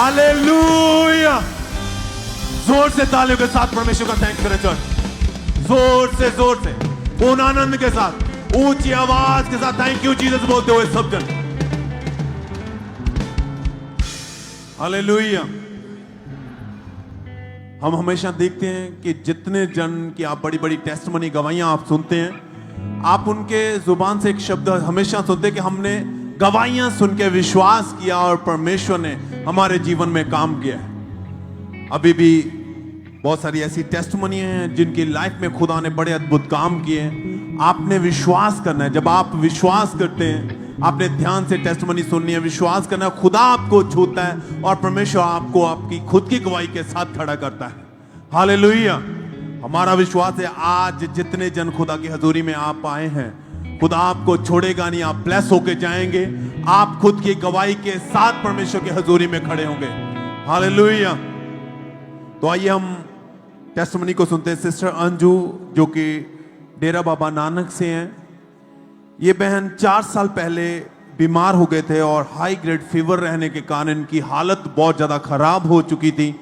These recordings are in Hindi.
हालेलुया। जोर से तालियों के साथ परमेश्वर का थैंक्स करें चर्च। जोर से पूर्ण आनंद के साथ ऊंची आवाज के साथ थैंक यू जीसस बोलते हुए सब जन। हालेलुया। हम हमेशा देखते हैं कि जितने जन की आप बड़ी बड़ी टेस्टमनी गवाहियां आप सुनते हैं, आप उनके जुबान से एक शब्द हमेशा सुनते हैं कि हमने गवाहियां सुन के विश्वास किया और परमेश्वर ने हमारे जीवन में काम किया है। अभी भी बहुत सारी ऐसी टेस्टमनी हैं जिनकी लाइफ में खुदा ने बड़े अद्भुत काम किए हैं। आपने विश्वास करना है। जब आप विश्वास करते हैं, आपने ध्यान से टेस्टमनी सुननी है, विश्वास करना है, खुदा आपको छूता है और परमेश्वर आपको आपकी खुद की गवाही के साथ खड़ा करता है। हालेलुया। हमारा विश्वास है आज जितने जन खुदा की हजूरी में आप आए हैं, खुदा आपको छोड़ेगा नहीं, आप ब्लेस होके जाएंगे। आप खुद की गवाही के साथ परमेश्वर की हजूरी में खड़े होंगे। हालेलुया। तो आइए हम टेस्टमनी को सुनते हैं। सिस्टर अंजू जो कि डेरा बाबा नानक से हैं। ये बहन 4 साल पहले बीमार हो गए थे और हाई ग्रेड फीवर रहने के कारण इनकी हालत बहुत ज़्यादा खराब हो चुकी थी।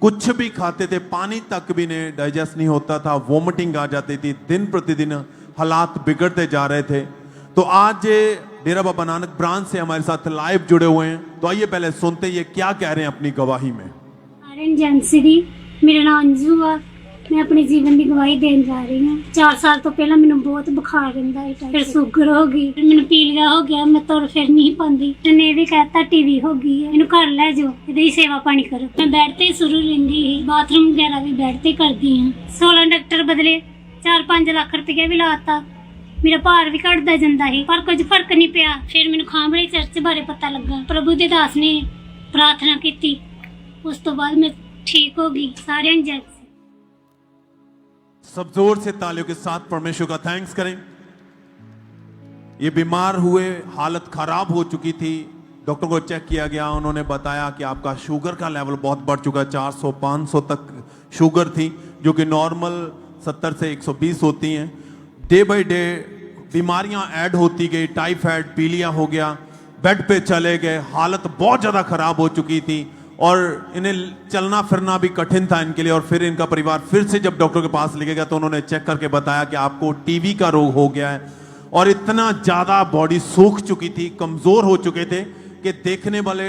कुछ भी खाते थे, पानी तक भी नहीं डाइजेस्ट नहीं होता था, वोमिटिंग आ जाती थी, दिन प्रतिदिन हालात बिगड़ते जा रहे थे। तो आज डेरा बाबा नानक ब्रांच से हमारे साथ लाइव जुड़े हुए हैं। तो आइए पहले सुनते हैं ये क्या कह रहे हैं अपनी गवाही में। मेरा नाम अंजू आ। मैं अपने जीवन की गवाही देने जा रही हूँ। 4 साल तो पहला मैंने बहुत बुखार रहता है, फिर शुगर हो गई, मैंने पीलिया हो गया, मैं तुर फिर नहीं पाती। मैंने भी कहता टीवी हो गई है, इन्हू घर ले जाओ, इहदी सेवा पानी करो। मैं बेड ते शुरू रही, बाथरूम वगैरह भी बेड ते करती हूँ। 16 डॉक्टर बदले, 4-5 लाख रुपया भी लाता। मेरा भार भी घटदा जांदा है पर कुछ फर्क नहीं पिया। फिर मैंने खांबड़े चर्च बारे पता लगा, प्रभु दे दास ने प्रार्थना की, उस तो बाद मैं ठीक हो गई। सारे जज सब जोर से तालियों के साथ परमेश्वर का थैंक्स करें। ये बीमार हुए, हालत खराब हो चुकी थी, डॉक्टर को चेक किया गया, उन्होंने बताया कि आपका शुगर का लेवल बहुत बढ़ चुका है। 400-500 तक शुगर थी, जो कि नॉर्मल 70 से 120 होती हैं। डे बाय डे बीमारियां ऐड होती गई, टाइफाइड, पीलिया हो गया, बेड पे चले गए, हालत बहुत ज़्यादा खराब हो चुकी थी और इन्हें चलना फिरना भी कठिन था इनके लिए। और फिर इनका परिवार फिर से जब डॉक्टर के पास लेके गया तो उन्होंने चेक करके बताया कि आपको टीबी का रोग हो गया है। और इतना ज़्यादा बॉडी सूख चुकी थी, कमज़ोर हो चुके थे कि देखने वाले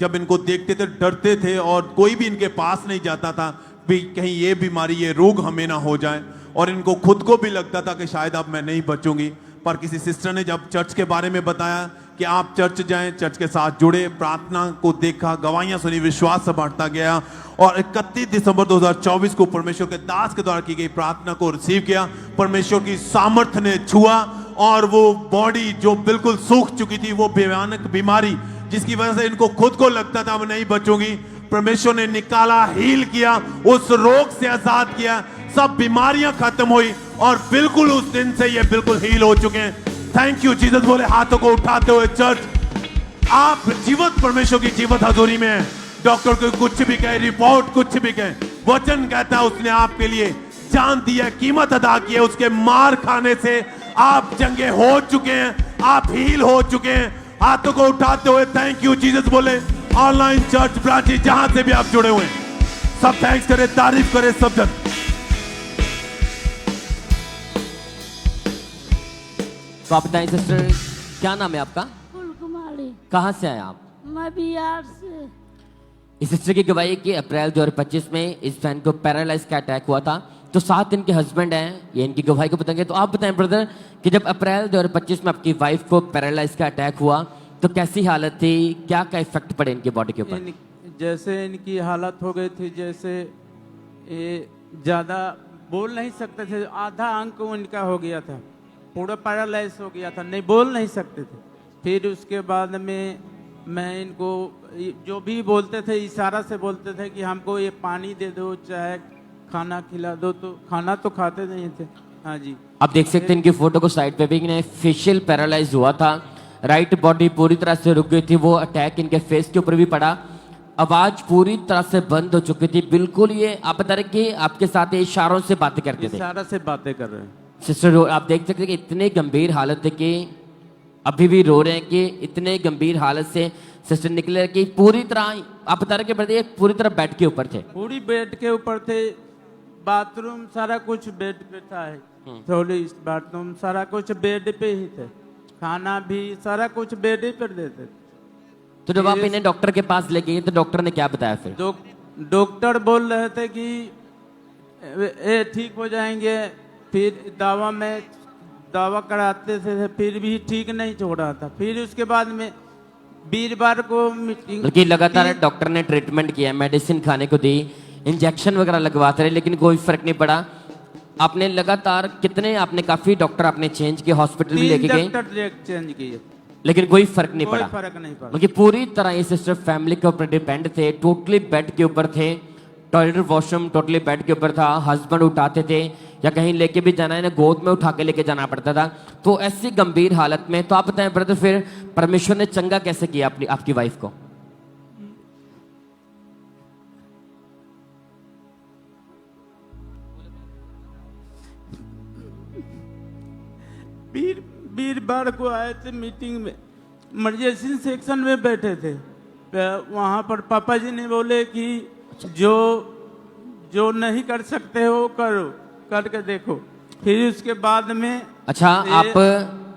जब इनको देखते थे डरते थे और कोई भी इनके पास नहीं जाता था भी कहीं ये बीमारी, ये रोग हमें ना हो जाए। और इनको खुद को भी लगता था कि शायद अब मैं नहीं बचूंगी। पर किसी सिस्टर ने जब चर्च के बारे में बताया कि आप चर्च जाएं, चर्च के साथ जुड़े, प्रार्थना को देखा, गवाहियां सुनी, विश्वास से बढ़ता गया और 31 दिसंबर 2024 को परमेश्वर के दास के द्वारा की गई प्रार्थना को रिसीव किया। परमेश्वर की सामर्थ्य ने छुआ और वो बॉडी जो बिल्कुल सूख चुकी थी, वो भयानक बीमारी जिसकी वजह से इनको खुद को लगता था मैं नहीं बचूंगी, परमेश्वर ने निकाला, हील किया, उस रोग से आजाद किया, सब बीमारियां खत्म हुई और बिल्कुल उस दिन से ये बिल्कुल हील हो चुके हैं। थैंक यू जीसस बोले हाथों को उठाते हुए चर्च। आप जीवित परमेश्वर की जीवित हजूरी में हैं। डॉक्टर को कुछ भी कहे, रिपोर्ट कुछ भी कहे, वचन कहता है उसने आपके लिए जान दी है, कीमत अदा की है। उसके मार खाने से आप चंगे हो चुके हैं, आप हील हो चुके हैं। हाथों को उठाते हुए थैंक यू जीसस बोले। ऑनलाइन चर्च ब्रांच जहां से भी आप जुड़े हुए हैं, सब थैंक्स करें, तारीफ करें सब जन। तो आप बताइए सिस्टर, क्या नाम है आपका? फुलकुमारी। कहाँ से आए आप? मैं बिहार से। इस सिस्टर की गवाही कि अप्रैल 2025 में इस बहन को पैरालाइज का अटैक हुआ था। तो 7 इनके हस्बैंड हैं, ये इनकी गवाही को बताएंगे। तो आप बताएं ब्रदर कि जब अप्रैल 2025 में आपकी वाइफ को पैरालाइज का अटैक हुआ तो कैसी हालत थी, क्या क्या इफेक्ट पड़े इनके बॉडी के ऊपर? जैसे इनकी हालत हो गई थी, जैसे ये ज़्यादा बोल नहीं सकते थे, आधा अंक इनका हो गया था, पूरा पैरालाइज हो गया था, नहीं बोल नहीं सकते थे। फिर उसके बाद में मैं इनको जो भी बोलते थे इशारा से बोलते थे कि हमको ये पानी दे दो, चाहे खाना खिला दो, तो खाना तो खाते नहीं थे। हाँ जी, आप देख सकते हैं इनकी फोटो को साइड पे भी, इन्हें फेशियल पैरालाइज हुआ था, राइट बॉडी पूरी तरह से रुक गई थी, वो अटैक इनके फेस के ऊपर भी पड़ा, आवाज पूरी तरह से बंद हो चुकी थी बिल्कुल। ये आप बता रहे कि आपके साथ इशारों से बातें करते थे? इशारा से बातें कर रहे हैं। सिस्टर आप देख सकते हैं कि इतनी गंभीर हालत है कि अभी भी रो रहे हैं कि इतने गंभीर हालत से सिस्टर निकले कि पूरी तरह आप बता रहे कि बताइए पूरी तरह बेड के ऊपर थे। पूरी बेड के ऊपर थे, बाथरूम सारा कुछ बेड पे था है, टॉयलेट बाथरूम सारा कुछ बेड पे ही थे, खाना भी सारा कुछ बेड ही पर देते थे। तो जब आप इन्हें डॉक्टर के पास ले गए तो डॉक्टर ने क्या बताया फिर? डॉक्टर बोल रहे थे कि ये ठीक हो जाएंगे, फिर दवा कराते थे, फिर भी ठीक नहीं छोड़ा था। फिर उसके बाद में वीरवार को मीटिंग, बल्कि लगातार डॉक्टर ने ट्रीटमेंट किया, मेडिसिन खाने को दी, इंजेक्शन वगैरह लगवाते रहे, लेकिन कोई फर्क नहीं पड़ा। आपने लगातार कितने आपने काफी डॉक्टर आपने चेंज किए, हॉस्पिटल भी लेके गए, चेंज किए, लेकिन कोई फर्क नहीं पड़ा। फर्क नहीं पड़ा। बल्कि पूरी तरह ये सिस्टर फैमिली के ऊपर डिपेंड थे, टोटली बेड के ऊपर थे, टॉयलेट वॉशरूम टोटली बेड के ऊपर था, हस्बैंड उठाते थे या कहीं लेके भी जाना है ना गोद में उठा के लेके जाना पड़ता था। तो ऐसी गंभीर हालत में तो आप बताएं ब्रदर फिर परमेश्वर ने चंगा कैसे किया आपकी वाइफ को? वीरवार को आए थे मीटिंग में, इमरजेंसी सेक्शन में बैठे थे, वहां पर पापा जी ने बोले कि जो नहीं कर सकते हो करो, करके देखो। फिर उसके बाद में अच्छा आप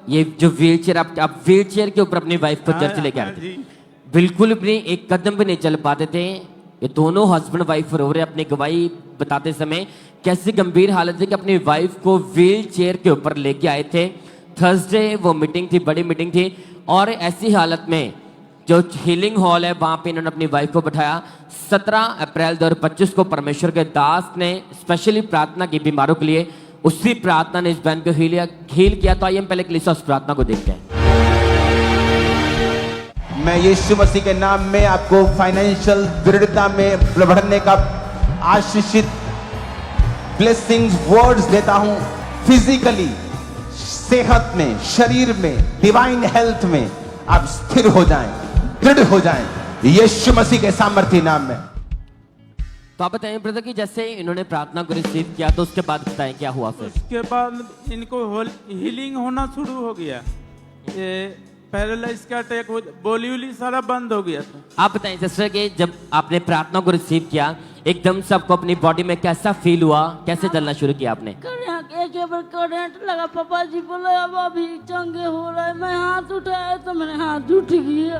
ये जो व्हील चेयर आप व्हील चेयर के ऊपर अपनी वाइफ को चर्च लेके आए थे, बिल्कुल अपनी एक कदम भी नहीं चल पाते थे। ये दोनों हस्बैंड वाइफ रो रहे अपनी गवाही बताते समय कैसी गंभीर हालत है कि अपनी वाइफ को व्हील चेयर के ऊपर लेके आए थे। थर्सडे वो मीटिंग थी, बड़ी मीटिंग थी, और ऐसी हालत में जो हीलिंग हॉल है वहां पे इन्होंने अपनी वाइफ को बैठाया। 17 अप्रैल 2025 को परमेश्वर के दास ने स्पेशली प्रार्थना की बीमारों के लिए, उसी प्रार्थना ने इस बहन को हील किया। तो आइए हम पहले कलीसिया उस प्रार्थना को देखते हैं। मैं यीशु मसीह के नाम में आपको फाइनेंशियल दृढ़ता में बढ़ने का आशीषित ब्लेसिंग्स वर्ड्स देता हूं। फिजिकली सेहत में, शरीर में, डिवाइन हेल्थ में आप स्थिर हो जाएं, दृढ़ हो जाएं यीशु मसीह के सामर्थ्य नाम में। तो आप बताएं ब्रदर कि जैसे इन्होंने प्रार्थना को रिसीव किया तो उसके बाद बताएं क्या हुआ फिर? उसके बाद इनको हीलिंग होना शुरू हो गया, ये पैरालाइज का अटैक, बोली उली सारा बंद हो गया था। आप बताएं सिस्टर कि जब आपने प्रार्थना को रिसीव किया एकदम से आपको अपनी बॉडी में कैसा फील हुआ, कैसे चलना शुरू किया आपने? एक बार करंट लगा, पापा जी बोले अब अभी चंगे हो रहा है, मैं हाथ उठाया तो मेरे हाथ उठ गया।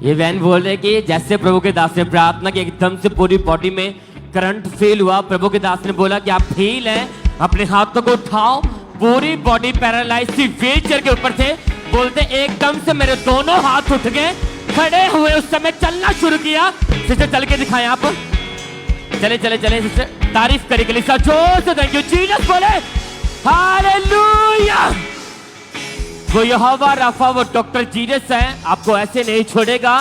ये बहन बोल रहे कि जैसे प्रभु के दास ने प्रार्थना की एकदम से पूरी बॉडी में करंट फील हुआ। प्रभु के दास ने बोला कि आप हील हैं, अपने हाथों को उठाओ। पूरी बॉडी पैरालाइज थी, व्हील चेयर के ऊपर थे, बोलते एकदम से मेरे दोनों हाथ उठ गए, खड़े हुए उस समय चलना शुरू किया। सिस्टर चल के दिखाएं आप, चले चले चले सिस्टर, तारीफ करें कलीसिया जोर से, थैंक यू जीसस बोले हालेलुया। वो यहोवा राफा, वो डॉक्टर जीसस है, आपको ऐसे नहीं छोड़ेगा।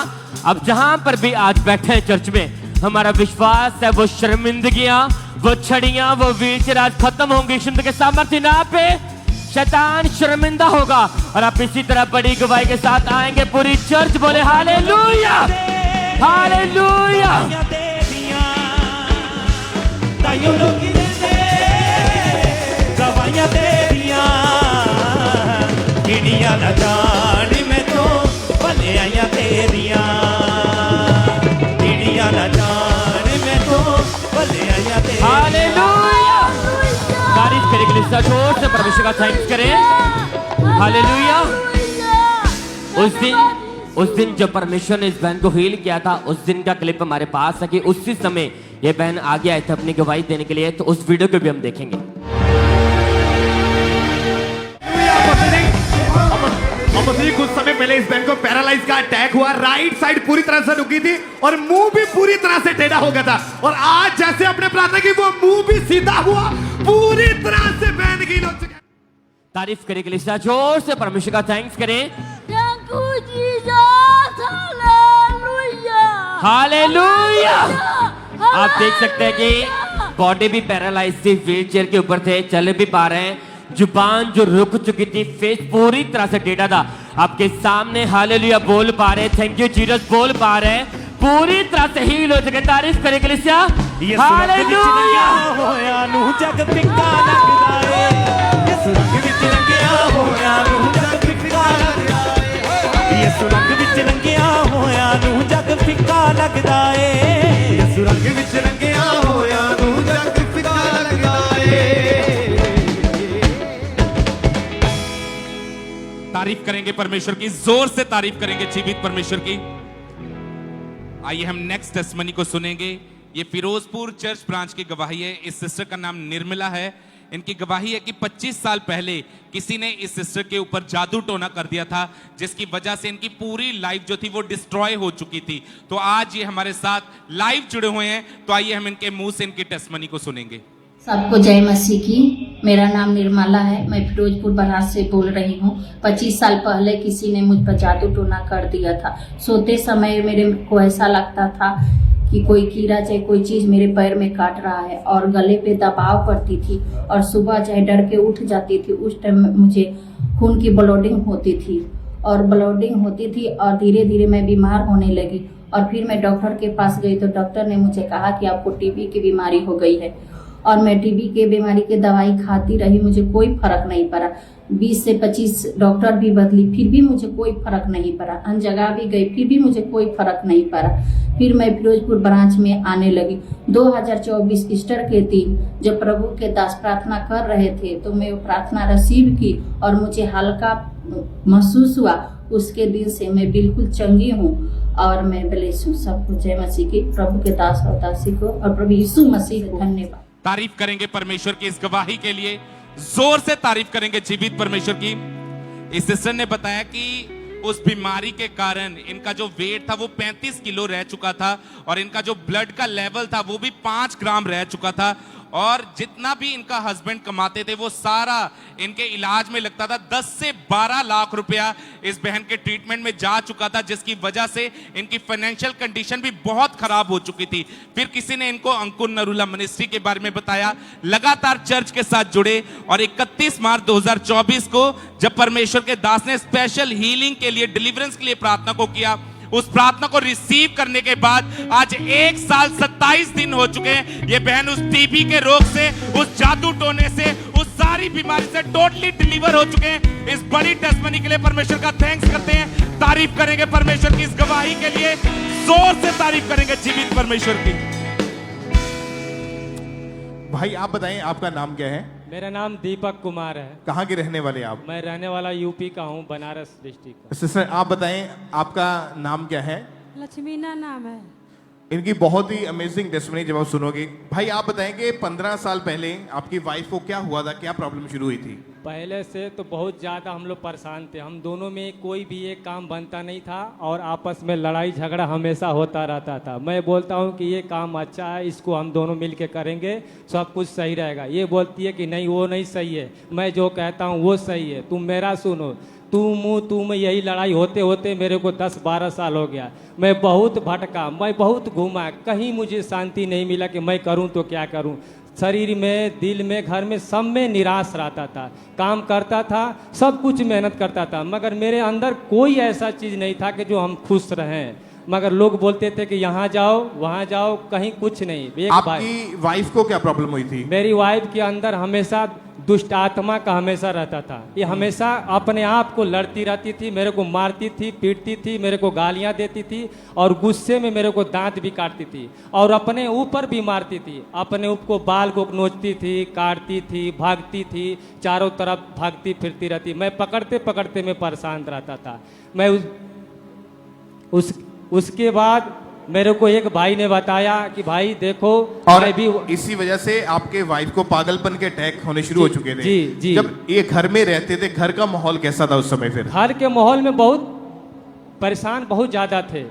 अब जहां पर भी आज बैठे हैं चर्च में, हमारा विश्वास है वो शर्मिंदगियां, वो छड़ियां, वो व्हीलचेयर आज खत्म होंगी। यीशु के सामर्थ्य नाम पे शैतान शर्मिंदा होगा और आप इसी तरह बड़ी गवाही के साथ आएंगे। पूरी चर्च बोले हालेलुया हालेलुया। गवाइयां तेरियां किड़ियां न जान मैं तो भले आइयां तेरियां, किड़ियां न जान मैं तो भले आइयां तेरियां। हालेलुया, तारीफ करें कलीसिया जोर से, परमेश्वर का थैंक्स करें। हालेलुया। उस दिन जब परमेश्वर ने इस बहन को हील किया था, उस दिन का क्लिप हमारे पास है कि उसी समय ये बहन आगे आए थे अपनी गवाही देने के लिए। तो उस वीडियो को भी हम देखेंगे। कुछ समय पहले इस बहन को पैरालाइज का अटैक हुआ, राइट साइड पूरी तरह से रुकी थी और मुंह भी पूरी तरह से टेढ़ा हो गया था। और आज जैसे अपने प्रार्थना की वो मुंह भी सीधा हुआ, पूरी तरह से बहन हील हो चुकी है। तारीफ करें कलीसिया जोर से, परमेश्वर का थैंक्स करें। Thank you Jesus, hallelujah hallelujah. आप देख सकते हैं कि बॉडी भी पैरालाइज थी, व्हील चेयर के ऊपर थे, चल भी पा रहे हैं। जुबान जो रुक चुकी थी, फेस पूरी तरह से टेढ़ा था, आपके सामने हालेलुया बोल पा रहे, थैंक यू जीसस बोल पा रहे, पूरी तरह से हील हो चुके। तारीफ करें कलीसिया हालेलुया। होया नू जग फिक्का लगदा ए, इस रंग विच रंगिया होया नू जग सुरंग विच रंगिया होया नूं जग फिक्का लगदा ए सुरंग विच रंगिया होया नूं जग फिक्का लगदा ए। तारीफ करेंगे परमेश्वर की, जोर से तारीफ करेंगे जीवित परमेश्वर की। आइए हम नेक्स्ट टेस्टमनी को सुनेंगे। ये फिरोजपुर चर्च ब्रांच की गवाही है। इस सिस्टर का नाम निर्मला है। इनकी गवाही है कि 25 साल पहले किसी ने इस सिस्टर के ऊपर जादू टोना कर दिया था, जिसकी वजह से इनकी पूरी लाइफ जो थी वो डिस्ट्रॉय हो चुकी थी। तो आज ये हमारे साथ लाइव जुड़े हुए हैं, तो आइए हम इनके मुंह से इनकी टेस्टमनी को सुनेंगे। सबको जय मसीह की। मेरा नाम निर्मला है, मैं फिरोजपुर बराज से बोल रही हूँ। 25 साल पहले किसी ने मुझ पर जादू टोना कर दिया था। सोते समय मेरे को ऐसा लगता था कि कोई कीड़ा चाहे कोई चीज मेरे पैर में काट रहा है और गले पे दबाव पड़ती थी और सुबह चाहे डर के उठ जाती थी। उस टाइम मुझे खून की ब्लीडिंग होती थी और धीरे धीरे मैं बीमार होने लगी और फिर मैं डॉक्टर के पास गई तो डॉक्टर ने मुझे कहा कि आपको टीबी की बीमारी हो गई है और मैं टीबी के बीमारी की दवाई खाती रही, मुझे कोई फर्क नहीं पड़ा। 20 से 25 डॉक्टर भी बदली, फिर भी मुझे कोई फर्क नहीं पड़ा। अन्य जगह भी गई, फिर भी मुझे कोई फर्क नहीं पड़ा। फिर मैं फिरोजपुर ब्रांच में आने लगी। 2024 ईस्टर के दिन जब प्रभु के दास प्रार्थना कर रहे थे तो मैं वो प्रार्थना रिसीव की और मुझे हल्का महसूस हुआ। उसके दिन से मैं बिल्कुल चंगी हूँ और मैं ब्लेस हूँ। सबको जय मसीह की, प्रभु के दास और दासी को और प्रभु यीशु मसीह को धन्यवाद। तारीफ करेंगे परमेश्वर की इस गवाही के लिए, जोर से तारीफ करेंगे जीवित परमेश्वर की। इस सिस्टर ने बताया कि उस बीमारी के कारण इनका जो वेट था वो 35 किलो रह चुका था और इनका जो ब्लड का लेवल था वो भी 5 ग्राम रह चुका था और जितना भी इनका हस्बैंड कमाते थे वो सारा इनके इलाज में लगता था। 10 से 12 लाख रुपया इस बहन के ट्रीटमेंट में जा चुका था, जिसकी वजह से इनकी फाइनेंशियल कंडीशन भी बहुत खराब हो चुकी थी। फिर किसी ने इनको अंकुर नरूला मिनिस्ट्री के बारे में बताया, लगातार चर्च के साथ जुड़े और 31 मार्च 2024 को जब परमेश्वर के दास ने स्पेशल हीलिंग के लिए, डिलीवरेंस के लिए प्रार्थना को किया, उस प्रार्थना को रिसीव करने के बाद आज 1 साल 27 दिन हो चुके हैं। ये बहन उस टीबी के रोग से, उस जादू टोने से, उस सारी बीमारी से टोटली डिलीवर हो चुके हैं। इस बड़ी टेस्टमनी के लिए परमेश्वर का थैंक्स करते हैं। तारीफ करेंगे परमेश्वर की इस गवाही के लिए, जोर से तारीफ करेंगे जीवित परमेश्वर की। भाई आप बताएं आपका नाम क्या है? मेरा नाम दीपक कुमार है। कहाँ के रहने वाले आप? मैं रहने वाला यूपी का हूँ, बनारस डिस्ट्रिक्ट का। सिस्टर आप बताएं आपका नाम क्या है? लक्ष्मीना नाम है। इनकी बहुत ही अमेजिंग टेस्टमनी जब आप सुनोगे। भाई आप बताएं कि 15 साल पहले आपकी वाइफ को क्या हुआ था, क्या प्रॉब्लम शुरू हुई थी? पहले से तो बहुत ज़्यादा हम लोग परेशान थे। हम दोनों में कोई भी एक काम बनता नहीं था और आपस में लड़ाई झगड़ा हमेशा होता रहता था। मैं बोलता हूँ कि ये काम अच्छा है, इसको हम दोनों मिल के करेंगे, सब कुछ सही रहेगा। ये बोलती है कि नहीं वो नहीं सही है, मैं जो कहता हूँ वो सही है, तुम मेरा सुनो। तुम यही लड़ाई होते होते मेरे को 10-12 साल हो गया। मैं बहुत भटका, मैं बहुत घूमा, कहीं मुझे शांति नहीं मिला कि मैं करूं तो क्या करूं। शरीर में, दिल में, घर में, सब में निराश रहता था। काम करता था, सब कुछ मेहनत करता था, मगर मेरे अंदर कोई ऐसा चीज़ नहीं था कि जो हम खुश रहें। मगर लोग बोलते थे कि यहाँ जाओ वहाँ जाओ, कहीं कुछ नहीं। आपकी वाइफ को क्या प्रॉब्लम हुई थी? मेरी वाइफ के अंदर हमेशा दुष्ट आत्मा का हमेशा रहता था। ये हमेशा अपने आप को लड़ती रहती थी, मेरे को मारती थी, पीटती थी, मेरे को गालियाँ देती थी और गुस्से में मेरे को दांत भी काटती थी और अपने ऊपर भी मारती थी। अपने ऊपर को बाल को नोचती थी, काटती थी, भागती थी, चारों तरफ भागती फिरती रहती। मैं पकड़ते पकड़ते मैं परेशान रहता था। मैं उसके बाद मेरे को एक भाई ने बताया कि भाई देखो, और मैं भी इसी वजह से आपके वाइफ को पागलपन के अटैक होने शुरू हो चुके थे। जी। जब ये घर में रहते थे, घर का माहौल कैसा था उस समय? फिर घर के माहौल में बहुत परेशान बहुत ज़्यादा थे।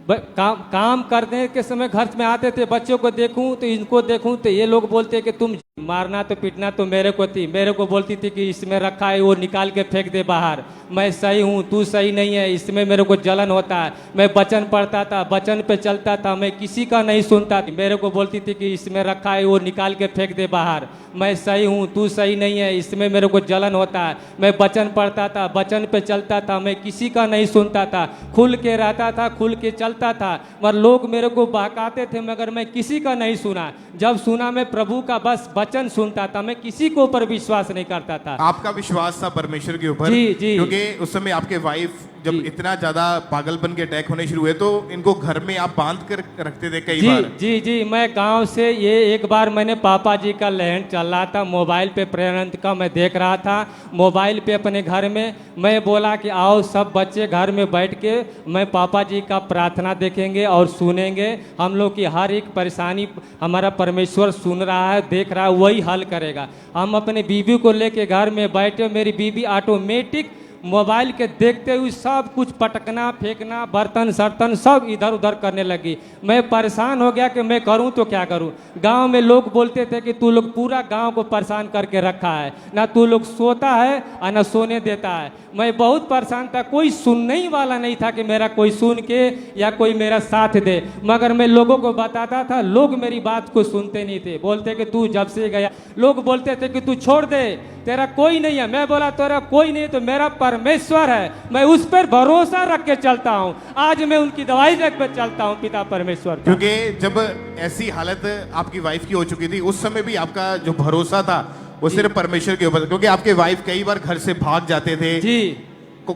काम करने के समय घर में आते थे, बच्चों को देखूं तो इनको देखूं तो ये लोग बोलते कि तुम मारना तो पीटना तो मेरे को थी। मेरे को बोलती थी कि इसमें रखा है वो निकाल के फेंक दे बाहर, मैं सही हूँ तू सही नहीं है, इसमें मेरे को जलन होता है। मैं वचन पढ़ता था, वचन पे चलता था, मैं किसी का नहीं सुनता। मेरे को बोलती थी कि इसमें रखा है वो निकाल के फेंक दे बाहर, मैं सही हूँ तू सही नहीं है, इसमें मेरे को जलन होता है। मैं वचन पढ़ता था, वचन पे चलता था, मैं किसी का नहीं सुनता था, खुल के रहता था, खुल के चलता था। मगर लोग मेरे को बहकाते थे, मगर मैं किसी का नहीं सुना। जब सुना मैं प्रभु का बस वचन सुनता था, मैं किसी को ऊपर विश्वास नहीं करता था। आपका विश्वास था परमेश्वर के ऊपर? जी। क्योंकि उस समय आपके वाइफ जब इतना ज्यादा पागलपन के अटैक होने शुरू हुए तो इनको घर में आप बांध कर रखते थे कई जी बार? जी जी, मैं गांव से ये एक बार मैंने पापा जी का लहन चल रहा था मोबाइल पे, प्रेरणत का मैं देख रहा था मोबाइल पे अपने घर में। मैं बोला कि आओ सब बच्चे घर में बैठ के मैं पापा जी का प्रार्थना देखेंगे और सुनेंगे। हम लोग की हर एक परेशानी हमारा परमेश्वर सुन रहा है, देख रहा है, वही हल करेगा। हम अपने बीवी को लेके घर में बैठे, मेरी बीवी ऑटोमेटिक मोबाइल के देखते हुए सब कुछ पटकना फेंकना, बर्तन सर्तन सब इधर उधर करने लगी। मैं परेशान हो गया कि मैं करूं तो क्या करूं। गांव में लोग बोलते थे कि तू लोग पूरा गांव को परेशान करके रखा है, ना तू लोग सोता है और ना सोने देता है। मैं बहुत परेशान था, कोई सुनने ही वाला नहीं था कि मेरा कोई सुन के या कोई मेरा साथ दे। मगर मैं लोगों को बताता था, लोग मेरी बात को सुनते नहीं थे, बोलते कि तू जब से गया, लोग बोलते थे कि तू छोड़ दे, तेरा कोई नहीं है। मैं बोला तेरा कोई नहीं तो मेरा परमेश्वर है, मैं उस पर भरोसा रख के चलता हूँ। आज मैं उनकी दवाई रख कर चलता हूँ, पिता परमेश्वर। क्योंकि जब ऐसी हालत आपकी वाइफ की हो चुकी थी उस समय भी आपका जो भरोसा था वो सिर्फ परमेश्वर के ऊपर था, क्योंकि आपके वाइफ कई बार घर से भाग जाते थे। जी,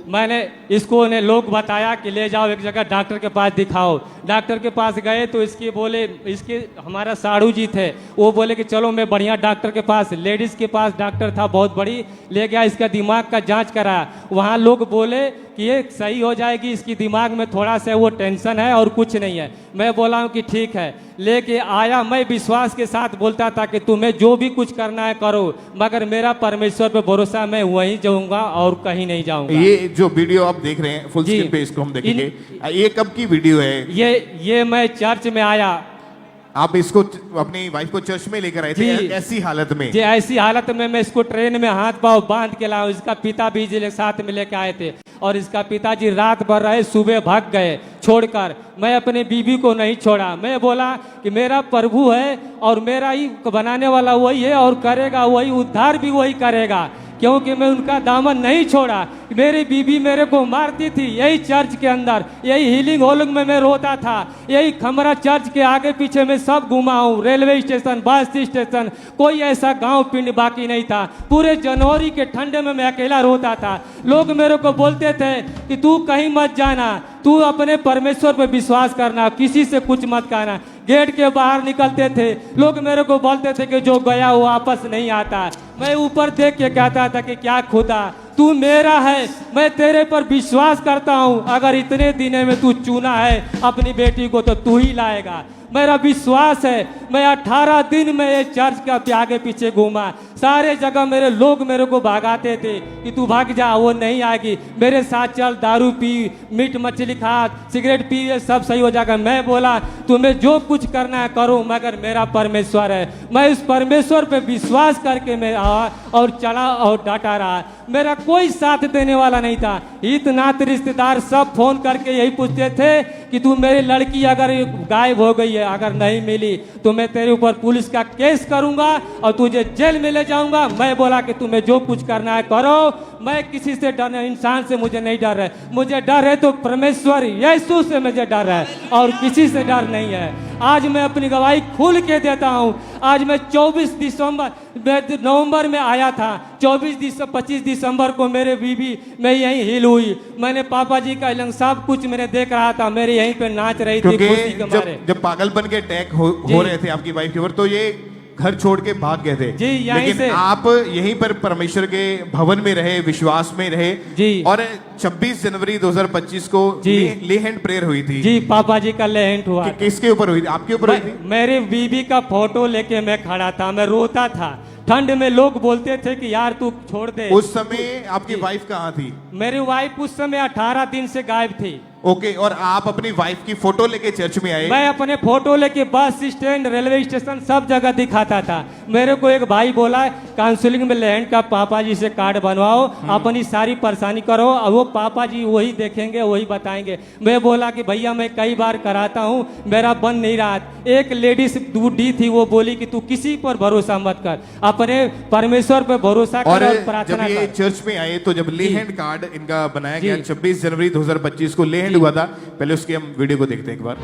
मैंने इसको ने लोग बताया कि ले जाओ एक जगह डॉक्टर के पास दिखाओ। डॉक्टर के पास गए तो इसके बोले, इसके हमारा साड़ू जी थे, वो बोले कि चलो मैं बढ़िया डॉक्टर के पास, लेडीज़ के पास डॉक्टर था बहुत बड़ी, ले गया, इसका दिमाग का जांच कराया। वहाँ लोग बोले कि ये सही हो जाएगी, इसकी दिमाग में थोड़ा सा वो टेंशन है और कुछ नहीं है। मैं बोला हूँ कि ठीक है, लेके आया। मैं विश्वास के साथ बोलता था कि तुम्हें जो भी कुछ करना है करो, मगर मेरा परमेश्वर पे भरोसा, मैं वहीं जाऊंगा और कहीं नहीं जाऊंगा। ये जो वीडियो आप देख रहे हैं फुल स्क्रीन पे, इसको हम देखेंगे। ये कब की वीडियो है? ये मैं चर्च में आया। आप इसको अपनी वाइफ को चर्च में लेकर आए थे ऐसी हालत में? जी, ऐसी हालत में मैं इसको ट्रेन में हाथ पांव बांध के लाऊं। इसका पिता भी जी साथ में लेके आए थे और इसका पिताजी रात भर रहे, सुबह भाग गए छोड़कर। मैं अपने बीवी को नहीं छोड़ा। मैं बोला कि मेरा प्रभु है और मेरा ही बनाने वाला वही है और करेगा वही, उद्धार भी वही करेगा, क्योंकि मैं उनका दामन नहीं छोड़ा। मेरी बीवी मेरे को मारती थी यही चर्च के अंदर, यही हीलिंग होलिंग में मैं रोता था, यही खमरा चर्च के आगे पीछे मैं सब घुमा हूँ, रेलवे स्टेशन, बस स्टेशन, कोई ऐसा गांव पिंड बाकी नहीं था। पूरे जनवरी के ठंडे में मैं अकेला रोता था। लोग मेरे को बोलते थे कि तू कहीं मत जाना, तू अपने परमेश्वर पर विश्वास करना, किसी से कुछ मत कहना। गेट के बाहर निकलते थे, लोग मेरे को बोलते थे कि जो गया वो वापस नहीं आता। मैं ऊपर देख के कहता था कि क्या खुदा, तू मेरा है, मैं तेरे पर विश्वास करता हूँ। अगर इतने दिनों में तू चुना है अपनी बेटी को तो तू ही लाएगा, मेरा विश्वास है। मैं 18 दिन में ये चर्च का आगे पीछे घूमा, सारे जगह मेरे लोग मेरे को भागाते थे कि तू भाग जा, वो नहीं आएगी, मेरे साथ चल, दारू पी, मीट मछली खा, सिगरेट पी, ये सब सही हो जाएगा। मैं बोला तुम्हें जो कुछ करना है करो, मगर मेरा परमेश्वर है। मैं उस परमेश्वर पे विश्वास करके मैं आया और चला और डांटा रहा। मेरा कोई साथ देने वाला नहीं था। हित नात रिश्तेदार सब फोन करके यही पूछते थे कि तू मेरी लड़की अगर गायब हो गई है, अगर नहीं मिली तो मैं तेरे ऊपर पुलिस का केस करूंगा और तुझे जेल में ले जाऊंगा। मैं बोला कि तुम्हें जो कुछ करना है करो, मैं किसी से डर नहीं, इंसान से मुझे नहीं डर है। मुझे डर है तो परमेश्वर यीशु से मुझे डर है और किसी से डर नहीं है। आज मैं अपनी गवाही खुल के देता हूँ। आज मैं 24 नवंबर में आया था, 25 दिसंबर को मेरे बीवी मैं यहीं हिल हुई। मैंने पापा जी का इलंग सब कुछ मैंने देख रहा था, मेरे यहीं पे नाच रही थी खुशी के मारे। जब पागलपन के अटैक हो रहे थे आपकी वाइफ के ऊपर तो ये घर छोड़ के भाग गए थे। जी, यहीं लेकिन से आप यहीं पर परमेश्वर के भवन में रहे, विश्वास में रहे जी। और 26 जनवरी 2025 को ले हैंड प्रेयर हुई थी। जी, पापा जी का ले हैंड हुआ। किसके ऊपर हुई थी? आपके ऊपर हुई थी? मेरे बीवी का फोटो लेके मैं खड़ा था, मैं रोता था। ठंड में लोग बोलते थे कि यार तू छोड़ दे। उस समय आपकी वाइफ कहाँ थी? मेरी वाइफ उस समय 18 दिन से गायब थी। ओके, और आप अपनी वाइफ की फोटो लेके चर्च में आए? मैं अपने फोटो लेके बस स्टैंड, रेलवे स्टेशन सब जगह दिखाता था। मेरे को एक भाई बोला काउंसलिंग में लैंड का पापा जी से कार्ड बनवाओ, अपनी सारी परेशानी करो, और वो पापा जी वही देखेंगे, वही बताएंगे। मैं बोला कि भैया मैं कई बार कराता हूँ, मेरा बन नहीं रहा। एक लेडीज दूधी थी, वो बोली कि तू किसी पर भरोसा मत कर, अपने परमेश्वर पर भरोसा कर और प्रार्थना कर। जब ये चर्च में आए तो जब ले हैंड कार्ड इनका बनाया गया 26 जनवरी 2025 को ले हुआ था, पहले उसके हम वीडियो को देखते हैं एक बार।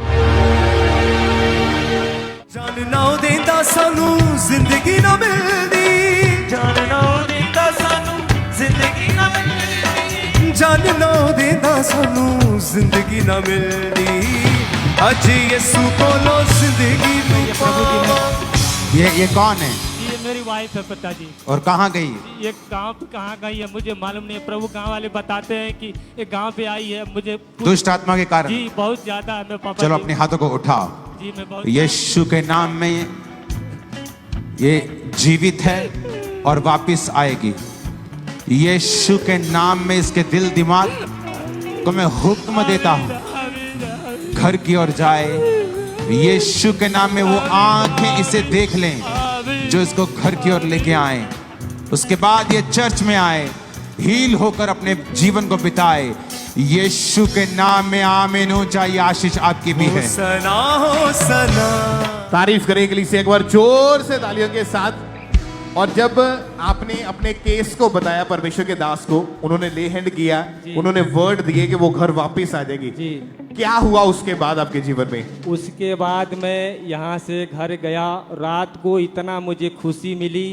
जान ना देंदा सानू जिंदगी ना मिलदी, जान ना देंदा सानू जिंदगी ना मिलदी, जान ना देदा सानू जिंदगी ना मिलदी अज यसू कोलो जिंदगी नू पावा। ये कौन है? ये मेरी वाइफ है पिताजी। और कहाँ गई? ये गांव पे कहाँ गई है मुझे मालूम नहीं है। प्रभु गांव वाले बताते हैं कि ये गांव पे आई है। मुझे दुष्ट आत्मा के कारण? जी बहुत ज्यादा। मैं पापा चलो जी, अपने हाथों को उठाओ। जी मैं बहुत यीशु के नाम में ये जीवित है और वापस आएगी। यीशु के नाम में इसके दिल दिमाग को मैं हुक्म देता हूँ घर की ओर जाए। यीशु के नाम में वो आंखें इसे देख लें जो इसको घर की ओर लेके आए। उसके बाद ये चर्च में आए, हील होकर अपने जीवन को बिताए। यीशु के नाम में आमीन हो। चाहिए आशीष आपकी भी है। सना हो सना। तारीफ करें के लिए से एक बार जोर से तालियों के साथ। और जब आपने अपने केस को बताया परमेश्वर के दास को, उन्होंने ले हैंड किया, उन्होंने वर्ड दिए कि वो घर वापस आ जाएगी। जी क्या हुआ उसके बाद आपके जीवन में? उसके बाद मैं यहाँ से घर गया। रात को इतना मुझे खुशी मिली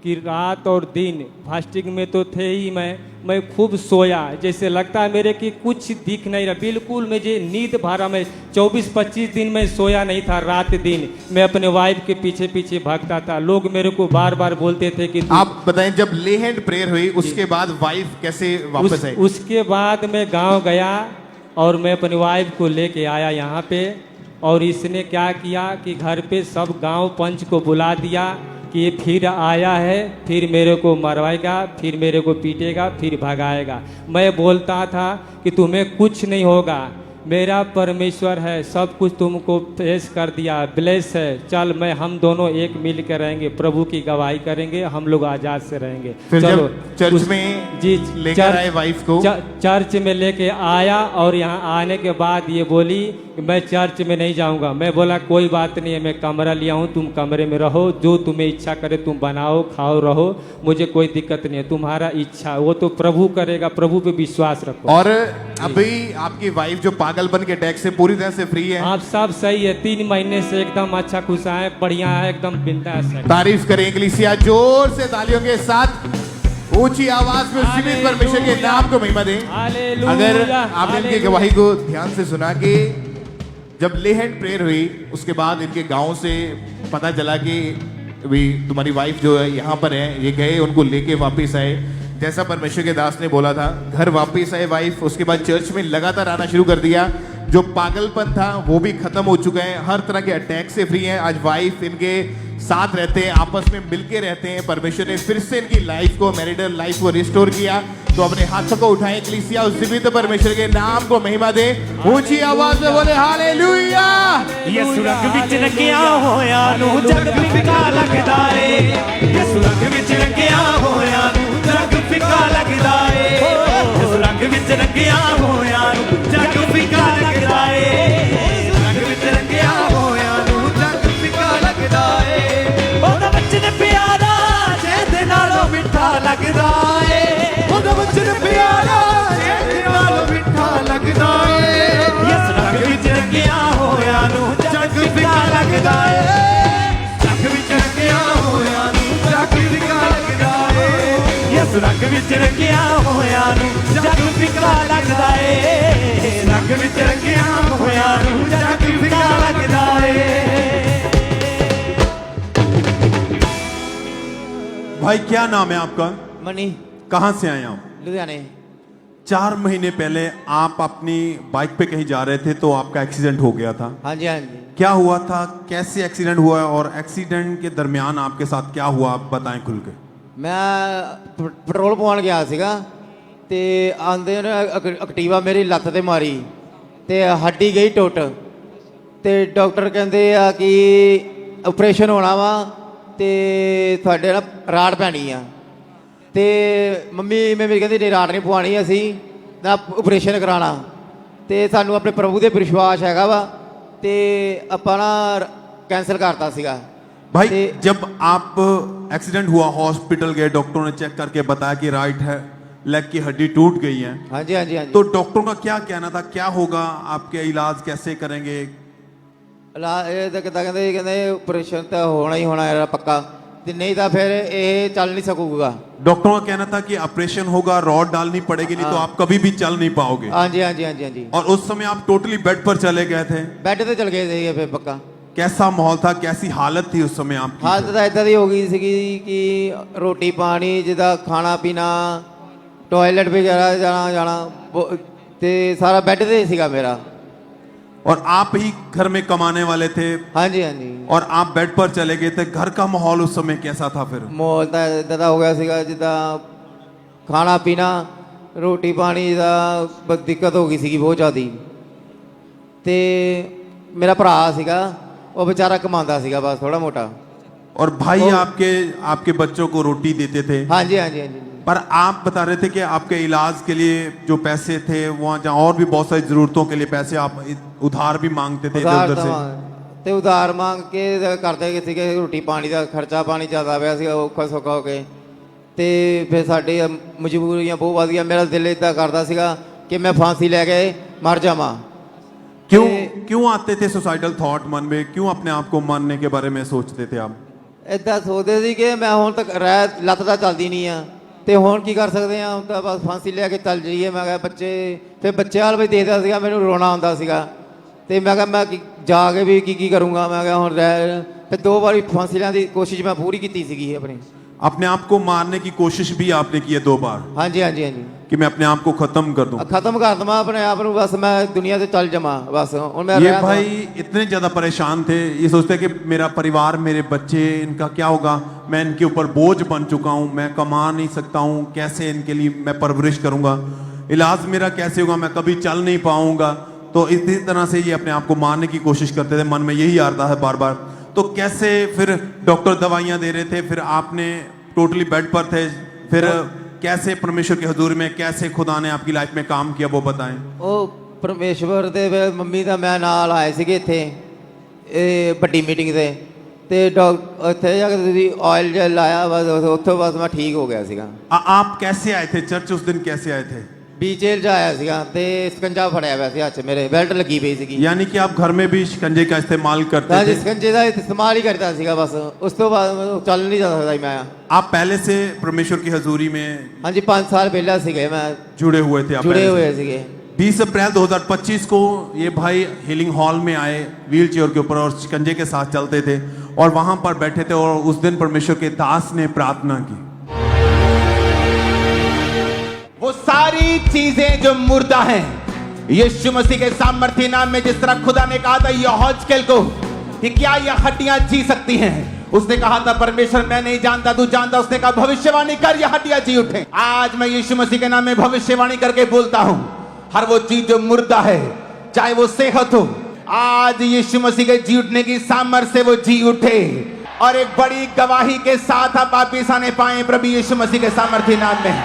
कि रात और दिन फास्टिंग में तो थे ही मैं खूब सोया। जैसे लगता है मेरे कि कुछ दिख नहीं रहा, बिल्कुल मुझे नींद भरा। मैं 24-25 दिन में सोया नहीं था, रात दिन मैं अपने वाइफ के पीछे पीछे भागता था। लोग मेरे को बार बार बोलते थे कि आप बताएं, जब ले हैंड प्रेयर हुई उसके बाद वाइफ कैसे वापस आई? उसके बाद मैं गांव गया और मैं अपनी वाइफ को लेके आया यहाँ पे। और इसने क्या किया कि घर पे सब गांव पंच को बुला दिया कि ये फिर आया है, फिर मेरे को मरवाएगा, फिर मेरे को पीटेगा, फिर भगाएगा। मैं बोलता था कि तुम्हें कुछ नहीं होगा, मेरा परमेश्वर है, सब कुछ तुमको पेश कर दिया, ब्लेस है। चल मैं हम दोनों एक मिल के रहेंगे, प्रभु की गवाही करेंगे, हम लोग आजाद से रहेंगे। फिर चलो जब चर्च में जी लेकर आए वाइफ को? चर्च में लेके आया और यहाँ आने के बाद ये बोली कि मैं चर्च में नहीं जाऊँगा। मैं बोला कोई बात नहीं है, मैं कमरा लिया हूँ, तुम कमरे में रहो, जो तुम्हें इच्छा करे तुम बनाओ खाओ रहो, मुझे कोई दिक्कत नहीं है, तुम्हारा इच्छा वो तो प्रभु करेगा, प्रभु पे विश्वास रखो। और अभी आपकी वाइफ जो पागलपन के अटैक से पूरी तरह से फ्री है? आप सब सही है, 3 महीने से एकदम अच्छा खुश है, बढ़िया है, एकदम बिंदास है। तारीफ करें इक्लेसिया जोर से तालियों के साथ, ऊंची आवाज में जीवित परमेश्वर के नाम को महिमा दें। अगर आपने इनकी गवाही को ध्यान से सुना कि जब ले हैंड प्रेयर हुई उसके बाद इनके गांव से पता चला कि भी तुम्हारी वाइफ जो है यहाँ पर है, ये गए उनको लेके वापस आए जैसा परमेश्वर के दास ने बोला था। घर वापस आए वाइफ, उसके बाद चर्च में लगातार आना शुरू कर दिया। जो पागलपन था वो भी खत्म हो चुका है, हर तरह के अटैक से फ्री है। आज वाइफ इनके साथ रहते हैं, आपस में मिलके रहते हैं। परमेश्वर ने फिर से इनकी लाइफ को, मैरिटल लाइफ को रिस्टोर किया। तो अपने हाथों को उठाएं इक्लेसिया, उस जीवित परमेश्वर के नाम को महिमा दे। ऊंची आवाज में बोले हालेलुया। यसु रंग विच रंगिया होया नू जग फिका लगदा ए। यसु रंग विच रंगिया होया नू जग फिका लगदा ए। यसु रंग विच रंगिया होया नू जग फिका लगदा ए। रंग विच रंगिया होया नू जग फिका लगदा ए। ओदा वचन प्यारा जेदे नालों मिठा लगदा ए। ओदा वचन प्यारा जेदे नालों मिठा लगदा ए। यसु रंग विच रंगिया होया नू जग फिका लगदा ए। रंग विच रंगिया होया नू जग फिका लगदा ए। यसु रंग विच रंगिया होया नू जग फिका लगदा ए। रंग विच रंगिया होया नू जग फिका लगदा ए। भाई क्या नाम है आपका? मनी। कहाँ से आए आप? लुधियाने। 4 महीने पहले आप अपनी बाइक पे कहीं जा रहे थे तो आपका एक्सीडेंट हो गया था। हाँ जी हाँ जी। क्या हुआ था, कैसे एक्सीडेंट हुआ और एक्सीडेंट के दरमियान आपके साथ क्या हुआ, आप बताएं खुल के। मैं पेट्रोल पवाउण गया सीगा ते आंदे ने एक्टिवा मेरी लत्त ते मारी ते हड्डी गई टुट ते डॉक्टर कहंदे आ कि ऑपरेशन होना वा ते तुहाडे ना राड़ पैनी आ ते मम्मी मेरी कहंदी नहीं राड़ नहीं पवानी असी ना ऑपरेशन कराना ते सानू अपने प्रभु दे विश्वास हैगा वा ते आपां ना कैंसल करता सीगा। भाई जब आप एक्सीडेंट हुआ हॉस्पिटल गए, डॉक्टरों ने चेक करके बताया कि राइट है लेग की हड्डी टूट गई है। हाँ जी हाँ जी हाँ जी। तो डॉक्टरों का क्या कहना था, क्या होगा, आपके इलाज कैसे करेंगे? कहते ऑपरेशन तो होना ही होना है पक्का ਤੇ ਨਹੀਂ ਤਾਂ ਫਿਰ ਇਹ ਚੱਲ ਨਹੀਂ ਸਕੂਗਾ। डॉक्टरों का कहना था कि ऑपरेशन होगा, रॉड डालनी पड़ेगी, नहीं तो आप कभी भी चल नहीं पाओगे। ਹਾਂਜੀ ਹਾਂਜੀ ਹਾਂਜੀ ਹਾਂਜੀ और उस समय आप टोटली बेड पर चले गए थे। ਬੈੱਡ ਤੇ ਚਲ ਗਏ ਸੀਗੇ ਫਿਰ ਪੱਕਾ। कैसा माहौल था, कैसी हालत थी उस समय आपकी? ਹਾਲਤ ਤਾਂ ਇਦਾਂ ਦੀ ਹੋ ਗਈ ਸੀਗੀ ਕਿ ਰੋਟੀ ਪਾਣੀ ਜਿੱਦਾਂ ਖਾਣਾ ਪੀਣਾ ਟਾਇਲਟ ਵਗੈਰਾ ਜਾਣਾ ਤੇ ਸਾਰਾ ਬੈੱਡ ਤੇ ਸੀਗਾ ਮੇਰਾ। और आप ही घर में कमाने वाले थे ਹਾਂਜੀ ਹਾਂਜੀ और आप बेड पर चले गए थे। घर का माहौल उस समय कैसा था फिर? ਮਾਹੌਲ ਤਾਂ ਇਦਾਂ ਦਾ ਹੋ ਗਿਆ ਸੀਗਾ ਜਿੱਦਾਂ ਖਾਣਾ ਪੀਣਾ ਰੋਟੀ ਪਾਣੀ ਦਾ ਦਿੱਕਤ ਹੋ ਗਈ ਸੀਗੀ ਬਹੁਤ ਜ਼ਿਆਦੀ। ਤੇ ਮੇਰਾ ਭਰਾ ਸੀਗਾ ਉਹ ਵਿਚਾਰਾ ਕਮਾਉਂਦਾ ਸੀਗਾ ਬਸ ਥੋੜਾ ਮੋਟਾ। और भाई आपके बच्चों को रोटी देते थे। ਹਾਂਜੀ ਹਾਂਜੀ ਹਾਂਜੀ पर आप बता रहे थे कि आपके इलाज के लिए जो पैसे थे वहाँ जहाँ और भी बहुत सारी जरूरतों के लिए पैसे आप उधार भी मांगते थे इधर उधर से। ਤੇ ਉਧਾਰ ਮੰਗ ਕੇ ਕਰਦੇ ਸੀਗੇ ਰੋਟੀ ਪਾਣੀ ਦਾ ਖਰਚਾ ਪਾਣੀ ਜ਼ਿਆਦਾ ਪਿਆ ਸੀਗਾ ਔਖਾ ਸੌਖਾ ਹੋ ਕੇ। ਤੇ ਫਿਰ ਸਾਡੀ ਮਜਬੂਰੀਆਂ ਬਹੁਤ ਵਧ ਗਈਆਂ। ਮੇਰਾ ਦਿਲ ਇਦਾਂ ਕਰਦਾ ਸੀਗਾ ਕਿ ਮੈਂ ਫਾਂਸੀ ਲੈ ਕੇ ਮਰ ਜਾਵਾਂ। क्यों आते थे सुसाइडल थॉट मन में? क्यों अपने आप को मारने के बारे में सोचते थे आप? ਇਦਾਂ ਸੋਚਦੇ ਸੀ ਕਿ ਮੈਂ ਹੁਣ ਤੱਕ ਲੱਤ ਤਾਂ ਚੱਲਦੀ ਨਹੀਂ ਆ ਤੇ ਹੁਣ ਕੀ ਕਰ ਸਕਦੇ ਆ, ਹੁਣ ਤਾਂ ਬਸ ਫਾਂਸੀ ਲੈ ਕੇ ਚੱਲ ਜਾਈਏ। ਮੈਂ ਕਿਹਾ ਬੱਚੇ ਫਿਰ ਬੱਚੇ ਵਾਲ ਵੀ ਦੇਖਦਾ ਸੀਗਾ, ਮੈਨੂੰ ਰੋਣਾ ਆਉਂਦਾ ਸੀਗਾ ਤੇ ਮੈਂ ਕਿਹਾ ਮੈਂ ਜਾ ਕੇ ਵੀ ਕੀ ਕਰੂੰਗਾ। ਮੈਂ ਕਿਹਾ ਹੁਣ ਫਿਰ 2 ਵਾਰੀ ਫਾਂਸੀ ਲੈਣ ਦੀ ਕੋਸ਼ਿਸ਼ ਮੈਂ ਪੂਰੀ ਕੀਤੀ ਸੀਗੀ ਆਪਣੀ। अपने आप को मारने की कोशिश भी आपने की है 2 बार? ਹਾਂਜੀ ਹਾਂਜੀ ਹਾਂਜੀ कि मैं अपने आप को खत्म कर दूं। ਖਤਮ ਕਰ ਦਵਾਂ ਆਪਣੇ ਆਪ ਨੂੰ, ਬਸ ਮੈਂ ਦੁਨੀਆ ਤੇ ਚੱਲ ਜਾਵਾਂ ਬਸ। ਹੁਣ मैं ये भाई इतने ज्यादा परेशान थे, ये सोचते कि मेरा परिवार, मेरे बच्चे, इनका क्या होगा, मैं इनके ऊपर बोझ बन चुका हूं, मैं कमा नहीं सकता हूं, कैसे इनके लिए मैं परवरिश करूंगा, इलाज मेरा कैसे होगा, मैं कभी चल नहीं पाऊंगा। तो इसी तरह से ये अपने आप को मारने की कोशिश करते थे, मन में यही आ रहा है बार बार। तो कैसे फिर डॉक्टर दवाइयां दे रहे थे, फिर आपने टोटली बेड पर थे, फिर कैसे परमेश्वर के हजूर में कैसे खुदा ने आपकी लाइफ में काम किया वो बताएं। ਉਹ ਪਰਮੇਸ਼ਵਰ ਦੇ ਮੰਮੀ ਦਾ ਮੈਂ ਨਾਲ ਆਏ ਸੀਗੇ ਇੱਥੇ ਇਹ ਵੱਡੀ ਮੀਟਿੰਗ ਤੇ ਉੱਥੇ ਜਾ ਕੇ ਤੁਸੀਂ ਆਇਲ ਜੈਲ ਲਾਇਆ, ਬਸ ਉੱਥੋਂ ਬਸ ਮੈਂ ਠੀਕ ਹੋ ਗਿਆ ਸੀਗਾ। आप कैसे आए थे चर्च उस दिन, कैसे आए थे? बीचेल आया सीगा ते ਸਕੰਜਾ ਫੜਿਆ ਹੋਇਆ ਸੀ ਹੱਥ 'ਚ ਮੇਰੇ, ਬੈਲਟ ਲੱਗੀ ਪਈ ਸੀਗੀ। यानी कि आप घर में भी शिकंजे का इस्तेमाल करते ਹਾਂ ਜੀ, थे? ਸਕੰਜੇ ਦਾ ਇਸਤੇਮਾਲ ਹੀ ਕਰਦਾ ਸੀਗਾ ਬਸ। ਉਸ ਤੋਂ ਬਾਅਦ ਚੱਲ ਨਹੀਂ ਜਾ ਸਕਦਾ ਸੀ ਮੈਂ। आप पहले से परमेश्वर की हजूरी में हाँ जी 5 साल पहले सीखे मैं जुड़े हुए थे आप? जुड़े पहले हुए से? सीखे। 20 अप्रैल 2025 को ये भाई हीलिंग हॉल में आए व्हील चेयर के ऊपर और शिकंजे के साथ चलते थे और वहां पर बैठे थे और उस दिन परमेश्वर के दास ने प्रार्थना की। वो सारी चीजें जो मुर्दा हैं, यीशु मसीह के सामर्थ्य नाम में, जिस तरह खुदा ने कहा था यहोजकेल को कि क्या ये हड्डियां जी सकती हैं, उसने कहा था परमेश्वर मैं नहीं जानता, तू जानता। उसने कहा भविष्यवाणी कर, ये हड्डियां जी उठे। आज मैं यीशु मसीह के नाम में भविष्यवाणी करके बोलता हूं, हर वो चीज जो मुर्दा है, चाहे वो सेहत हो, आज यीशु मसीह के जी उठने की सामर्थ्य से वो जी उठे और एक बड़ी गवाही के साथ आप वापिस आने पाए प्रभु यीशु मसीह के सामर्थ्य नाम में।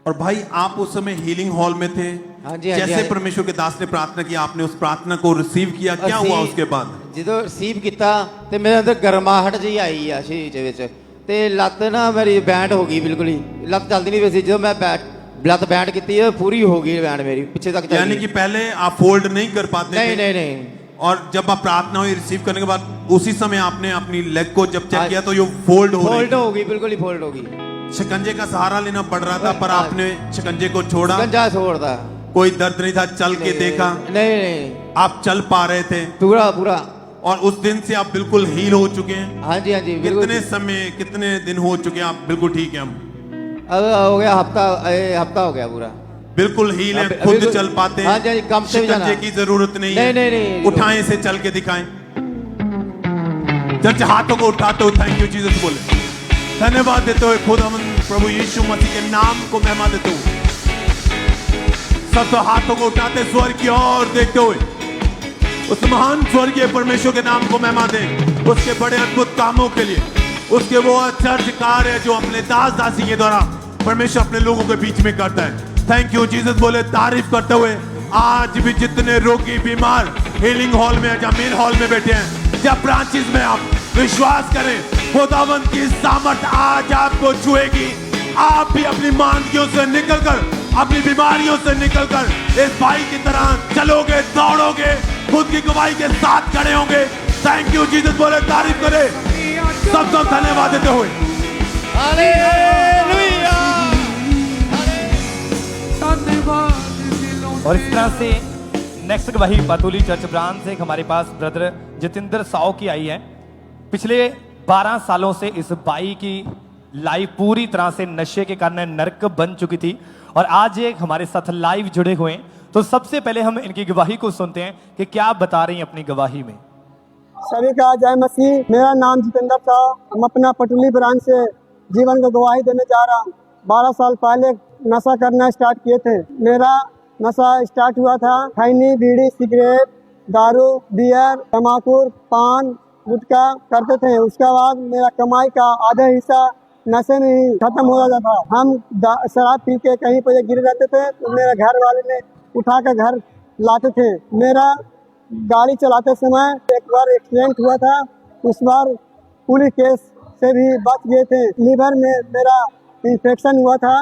और भाई आप उस समय हीलिंग हॉल में थे, हाँ जी, जैसे परमेश्वर के दास ने प्रार्थना की, आपने उस प्रार्थना को रिसीव किया, क्या हुआ उसके बाद? ਜਦੋਂ ਰਿਸੀਵ ਕੀਤਾ ਤੇ ਮੇਰੇ ਅੰਦਰ ਗਰਮਾਹਟ ਜਿਹੀ ਆਈ ਆ ਸਰੀਰ ਦੇ ਵਿੱਚ ਤੇ ਲੱਤ ਨਾ ਮੇਰੀ ਬੈਂਡ ਹੋ ਗਈ, ਬਿਲਕੁਲ ਹੀ ਲੱਤ ਚੱਲਦੀ ਨਹੀਂ ਪਈ ਸੀ। ਜਦੋਂ ਮੈਂ ਲੱਤ ਬੈਂਡ ਕੀਤੀ ਹੈ ਪੂਰੀ ਹੋ ਗਈ ਬੈਂਡ मेरी पीछे तक। यानी कि पहले आप फोल्ड नहीं कर पाते नहीं, थे? नहीं। और जब आप प्रार्थना हुई रिसीव करने के बाद उसी समय आपने अपनी लेग को जब चेक किया तो ये फोल्ड हो गई, बिल्कुल ही फोल्ड हो गई। शिकंजे का सहारा लेना पड़ रहा था पर आपने शिकंजे को छोड़ा? शिकंजा छोड़ता, कोई दर्द नहीं था, चल के देखा? नहीं, आप चल पा रहे थे पूरा। और उस दिन से आप बिल्कुल हील हो चुके हैं? हाँ जी, हाँ जी। कितने दिन हो चुके हैं आप बिल्कुल ठीक है? हम अब हो गया हफ्ता हो गया पूरा, बिल्कुल हील है, खुद चल पाते हैं? हाँ जी, कम से भी शिकंजे की जरूरत नहीं है? नहीं। उठाएं से चल के दिखाएं। चर्च हाथों को उठाते हो, थैंक यू जीसस बोले, धन्यवाद देते हुए खुद हम प्रभु यीशु मसीह के नाम को महिमा देते हुए सब तो हाथों को उठाते स्वर्ग की ओर देखते हुए उस महान स्वर्गीय परमेश्वर के नाम को महिमा दें, उसके बड़े अद्भुत कामों के लिए, उसके वो आश्चर्य कार्य जो अपने दास दासी के द्वारा परमेश्वर अपने लोगों के बीच में करता है। थैंक यू जीसस बोले, तारीफ करते हुए आज भी जितने रोगी बीमार हीलिंग हॉल में, जमीन हॉल में बैठे हैं, जब ब्रांचेस में आप विश्वास करें खुदावंद की सामर्थ आज आपको छुएगी। आप भी अपनी मांगियों से निकलकर, अपनी बीमारियों से निकलकर इस भाई की तरह चलोगे, दौड़ोगे, खुद की गवाही के साथ खड़े होंगे। थैंक यू जीसस बोले, तारीफ करें। सब धन्यवाद देते हुए और इस तरह से नेक्स्ट गवाही पातुली चर्च ब्रांच से हमारे पास ब्रदर जितेंद्र साव की आई है। पिछले 12 सालों से इस बाई की लाइफ पूरी तरह से नशे के कारण नरक बन चुकी थी और आज एक हमारे साथ लाइव जुड़े हुए हैं। तो सबसे पहले हम इनकी गवाही को सुनते हैं कि क्या बता रही हैं अपनी गवाही में। सभी का जय मसीह। मेरा नाम जितेंद्र साव, हम अपना पटुली ब्रांच से जीवन को गवाही देने जा रहा हूँ। 12 साल पहले नशा करना स्टार्ट किए थे। मेरा नशा स्टार्ट हुआ था खैनी, बीड़ी, सिगरेट, दारू, बियर, तम्बाकू, पान, गुटखा करते थे। उसके बाद मेरा कमाई का आधा हिस्सा नशे में ही खत्म हो जाता था। हम शराब पी के कहीं पर गिर जाते थे तो मेरे घर वाले ने उठा कर घर लाते थे। मेरा गाड़ी चलाते समय एक बार एक्सीडेंट हुआ था, उस बार पुलिस केस से भी बच गए थे। लीवर में मेरा इन्फेक्शन हुआ था,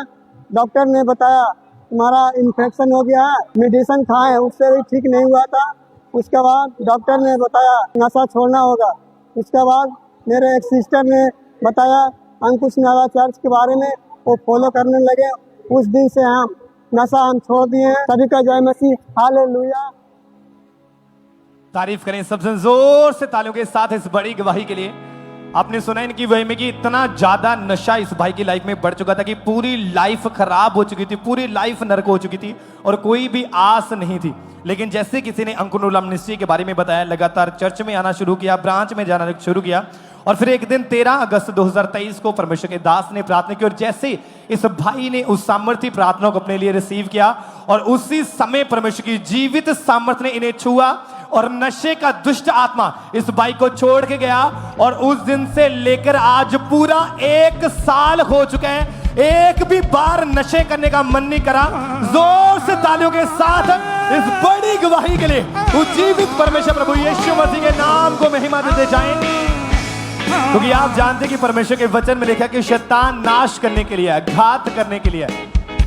डॉक्टर ने बताया तुम्हारा इन्फेक्शन हो गया है, मेडिसिन खाए, उससे भी ठीक नहीं हुआ था। उसके बाद डॉक्टर ने बताया नशा छोड़ना होगा। उसके बाद मेरे एक सिस्टर ने बताया अंकुश नारा चर्च के बारे में, वो फॉलो करने लगे। उस दिन से हम नशा छोड़ दिए हैं। सभी का जय मसीह, हालेलुया। तारीफ करें सबसे जोर से तालियों के साथ इस बड़ी गवाही के लिए। आपने सुना इनकी वही में कि इतना ज्यादा नशा इस भाई की लाइफ में बढ़ चुका था कि पूरी लाइफ खराब हो चुकी थी, पूरी लाइफ नरक हो चुकी थी और कोई भी आस नहीं थी। लेकिन जैसे किसी ने अंकुर मिनिस्ट्री के बारे में बताया, लगातार चर्च में आना शुरू किया, ब्रांच में जाना शुरू किया और फिर एक दिन 13 अगस्त 2023 को परमेश्वर के दास ने प्रार्थना की और जैसे इस भाई ने उस सामर्थ्य प्रार्थना को अपने लिए रिसीव किया और उसी समय परमेश्वर की जीवित सामर्थ्य ने इन्हें छुआ और नशे का दुष्ट आत्मा इस भाई को छोड़ के गया और उस दिन से लेकर आज पूरा 1 साल हो चुका है। एक भी बार नशे करने का मन नहीं करा। जोर से तालियों के साथ इस बड़ी गवाही के लिए उज्जीवित परमेश्वर प्रभु यीशु मसीह के नाम को महिमा देते जाएं, क्योंकि आप जानते हैं कि परमेश्वर के वचन में लिखा कि शैतान नाश करने के लिए है, घात करने के लिए है,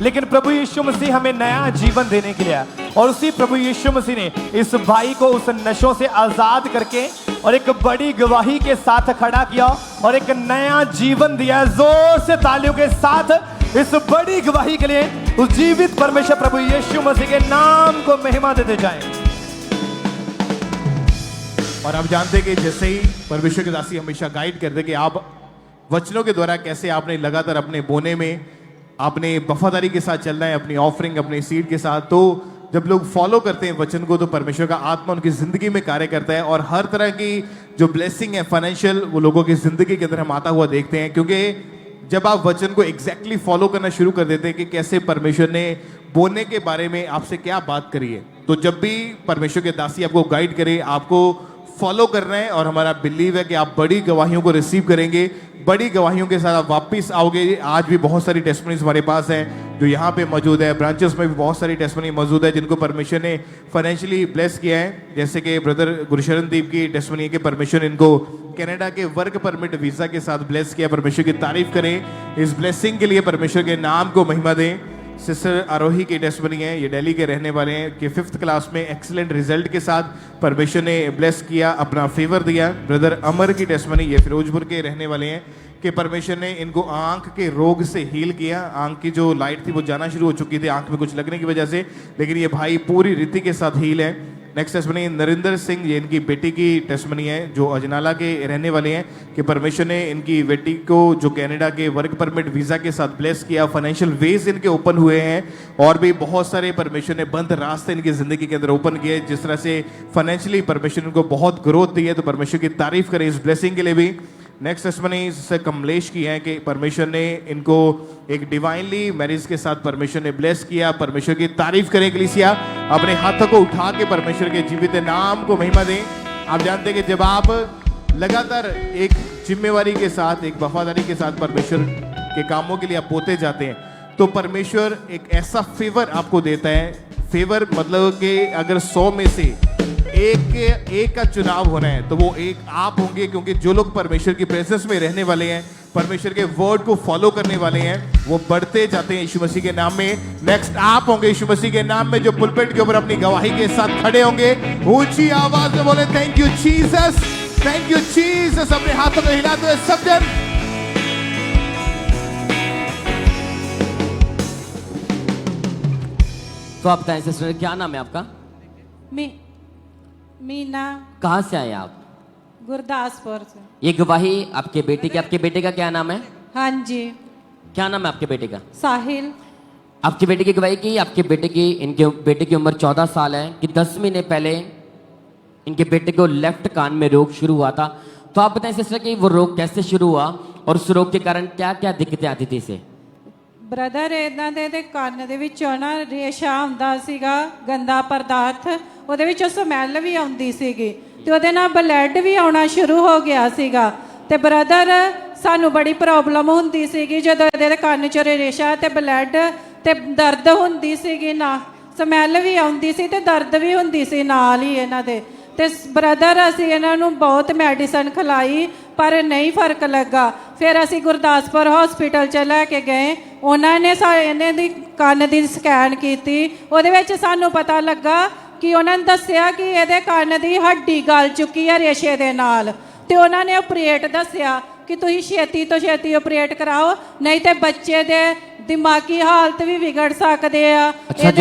लेकिन प्रभु यीशु मसीह हमें नया जीवन देने के लिए है। और उसी प्रभु यीशु मसीह ने इस भाई को उस नशों से आजाद करके और एक बड़ी गवाही के साथ खड़ा किया और एक नया जीवन दिया। जोर से तालियों के साथ इस बड़ी गवाही के लिए उस जीवित परमेश्वर प्रभु यीशु मसीह के नाम को महिमा देते जाएं। और आप जानते हैं कि जैसे ही परमेश्वर के दासी हमेशा गाइड करते कि आप वचनों के द्वारा कैसे आपने लगातार अपने बोने में आपने वफादारी के साथ चलना है, अपनी ऑफरिंग, अपने सीड के साथ। तो जब लोग फॉलो करते हैं वचन को तो परमेश्वर का आत्मा उनकी जिंदगी में कार्य करता है और हर तरह की जो ब्लेसिंग है फाइनेंशियल वो लोगों की जिंदगी के अंदर हम आता हुआ देखते हैं। क्योंकि जब आप वचन को एग्जैक्टली फॉलो करना शुरू कर देते हैं कि कैसे परमेश्वर ने बोने के बारे में आपसे क्या बात करी है, तो जब भी परमेश्वर के दासी आपको गाइड करे, आपको फॉलो करना है और हमारा बिलीव है कि आप बड़ी गवाहियों को रिसीव करेंगे। बड़ी गवाहियों के साथ आप वापस आओगे। आज भी बहुत सारी टेस्टमनीज हमारे पास हैं जो यहाँ पे मौजूद है, ब्रांचेस में भी बहुत सारी टेस्टमनी मौजूद है जिनको परमेश्वर ने फाइनेंशियली ब्लेस किया है। जैसे कि ब्रदर गुरशरण दीप की टेस्टमनी है कि परमेश्वर इनको कनाडा के वर्क परमिट वीजा के साथ ब्लेस किया। परमेश्वर की तारीफ करें, इस ब्लेसिंग के लिए परमेश्वर के नाम को महिमा दें। सिस्टर आरोही की टेस्टमनी है, ये दिल्ली के रहने वाले हैं कि 5th क्लास में एक्सीलेंट रिजल्ट के साथ परमेश्वर ने ब्लेस किया, अपना फेवर दिया। ब्रदर अमर की टेस्टमनी, ये फिरोजपुर के रहने वाले हैं कि परमेश्वर ने इनको आंख के रोग से हील किया। आंख की जो लाइट थी वो जाना शुरू हो चुकी थी आंख में कुछ लगने की वजह से, लेकिन ये भाई पूरी रीति के साथ हील है। नेक्स्ट टेस्टमनी नरेंद्र सिंह, ये इनकी बेटी की टेस्टमनी है जो अजनाला के रहने वाले हैं कि परमेश्वर ने इनकी बेटी को जो कनाडा के वर्क परमिट वीजा के साथ ब्लेस किया। फाइनेंशियल वेज इनके ओपन हुए हैं और भी बहुत सारे परमेश्वर ने बंद रास्ते इनकी जिंदगी के अंदर ओपन किए। जिस तरह से फाइनेंशियली परमेश्वर इनको बहुत ग्रोथ दी है, तो परमेश्वर की तारीफ करें इस ब्लेसिंग के लिए भी। नेक्स्ट टेस्टमनी से कमलेश की है कि परमेश्वर ने इनको एक डिवाइनली मैरिज के साथ परमेश्वर ने ब्लेस किया। परमेश्वर की तारीफ करें कलीसिया, अपने हाथों को उठा के परमेश्वर के जीवित नाम को महिमा दें। आप जानते हैं कि जब आप लगातार एक जिम्मेवारी के साथ, एक वफादारी के साथ परमेश्वर के कामों के लिए आप बोते जाते हैं, तो परमेश्वर एक ऐसा फेवर आपको देता है। फेवर मतलब कि अगर 100 में से एक का चुनाव होना है तो वो एक आप होंगे, क्योंकि जो लोग परमेश्वर की प्रेजेंस में रहने वाले हैं, परमेश्वर के वर्ड को फॉलो करने वाले हैं, वो बढ़ते जाते हैं यीशु मसीह के नाम में। नेक्स्ट आप होंगे यीशु मसीह के नाम में जो पुलपिट के ऊपर अपनी गवाही के साथ खड़े होंगे, ऊंची आवाज में बोले thank you Jesus, thank you Jesus. अपने हाथों को हिलाते हुए सब जन तो आप बताएं सिस्टर, क्या नाम है आपका? मीना, कहाँ से आए आप? गुरदासपुर से। ये गवाही आपके बेटे की, आपके बेटे का क्या नाम है? हाँ जी, क्या नाम है आपके बेटे का? साहिल। आपके बेटे की गवाही की, आपके बेटे की, इनके बेटे की उम्र 14 साल है कि 10 महीने पहले इनके बेटे को लेफ्ट कान में रोग शुरू हुआ था। तो आप बताएं सिस्टर कि वो रोग कैसे शुरू हुआ और उस रोग के कारण क्या क्या दिक्कतें आती थी इसे? ਬ੍ਰਦਰ ਇਹਨਾਂ ਦੇ ਕੰਨ ਦੇ ਵਿੱਚੋਂ ਨਾ ਰੇਸ਼ਾ ਆਉਂਦਾ ਸੀਗਾ, ਗੰਦਾ ਪਦਾਰਥ, ਉਹਦੇ ਵਿੱਚੋਂ ਸਮੈਲ ਵੀ ਆਉਂਦੀ ਸੀਗੀ ਤੇ ਉਹਦੇ ਨਾਲ ਬਲੱਡ ਵੀ ਆਉਣਾ ਸ਼ੁਰੂ ਹੋ ਗਿਆ ਸੀਗਾ। ਤੇ ਬ੍ਰਦਰ ਸਾਨੂੰ ਬੜੀ ਪ੍ਰੋਬਲਮ ਹੁੰਦੀ ਸੀਗੀ ਜਦੋਂ ਇਹਦੇ ਕੰਨ 'ਚ ਰੇਸ਼ਾ ਤੇ ਬਲੱਡ ਤੇ ਦਰਦ ਹੁੰਦੀ ਸੀਗੀ, ਨਾ ਸਮੈਲ ਵੀ ਆਉਂਦੀ ਸੀ ਤੇ ਦਰਦ ਵੀ ਹੁੰਦੀ ਸੀ ਨਾਲ ਹੀ ਇਹਨਾਂ ਦੇ। ਤੇ ਬ੍ਰਦਰ ਅਸੀਂ ਇਹਨਾਂ ਨੂੰ ਬਹੁਤ ਮੈਡੀਸਨ ਖਿਲਾਈ ਪਰ ਨਹੀਂ ਫਰਕ ਲੱਗਾ। ਫਿਰ ਅਸੀਂ ਗੁਰਦਾਸਪੁਰ ਹਸਪੀਟਲ 'ਚ ਲੈ ਕੇ ਗਏ, ਉਹਨਾਂ ਨੇ ਇਹਨਾਂ ਦੀ ਕੰਨ ਦੀ ਸਕੈਨ ਕੀਤੀ, ਉਹਦੇ ਵਿੱਚ ਸਾਨੂੰ ਪਤਾ ਲੱਗਾ ਕਿ ਉਹਨਾਂ ਨੇ ਦੱਸਿਆ ਕਿ ਇਹਦੇ ਕੰਨ ਦੀ ਹੱਡੀ ਗਲ ਚੁੱਕੀ ਹੈ ਰੇਸ਼ੇ ਦੇ ਨਾਲ। ਤੇ ਉਹਨਾਂ ਨੇ ਆਪਰੇਟ ਦੱਸਿਆ ਕਿ ਤੁਸੀਂ ਛੇਤੀ ਤੋਂ ਛੇਤੀ ਆਪਰੇਟ ਕਰਾਓ, ਨਹੀਂ ਤੇ ਬੱਚੇ ਦੇ ਦਿਮਾਗੀ ਹਾਲਤ ਵੀ ਵਿਗੜ ਸਕਦੇ ਆ। अच्छा,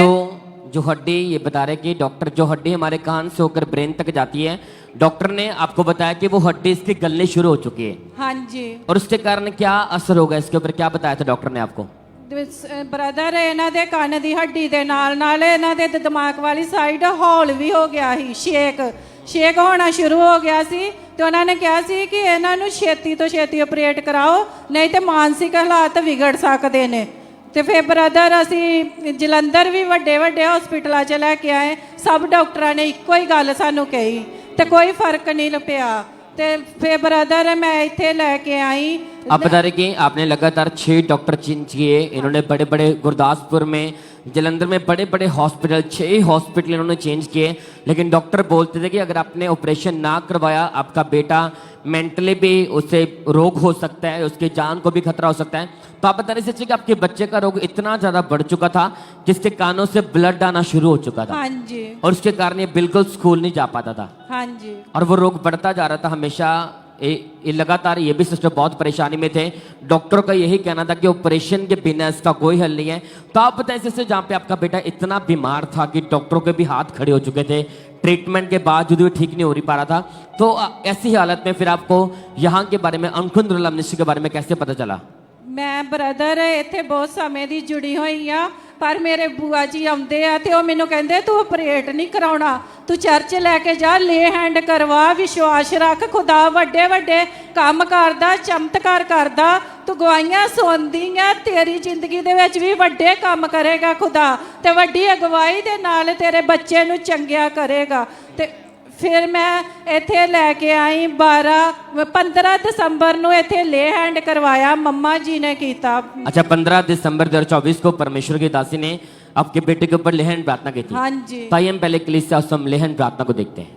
जो हड्डी, ये बता रहे कि डॉक्टर, जो हड्डी हमारे कान से होकर ब्रेन तक जाती है, डॉक्टर ने आपको बताया कि वो हड्डी इसकी गलनी शुरू हो चुकी है। हाँ जी। और उसके कारण क्या असर होगा इसके ऊपर, क्या बताया था डॉक्टर ने आपको? ਬ੍ਰਦਰ ਇਹਨਾਂ ਦੇ ਕੰਨ ਦੀ ਹੱਡੀ ਦੇ ਨਾਲ ਨਾਲ ਇਹਨਾਂ ਦੇ ਦਿਮਾਗ ਵਾਲੀ ਸਾਈਡ ਹੌਲ ਵੀ ਹੋ ਗਿਆ ਸੀ, ਸ਼ੇਕ ਹੋਣਾ ਸ਼ੁਰੂ ਹੋ ਗਿਆ ਸੀ। ਤੇ ਉਹਨਾਂ ਨੇ ਕਿਹਾ ਸੀ ਕਿ ਇਹਨਾਂ ਨੂੰ ਛੇਤੀ ਤੋਂ ਛੇਤੀ ਆਪਰੇਟ ਕਰਾਓ, ਨਹੀਂ ਤੇ ਮਾਨਸਿਕ ਹਾਲਾਤ ਵਿਗੜ ਸਕਦੇ ਨੇ। ਤੇ ਫਿਰ ਬ੍ਰਦਰ ਅਸੀਂ ਜਲੰਧਰ ਵੀ ਵੱਡੇ ਹਸਪੀਟਲਾਂ 'ਚ ਲੈ ਕੇ ਆਏ, ਸਭ ਡਾਕਟਰਾਂ ਨੇ ਇੱਕੋ ਹੀ ਗੱਲ ਸਾਨੂੰ ਕਹੀ ਤੇ ਕੋਈ ਫਰਕ ਨਹੀਂ ਪਿਆ। ਤੇ ਫਿਰ ਬ੍ਰਦਰ मैं इत्थे लेके आई। आप बता रहे कि आपने लगातार 6 डॉक्टर चेंज किए, इन्होंने बड़े बड़े गुरदासपुर में, जलंधर में बड़े बड़े हॉस्पिटल, 6 हॉस्पिटल इन्होंने चेंज किए, लेकिन डॉक्टर बोलते थे कि अगर आपने ऑपरेशन ना करवाया आपका बेटा मेंटली भी उसे रोग हो सकता है, उसकी जान को भी खतरा हो सकता है। तो आप बता रहे थे कि आपके बच्चे का रोग इतना ज्यादा बढ़ चुका था जिसके कानों से ब्लड आना शुरू हो चुका था। हाँ जी। और उसके कारण ये बिल्कुल स्कूल नहीं जा पाता था। हाँ जी। और वो रोग बढ़ता जा रहा था हमेशा, ये लगातार, ये भी सिस्टर बहुत परेशानी में थे। डॉक्टरों का यही कहना था कि ऑपरेशन के बिना इसका कोई हल नहीं है। तो आप बताएं सिस्टर, जहाँ पे आपका बेटा इतना बीमार था कि डॉक्टरों के भी हाथ खड़े हो चुके थे, ट्रीटमेंट के बावजूद भी ठीक नहीं हो पा रहा था, तो ऐसी हालत में फिर आपको यहाँ के बारे में, अनखुंद मिनिस्ट्री के बारे में कैसे पता चला? ਮੈਂ ਬ੍ਰਦਰ ਇੱਥੇ ਬਹੁਤ ਸਮੇਂ ਦੀ ਜੁੜੀ ਹੋਈ ਆ, ਪਰ ਮੇਰੇ ਬੂਆ ਜੀ ਆਉਂਦੇ ਆ ਤੇ ਉਹ ਮੈਨੂੰ ਕਹਿੰਦੇ ਤੂੰ ਆਪਰੇਟ ਨਹੀਂ ਕਰਾਉਣਾ, ਤੂੰ ਚਰਚ ਲੈ ਕੇ ਜਾ, ਲੇ ਹੈਂਡ ਕਰਵਾ, ਵਿਸ਼ਵਾਸ ਰੱਖ, ਖੁਦਾ ਵੱਡੇ ਵੱਡੇ ਕੰਮ ਕਰਦਾ, ਚਮਤਕਾਰ ਕਰਦਾ, ਤੂੰ ਗਵਾਹੀਆਂ ਸੁਣਦੀ ਆ, ਤੇਰੀ ਜ਼ਿੰਦਗੀ ਦੇ ਵਿੱਚ ਵੀ ਵੱਡੇ ਕੰਮ ਕਰੇਗਾ ਖੁਦਾ ਤੇ ਵੱਡੀ ਅਗਵਾਈ ਦੇ ਨਾਲ ਤੇਰੇ ਬੱਚੇ ਨੂੰ ਚੰਗਿਆ ਕਰੇਗਾ। ਤੇ ਫਿਰ ਮੈਂ ਇੱਥੇ ਲੈ ਕੇ ਆਈ 15 ਦਸੰबर ਨੂੰ ਇੱਥੇ ਲੇ हैंड करवाया, मम्मा जी ने किया। अच्छा, 15 दिसंबर 2024 को परमेश्वर की दासी ने आपके बेटे के ऊपर ले हैंड प्रार्थना की थी। हाँ जी। तो आइए हम पहले कलीसिया उस ले हैंड प्रार्थना को देखते हैं।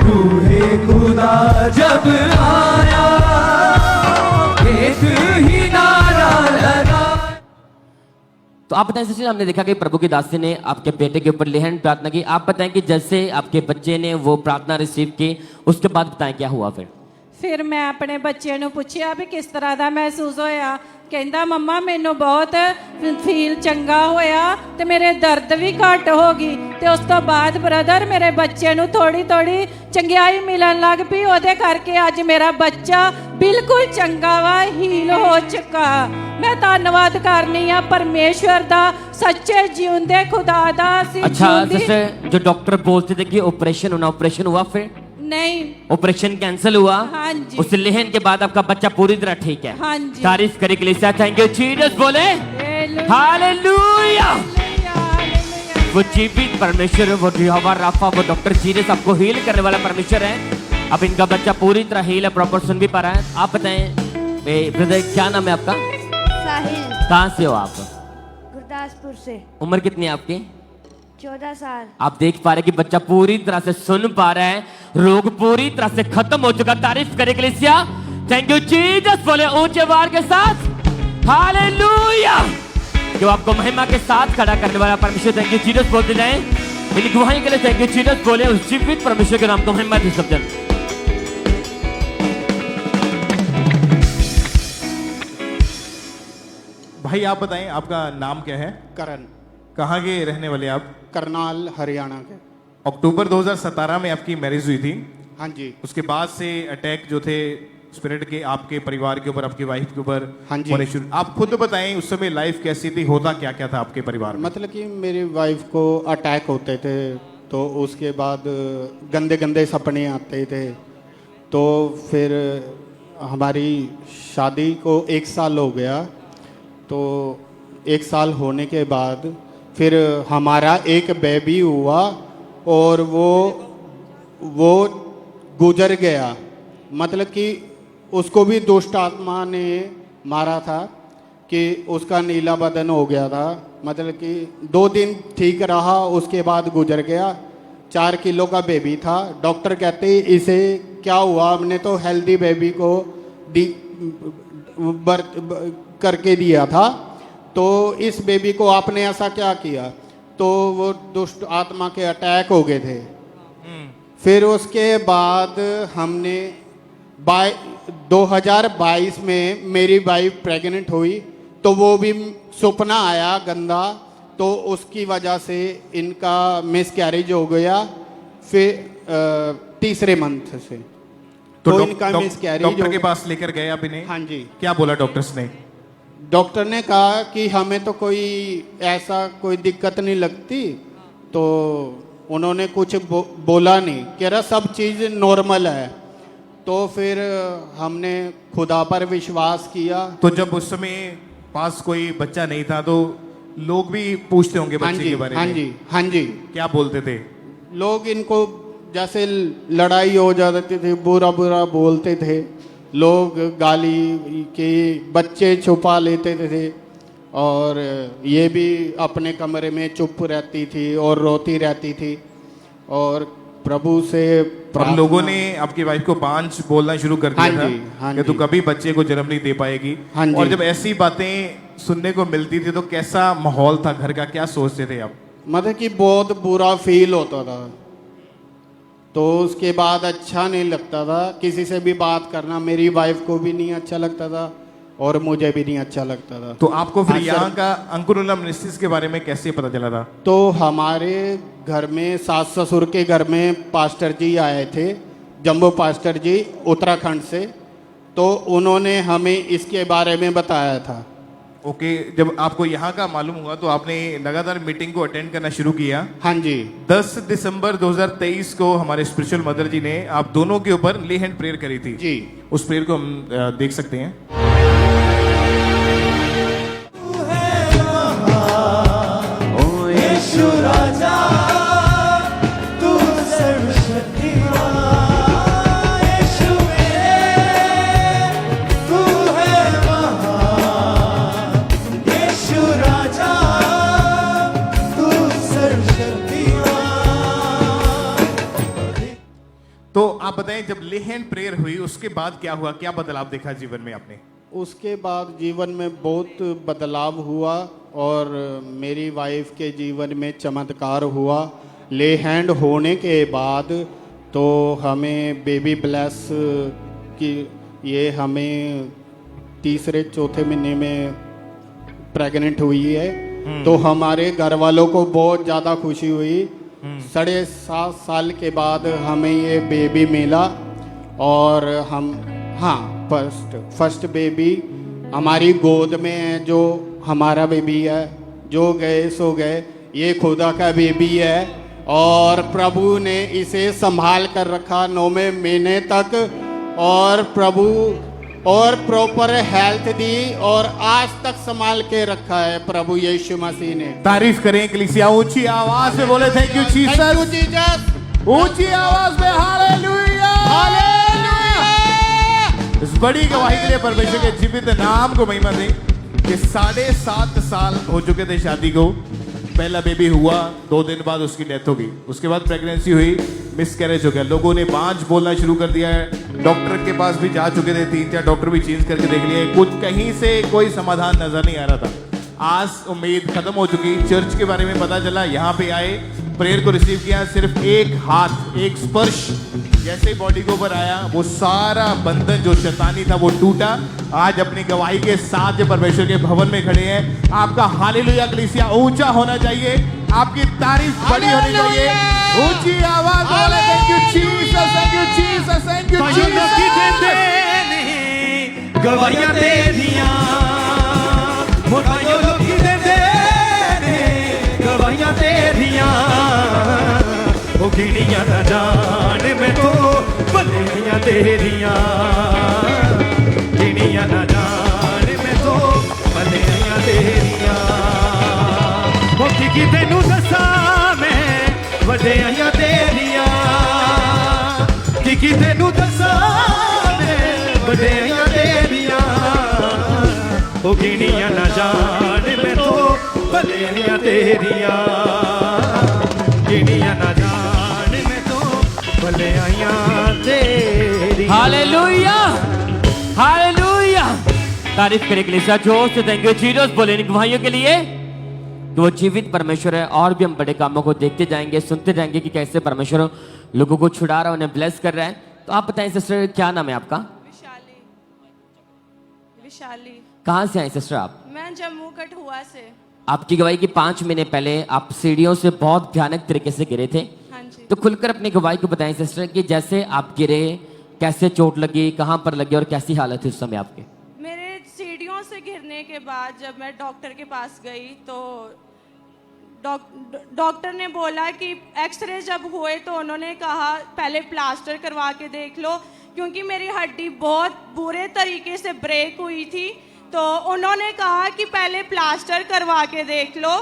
रूहे खुदा जब आया एक ही नारा लगा। तो आप बताएं सिस्टर, हमने देखा कि प्रभु की दासी ने आपके बेटे के ऊपर ले हैंड प्रार्थना की। आप बताएं कि जैसे आपके बच्चे ने वो प्रार्थना रिसीव की, उसके बाद बताएं क्या हुआ फिर मैं अपने बच्चे ਨੂੰ ਪੁੱਛਿਆ ਵੀ ਕਿਸ ਤਰ੍ਹਾਂ ਦਾ ਮਹਿਸੂਸ ਹੋਇਆ। ਕਹਿੰਦਾ ਮੰਮਾ ਮੈਨੂੰ ਬਹੁਤ ਫੀਲ ਚੰਗਾ ਹੋਇਆ ਤੇ ਮੇਰੇ ਦਰਦ ਵੀ ਘਟ ਹੋ ਗਈ। ਤੇ ਉਸ ਤੋਂ ਬਾਅਦ ਬ੍ਰਦਰ ਮੇਰੇ ਬੱਚੇ ਨੂੰ ਥੋੜੀ ਥੋੜੀ ਚੰਗਿਆਈ ਮਿਲਣ ਲੱਗ ਪਈ, ਉਹਦੇ ਕਰਕੇ ਅੱਜ ਮੇਰਾ ਬੱਚਾ ਬਿਲਕੁਲ ਚੰਗਾ ਵਾ, ਹੀਲ ਹੋ ਚੁੱਕਾ। ਮੈਂ ਧੰਨਵਾਦ ਕਰਨੀ ਆ ਪਰਮੇਸ਼ਵਰ ਦਾ, सच्चे जिਉਂਦੇ खुदा दा। अच्छा सिस्टर, जो डॉक्टर बोलते थे कि ऑपरेशन होना, ऑपरेशन हुआ? फिर नहीं, ऑपरेशन कैंसिल हुआ। हाँ जी। उस लेहन के बाद आपका बच्चा पूरी तरह ठीक है। हाँ जी। तारीफ करें कलीसिया, थैंक यू जीसस, बोले हालेलुया। वो जीवित परमेश्वर, वो यहोवा राफा, वो डॉक्टर जीसस आपको हील करने वाला परमेश्वर है। अब इनका बच्चा पूरी तरह हील है, प्रॉपर सुन भी पा रहा है। आप बताएं ब्रदर, क्या नाम है आपका? साहिल। कहाँ से हो आप? गुरदासपुर से। उम्र कितनी है आपकी? 14 साल। आप देख पा रहे कि बच्चा पूरी तरह से सुन पा रहा है, रोग पूरी तरह से खत्म हो चुका। तारीफ करे कलीसिया, थैंक यू जीसस, बोले ऊंचे वार के साथ हालेलुया। जो आपको महिमा के साथ खड़ा करने वाला परमेश्वर, थैंक यू जीसस बोलते जाएं। इन गवाही के लिए थैंक यू जीसस। बोले उस जीवित परमेश्वर के नाम को महिमा दे सब जन। भाई आप बताएं आपका नाम क्या है? करण। कहाँ के रहने वाले आप? करनाल हरियाणा के। अक्टूबर 2017 में आपकी मैरिज हुई थी। हाँ जी। उसके बाद से अटैक जो थे स्पिरिट के आपके परिवार के ऊपर, आपकी वाइफ के ऊपर हाँ जी। होने शुरू। आप खुद बताएं उस समय लाइफ कैसी थी, होता क्या क्या था आपके परिवार में? मतलब कि मेरी वाइफ को अटैक होते थे, तो उसके बाद गंदे गंदे सपने आते थे। तो फिर हमारी शादी को 1 साल हो गया। तो 1 साल होने के बाद फिर हमारा एक बेबी हुआ और वो गुजर गया। मतलब कि उसको भी दुष्ट आत्मा ने मारा था कि उसका नीला बदन हो गया था। मतलब कि 2 दिन ठीक रहा, उसके बाद गुजर गया। 4 किलो का बेबी था। डॉक्टर कहते इसे क्या हुआ, हमने तो हेल्दी बेबी को बर्थ करके दिया था, तो इस बेबी को आपने ऐसा क्या किया? तो वो दुष्ट आत्मा के अटैक हो गए थे। फिर उसके बाद हमने 2022 में मेरी वाइफ प्रेग्नेंट हुई, तो वो भी सपना आया गंदा, तो उसकी वजह से इनका मिसकैरेज हो गया। फिर तीसरे मंथ से तो इनका मिसकैरेज डॉक्टर के पास लेकर गए आप इन्हें? हाँ जी। क्या बोला डॉक्टर्स ने? डॉक्टर ने कहा कि हमें तो कोई ऐसा कोई दिक्कत नहीं लगती, तो उन्होंने कुछ बोला नहीं, कह रहा सब चीज़ नॉर्मल है। तो फिर हमने खुदा पर विश्वास किया। तो जब उस समय पास कोई बच्चा नहीं था तो लोग भी पूछते होंगे बच्चे के बारे में? हाँ जी, हाँ जी। क्या बोलते थे लोग? इनको जैसे लड़ाई हो जाती थी, बुरा बुरा बोलते थे लोग, गाली के बच्चे छुपा लेते थे, और ये भी अपने कमरे में चुप रहती थी और रोती रहती थी। और प्रभु से हम लोगों ने आपकी वाइफ को 5 बोलना शुरू कर दिया हाँ जी, हाँ था कि तू जी। कभी बच्चे को जन्म नहीं दे पाएगी। हाँ जी। और जब ऐसी बातें सुनने को मिलती थी तो कैसा माहौल था घर का, क्या सोचते थे आप? मतलब कि बहुत बुरा फील होता था। तो उसके बाद अच्छा नहीं लगता था किसी से भी बात करना। मेरी वाइफ को भी नहीं अच्छा लगता था और मुझे भी नहीं अच्छा लगता था। तो आपको फिर हाँ, यहाँ सर। का अंकुरला मिनिस्ट्रीज के बारे में कैसे पता चला था? तो हमारे घर में सास ससुर के घर में पास्टर जी आए थे, जम्बो पास्टर जी उत्तराखंड से, तो उन्होंने हमें इसके बारे में बताया था। ओके, जब आपको यहाँ का मालूम हुआ तो आपने लगातार मीटिंग को अटेंड करना शुरू किया। हाँ जी। 10 दिसंबर 2023 को हमारे स्पिरिचुअल मदर जी ने आप दोनों के ऊपर ले हैंड प्रेयर करी थी जी। उस प्रेयर को हम देख सकते हैं। तो आप बताएं जब ले हैंड प्रेयर हुई उसके बाद क्या हुआ, क्या बदलाव देखा जीवन में आपने? उसके बाद जीवन में बहुत बदलाव हुआ और मेरी वाइफ के जीवन में चमत्कार हुआ। ले हैंड होने के बाद तो हमें बेबी ब्लेस की, ये हमें तीसरे चौथे महीने में प्रेग्नेंट हुई है। तो हमारे घर वालों को बहुत ज़्यादा खुशी हुई। 7.5 साल के बाद हमें ये बेबी मिला और हम फर्स्ट बेबी हमारी गोद में है, जो हमारा बेबी है। जो गए सो गए, ये खुदा का बेबी है और प्रभु ने इसे संभाल कर रखा 9वें महीने तक, और प्रभु और प्रॉपर हेल्थ दी और आज तक संभाल के रखा है प्रभु यीशु मसीह ने। तारीफ करें कलीसिया, ऊंची आवाज में बोले थैंक यू जीसस। ऊंची आवाज में हालेलुया, हालेलुया। इस बड़ी गवाही के लिए परमेश्वर के जीवित नाम को महिमा दें कि 7.5 साल हो चुके थे शादी को, पहला बेबी हुआ, 2 दिन बाद उसकी डेथ हो गई। उसके बाद प्रेगनेंसी हुई, मिसकैरेज हो गया। लोगों ने 5 बोलना शुरू कर दिया है। डॉक्टर के पास भी जा चुके थे, 3-4 डॉक्टर भी चेंज करके देख लिए, कुछ कहीं से कोई समाधान नजर नहीं आ रहा था। आस उम्मीद खत्म हो चुकी। चर्च के बारे में पता चला, यहाँ पे आए, प्रेयर को रिसीव किया, सिर्फ एक हाथ, एक स्पर्श जैसे ही बॉडी के ऊपर आया, वो सारा बंधन जो शैतानी था वो टूटा। आज अपनी गवाही के साथ जो परमेश्वर के भवन में खड़े हैं, आपका हालेलुया कलीसिया ऊंचा होना चाहिए, आपकी तारीफ बड़ी होनी चाहिए, ऊंची आवाज वाले। Thank you Jesus, thank you Jesus, thank you Jesus. गवाहियां तेरियां मोटाइयों लोग देते ने, गवाहियां तेरियां ओ गिनियां ना जान मैं तो भलेयां तेरियां, गिनियां ना जान मैं तो भलेयां तेरियां। ओ की तेनू दसा मैं वडेयां तेरियां, की तेनू दसा मैं वडेयां तेरियां, ओ गिनियां ना जान मैं तो भलेयां तेरियां, गिनियां ना जान मैं तो भलेयां तेरियां। Hallelujah, hallelujah. तारीफ करें कलीसिया जोर से। Thank you Jesus. बोले इन गवाहियों के लिए कि वो जीवित परमेश्वर है, और भी हम बड़े कामों को देखते जाएंगे, सुनते जाएंगे कि कैसे परमेश्वर लोगों को छुड़ा रहा है, उन्हें ब्लेस कर रहा है। तो आप बताएं सिस्टर, क्या नाम है आपका? विशाली। विशाली। कहाँ से आए सिस्टर आप? मैं जम्मू कठुआ से। आपकी गवाही की 5 महीने पहले आप सीढ़ियों से बहुत भयानक तरीके से गिरे थे। हाँ जी। तो खुलकर अपनी गवाही को बताएं सिस्टर कि जैसे आप गिरे, कैसे चोट लगी, कहाँ पर लगी और कैसी हालत थी उस समय आपके? मेरे सीढ़ियों से गिरने के बाद जब मैं डॉक्टर के पास गई तो डॉक्टर ने बोला कि एक्सरे जब हुए तो उन्होंने कहा पहले प्लास्टर करवा के देख लो, क्योंकि मेरी हड्डी बहुत बुरे तरीके से ब्रेक हुई थी। तो उन्होंने कहा कि पहले प्लास्टर करवा के देख लो।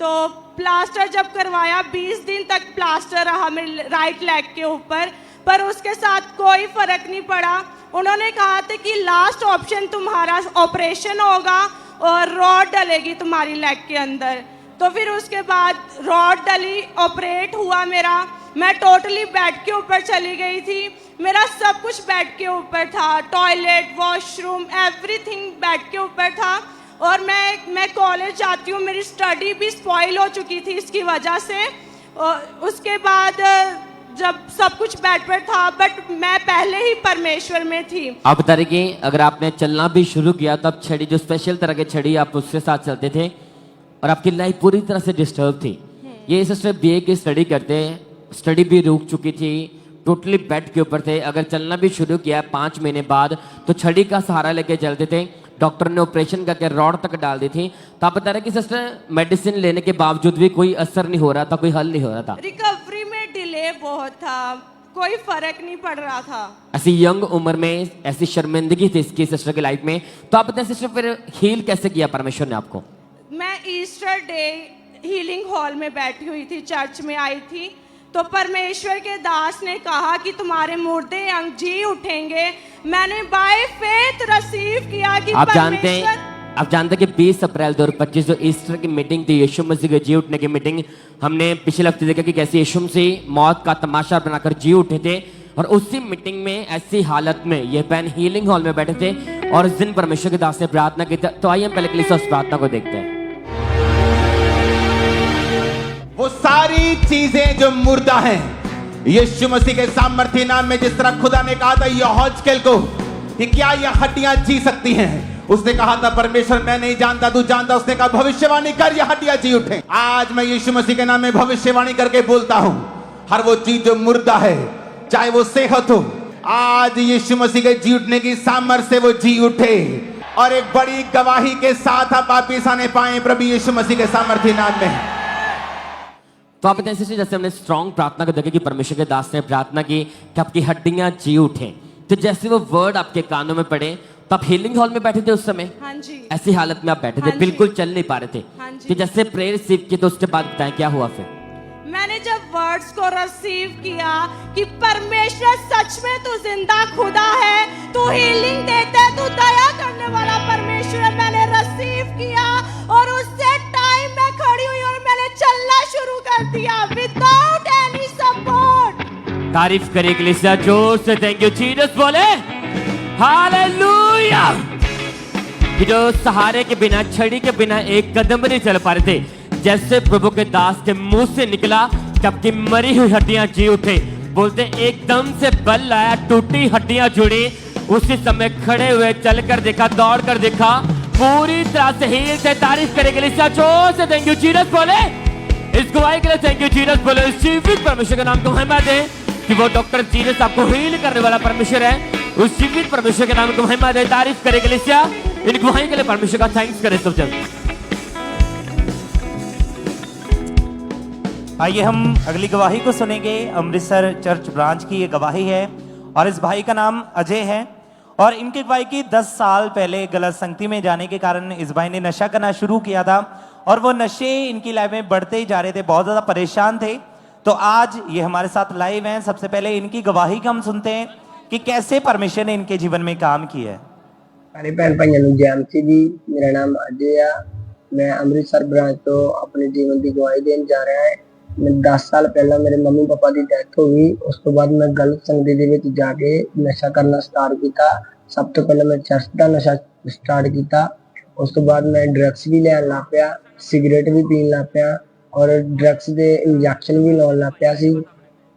तो प्लास्टर जब करवाया 20 दिन तक प्लास्टर रहा मेरे राइट लेग के ऊपर, पर उसके साथ कोई फर्क नहीं पड़ा। उन्होंने कहा था कि लास्ट ऑप्शन तुम्हारा ऑपरेशन होगा और रॉड डलेगी तुम्हारी लेग के अंदर। तो फिर उसके बाद रॉड डली, ऑपरेट हुआ मेरा। मैं टोटली बेड के ऊपर चली गई थी, मेरा सब कुछ बेड के ऊपर था, टॉयलेट, वॉशरूम, एवरीथिंग बेड के ऊपर था। और मैं कॉलेज जाती हूँ, मेरी स्टडी भी स्पॉइल हो चुकी थी इसकी वजह से। और उसके बाद जब सब कुछ बेड पर था, बट मैं पहले ही परमेश्वर में थी। आप बता रहे कि अगर आपने चलना भी शुरू किया तब छड़ी, जो स्पेशल तरह की छड़ी, आप उसके साथ चलते थे और आपकी लाइफ पूरी तरह से डिस्टर्ब थी। ये सिस्टर बीए की स्टडी करते, स्टडी भी रुक चुकी थी, टोटली बेड के ऊपर थे। अगर चलना भी शुरू किया 5 महीने बाद तो छड़ी का सहारा लेके चलते थे। डॉक्टर ने ऑपरेशन करके रॉड तक डाल दी थी। तो आप बता रहे कि सिस्टर मेडिसिन लेने के बावजूद भी कोई असर नहीं हो रहा था, कोई हल नहीं हो रहा था। रिकवरी में डिले बहुत था, कोई फर्क नहीं पड़ रहा था। ऐसी यंग उम्र में ऐसी शर्मिंदगी थी इसकी सिस्टर की लाइफ में। तो आप बताएं सिस्टर, फिर हील कैसे किया परमेश्वर ने आपको? मैं ईस्टर डे हीलिंग हॉल में बैठी हुई थी, चर्च में आई थी, तो परमेश्वर के दास ने कहा कि तुम्हारे मुर्दे अंग जी उठेंगे। मैंने बाय फेथ रिसीव किया कि आप जानते हैं कि 20 अप्रैल 2025 जो ईस्टर की मीटिंग थी, यीशु मसीह के जी उठने की मीटिंग, हमने पिछले हफ्ते देखा कि कैसे यीशु मसीह मौत का तमाशा बनाकर जी उठे थे। और उसी मीटिंग में ऐसी हालत में ये बहन हीलिंग हॉल में बैठे थे और इस दिन परमेश्वर के दास ने प्रार्थना की। तो आइए हम पहले कलीसिया उस प्रार्थना को देखते हैं। वो सारी चीजें जो मुर्दा हैं, यीशु मसीह के सामर्थ्य नाम में, जिस तरह खुदा ने कहा था यहोजकेल को कि क्या ये हड्डियां जी सकती हैं, उसने कहा था परमेश्वर मैं नहीं जानता, तू जानता। उसने कहा भविष्यवाणी कर, ये हड्डियां जी उठे। आज मैं यीशु मसीह के नाम में भविष्यवाणी करके बोलता हूं, हर वो चीज जो मुर्दा है, चाहे वो सेहत हो, आज यीशु मसीह के जी उठने की सामर्थ्य से वो जी उठे और एक बड़ी गवाही के साथ आप वापिस आने पाए प्रभु यीशु मसीह के सामर्थ्य नाम में। तो आप बताएं सिस्टर, जैसे हमने स्ट्रॉन्ग प्रार्थना को देखा कि परमेश्वर के दास ने प्रार्थना की कि आपकी हड्डियां जी उठें, तो जैसे वो वर्ड आपके कानों में पड़े तो आप हीलिंग हॉल में बैठे थे उस समय? हाँ जी। ऐसी हालत में आप बैठे थे, बिल्कुल चल नहीं पा रहे थे। हाँ जी। तो जैसे प्रेयर रिसीव की तो उसके बाद बताएं क्या हुआ फिर? मैंने जब वर्ड्स को रिसीव किया कि परमेश्वर सच में तू जिंदा खुदा है, तू हीलिंग देता है, तू दया करने वाला परमेश्वर है, मैंने रिसीव किया और उससे टाइम में खड़ी हुई और मैंने चलना शुरू कर दिया विदाउट एनी सपोर्ट। तारीफ करे कलीसिया जोर से। Thank you Jesus. बोले हालेलुया। कि जो सहारे के बिना, छड़ी के बिना एक कदम भी नहीं चल पा रहे थे, जैसे प्रभु के दास के मुंह से निकला तब की मरी हुई हड्डियां जी उठे। बोलते एकदम से बल आया, टूटी हड्डियां जुड़ी। उसी समय खड़े हुए, चलकर देखा, दौड़ कर देखा, पूरी तरह से हील से। तारीफ करेंगे लिस्सा जोर से थैंक यू जीसस बोले। इस गवाही के लिए थैंक यू जीसस बोले। इस जीवित परमेश्वर के नाम को महिमा दे कि वो डॉक्टर जीसस आपको हील करने वाला परमेश्वर है। उस जीवित परमेश्वर के नाम को महिमा दे। तारीफ करेंगे लिस्सा। इन गवाही के लिए परमेश्वर का थैंक्स करें सब जन। आइए हम अगली गवाही को सुनेंगे। अमृतसर चर्च ब्रांच की ये गवाही है और इस भाई का नाम अजय है और इनकी गवाही की 10 साल पहले गलत संगति में जाने के कारण इस भाई ने नशा करना शुरू किया था और वो नशे इनकी लाइफ में बढ़ते ही जा रहे थे, बहुत ज़्यादा परेशान थे। तो आज ये हमारे साथ लाइव हैं। सबसे पहले इनकी गवाही का हम सुनते हैं कि कैसे परमेश्वर ने इनके जीवन में काम किया है। सारे भैन भाइयों को जय मसीह जी। मेरा नाम अजय है। मैं अमृतसर ब्रांच तो अपने जीवन की गवाही देने जा रहा है। मैं 10 साल पहला मेरे मम्मी पापा की डेथ हो गई। उस तो बाद मैं गलत संगति दे विच जाके नशा करना स्टार्ट किया। सब तो पहले मैं चर्च का नशा स्टार्ट किया। उस तो बाद मैं ड्रग्स भी लैन लग पिया, सिगरेट भी पीन लग पिया और ड्रग्स के इंजैक्शन भी लाने लग पिया सी।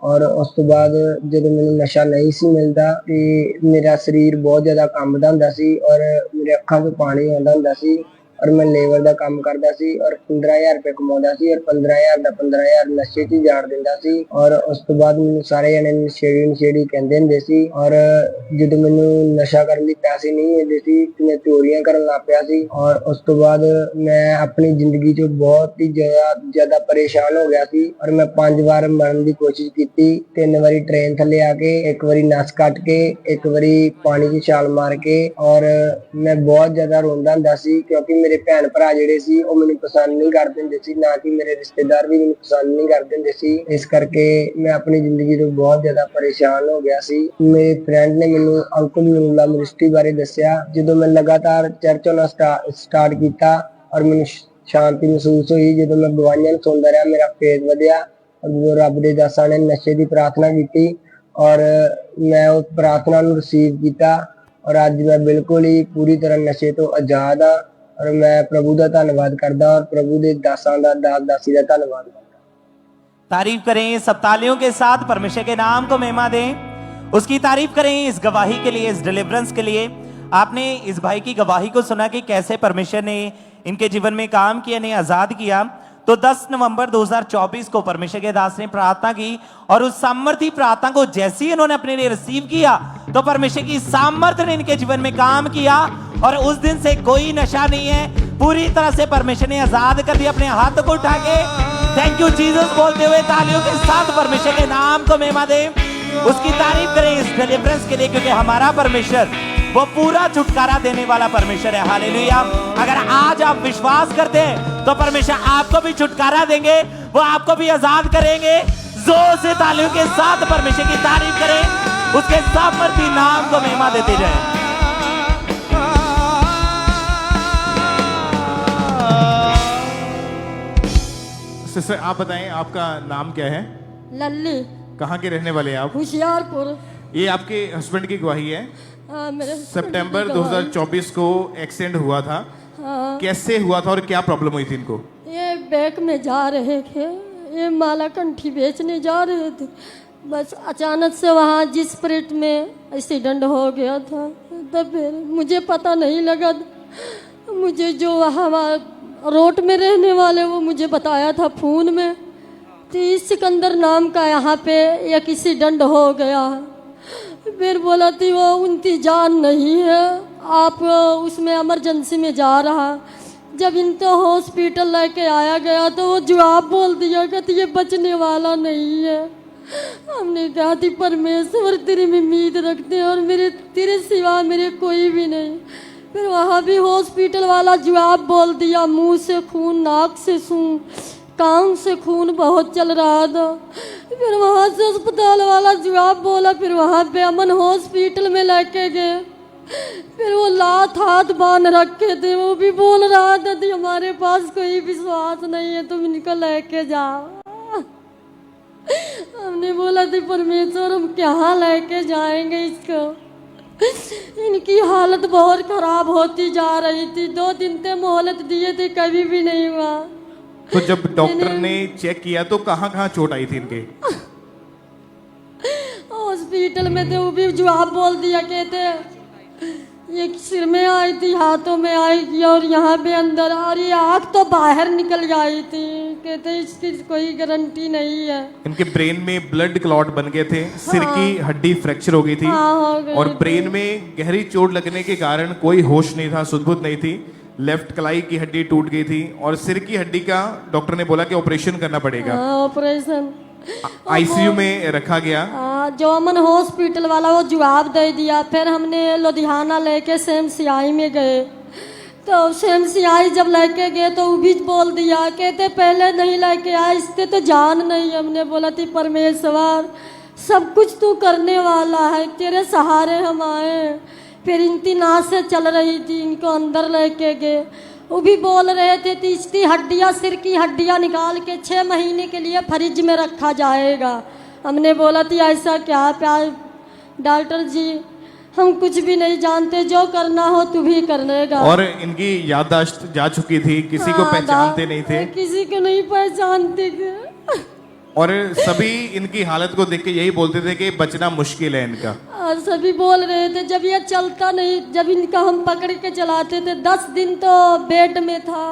और उस तो बाद जब मैंने नशा नहीं सी मिलता तो मेरा शरीर बहुत ज्यादा कंबदा हुंदा सी और मेरे अखां तो पानी आंदा हुंदा सी और मैं लेबर का काम करता सी और 15,000 रुपये कमाता सी और 15,000 का 15,000 नशे च जाड़ दिंदा सी। और उस तो बाद मैंने सारे जने नशेड़ी कहते हुंदे सी और जब मैनू नशा करने के पैसे नहीं मिलते सी तो मैं चोरियां करन लग पिया सी। और उस तो बाद मैं अपनी जिंदगी च बहुत ही ज्यादा परेशान हो गया सी और मैं 5 बार मरन की कोशिश की। 3 बारी ट्रेन थले आके, 1 बारी नस कट के, 1 बारी पानी की छाल मार के। और मैं बहुत ज्यादा रोंदा हुंदा सी क्योंकि मेरे भैन भरा जिहड़े सी ओह मैनूं पसंद नहीं करते हुंदे सी, ना कि मेरे रिश्तेदार भी मैनूं पसंद नहीं करते हुंदे सी। इस करके मैं अपनी जिंदगी तो बहुत ज्यादा परेशान हो गया सी। मेरे फ्रेंड ने मैनूं अंकुल नुला मिनिस्ट्री बारे दस्सिया। जदों मैं लगातार चर्च होना स्टार्ट किया और मैनूं शांति महसूस हुई। जदों मैं गवाहियां सुनदा रहा मेरा फेथ वधिया और जदों रब दे दासां ने नशे की प्रार्थना की और मैं उस प्रार्थना नूं रिसीव किया और अज मैं बिल्कुल ही पूरी तरह नशे तो आजाद हाँ। और मैं प्रभु का धन्यवाद करदा और प्रभु के दासां दा दास दासी का धन्यवाद करदा। तारीफ करें सब तालियों के साथ, परमेश्वर के नाम को महिमा दें, उसकी तारीफ करें इस गवाही के लिए, इस डिलीवरेंस के लिए। आपने इस भाई की गवाही को सुना कि कैसे परमेश्वर ने इनके जीवन में काम किया, इन्हें आजाद किया। तो 10 नवंबर 2024 को परमेश्वर के दास ने प्रार्थना की और उस सामर्थी प्रार्थना को जैसे ही इन्होंने अपने लिए रिसीव किया तो परमेश्वर की सामर्थ्य ने इनके जीवन में काम किया और उस दिन से कोई नशा नहीं है, पूरी तरह से परमेश्वर ने आजाद कर दिया। अपने हाथ को उठा के थैंक यू जीसस बोलते हुए तालियों के साथ परमेश्वर के नाम को महिमा दें, उसकी तारीफ करें इस डिलीवरेंस के लिए, क्योंकि हमारा परमेश्वर वो पूरा छुटकारा देने वाला परमेश्वर है। हालेलुया। अगर आज आप विश्वास करते हैं तो परमेश्वर आपको भी छुटकारा देंगे, वो आपको भी आजाद करेंगे। जोर से तालियों के साथ परमेश्वर की तारीफ करें, उसके सामर्थी नाम को महिमा देते जाएं। सिस्टर आप बताएं आपका नाम क्या है? लल्ली। कहाँ के रहने वाले हैं आप? होशियारपुर। ये आपके हस्बैंड की गवाही है। मेरे सितंबर 2024 को एक्सीडेंट हुआ था। कैसे हुआ था और क्या प्रॉब्लम हुई थी इनको? ये बैंक में जा रहे थे, ये माला कंठी बेचने जा रहे थे, बस अचानक से वहाँ जिस स्प्रिट में एक्सीडेंट हो गया था। तब फिर मुझे पता नहीं लगा। मुझे जो वहाँ रोड में रहने वाले वो मुझे बताया था फोन में, तो इस सिकंदर नाम का यहाँ पे एक एक्सीडेंट हो गया। फिर बोला थी वो उनकी जान नहीं है, आप उसमें इमरजेंसी में जा रहा। जब इनको हॉस्पिटल लेके आया गया तो वो जवाब बोल दिया कि ये बचने वाला नहीं है। हमने कहा थी परमेश्वर तेरी में उम्मीद रखते हैं और मेरे तेरे सिवा मेरे कोई भी नहीं। फिर वहाँ भी हॉस्पिटल वाला जवाब बोल दिया, मुंह से खून, नाक से खून, कान से खून बहुत चल रहा था। फिर वहाँ से अस्पताल वाला जवाब बोला, फिर वहाँ पे अमन हॉस्पिटल में लेके गए। फिर वो लात हाथ बांध रखे थे, वो भी बोल रहा था कि हमारे पास कोई विश्वास नहीं है, तुम इनको लेके जाओ। हमने बोला था परमेश्वर हम कहाँ लेके जाएंगे इसको। इनकी हालत बहुत खराब होती जा रही थी। 2 दिन से मोहलत दिए थे, कभी भी नहीं हुआ। तो जब डॉक्टर ने चेक किया तो कहाँ कहाँ चोट आई थी इनके? हॉस्पिटल में थे, वो भी जवाब बोल दिया, कहते ये सिर में आई थी, हाथों में आई थी और यहाँ पे अंदर, और ये आँख तो बाहर निकल आई थी। कहते इसकी कोई गारंटी नहीं है। इनके ब्रेन में ब्लड क्लॉट बन गए थे, सिर की हड्डी फ्रैक्चर हो गई थी, हो गई और ब्रेन में गहरी चोट लगने के कारण कोई होश नहीं था, सुध-बुध नहीं थी। लेफ्ट कलाई की हड्डी टूट गई थी और सिर की हड्डी का डॉक्टर ने बोला कि ऑपरेशन करना पड़ेगा। ऑपरेशन आईसीयू में रखा गया। जो अमन हॉस्पिटल वाला वो जवाब दे दिया। फिर हमने लुधियाना लेके CMCI में गए, तो CMCI जब लेके गए तो वो भी बोल दिया, कहते पहले नहीं लेके आए, इससे तो जान नहीं। हमने बोला थी परमेश्वर सब कुछ तू करने वाला है, तेरे सहारे हम आए। फिर इनकी नाक से चल रही थी, इनको अंदर लेके गए, वो भी बोल रहे थे कि इसकी हड्डियाँ, सिर की हड्डियाँ निकाल के 6 महीने के लिए फ्रिज में रखा जाएगा। हमने बोला थी ऐसा क्या? प्यार डॉक्टर जी हम कुछ भी नहीं जानते, जो करना हो तू भी करनेगा। और इनकी याददाश्त जा चुकी थी, किसी को पहचानते नहीं थे, किसी को नहीं पहचानते थे। और सभी इनकी हालत को देख के यही बोलते थे कि बचना मुश्किल है इनका। और सभी बोल रहे थे, जब ये चलता नहीं, जब इनका हम पकड़ के चलाते थे, 10 दिन तो बेड में था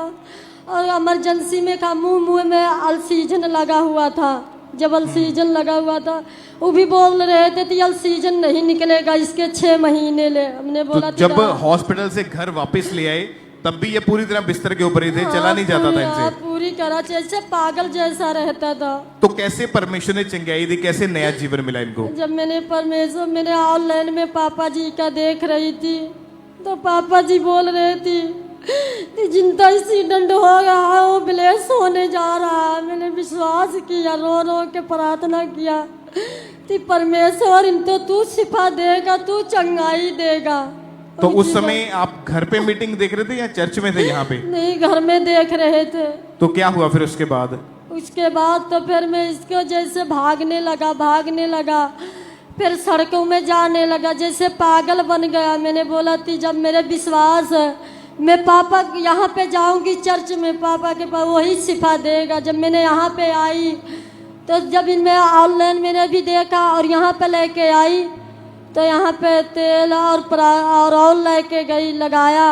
और इमरजेंसी में था। मुंह में ऑक्सीजन लगा हुआ था। जब ऑक्सीजन लगा हुआ था वो भी बोल रहे थे कि ऑक्सीजन नहीं निकलेगा, इसके 6 महीने ले। हमने बोला तो जब हॉस्पिटल से घर वापस ले आए तब भी ये पूरी तरह बिस्तर के ऊपर ही थे, चला नहीं जाता था इनसे। पूरी तरह जैसे पागल जैसा रहता था। तो कैसे परमेश्वर ने चंगाई दी, कैसे नया जीवन मिला इनको? जब मैंने ऑनलाइन में पापा जी का देख रही थी, तो पापा जी बोल रहे थी जिनका एक्सीडेंट हो रहा वो ब्लेस होने जा रहा है। मैंने विश्वास किया, रो रो के प्रार्थना किया कि परमेश्वर इनको तू शिफा देगा, तू चंगाई देगा। तो उस समय आप घर पे मीटिंग देख रहे थे या चर्च में थे यहाँ पे? नहीं, घर में देख रहे थे। तो क्या हुआ फिर उसके बाद? उसके बाद तो फिर मैं इसको जैसे भागने लगा, फिर सड़कों में जाने लगा, जैसे पागल बन गया। मैंने बोला थी जब मेरे विश्वास है मैं पापा यहाँ पे जाऊंगी चर्च में, पापा के पास वही शिफा देगा। जब मैंने यहाँ पे आई तो जब इनमें ऑनलाइन मैंने भी देखा और यहाँ पे लेके आई तो यहाँ पे तेल और ऑयल लेके गई, लगाया,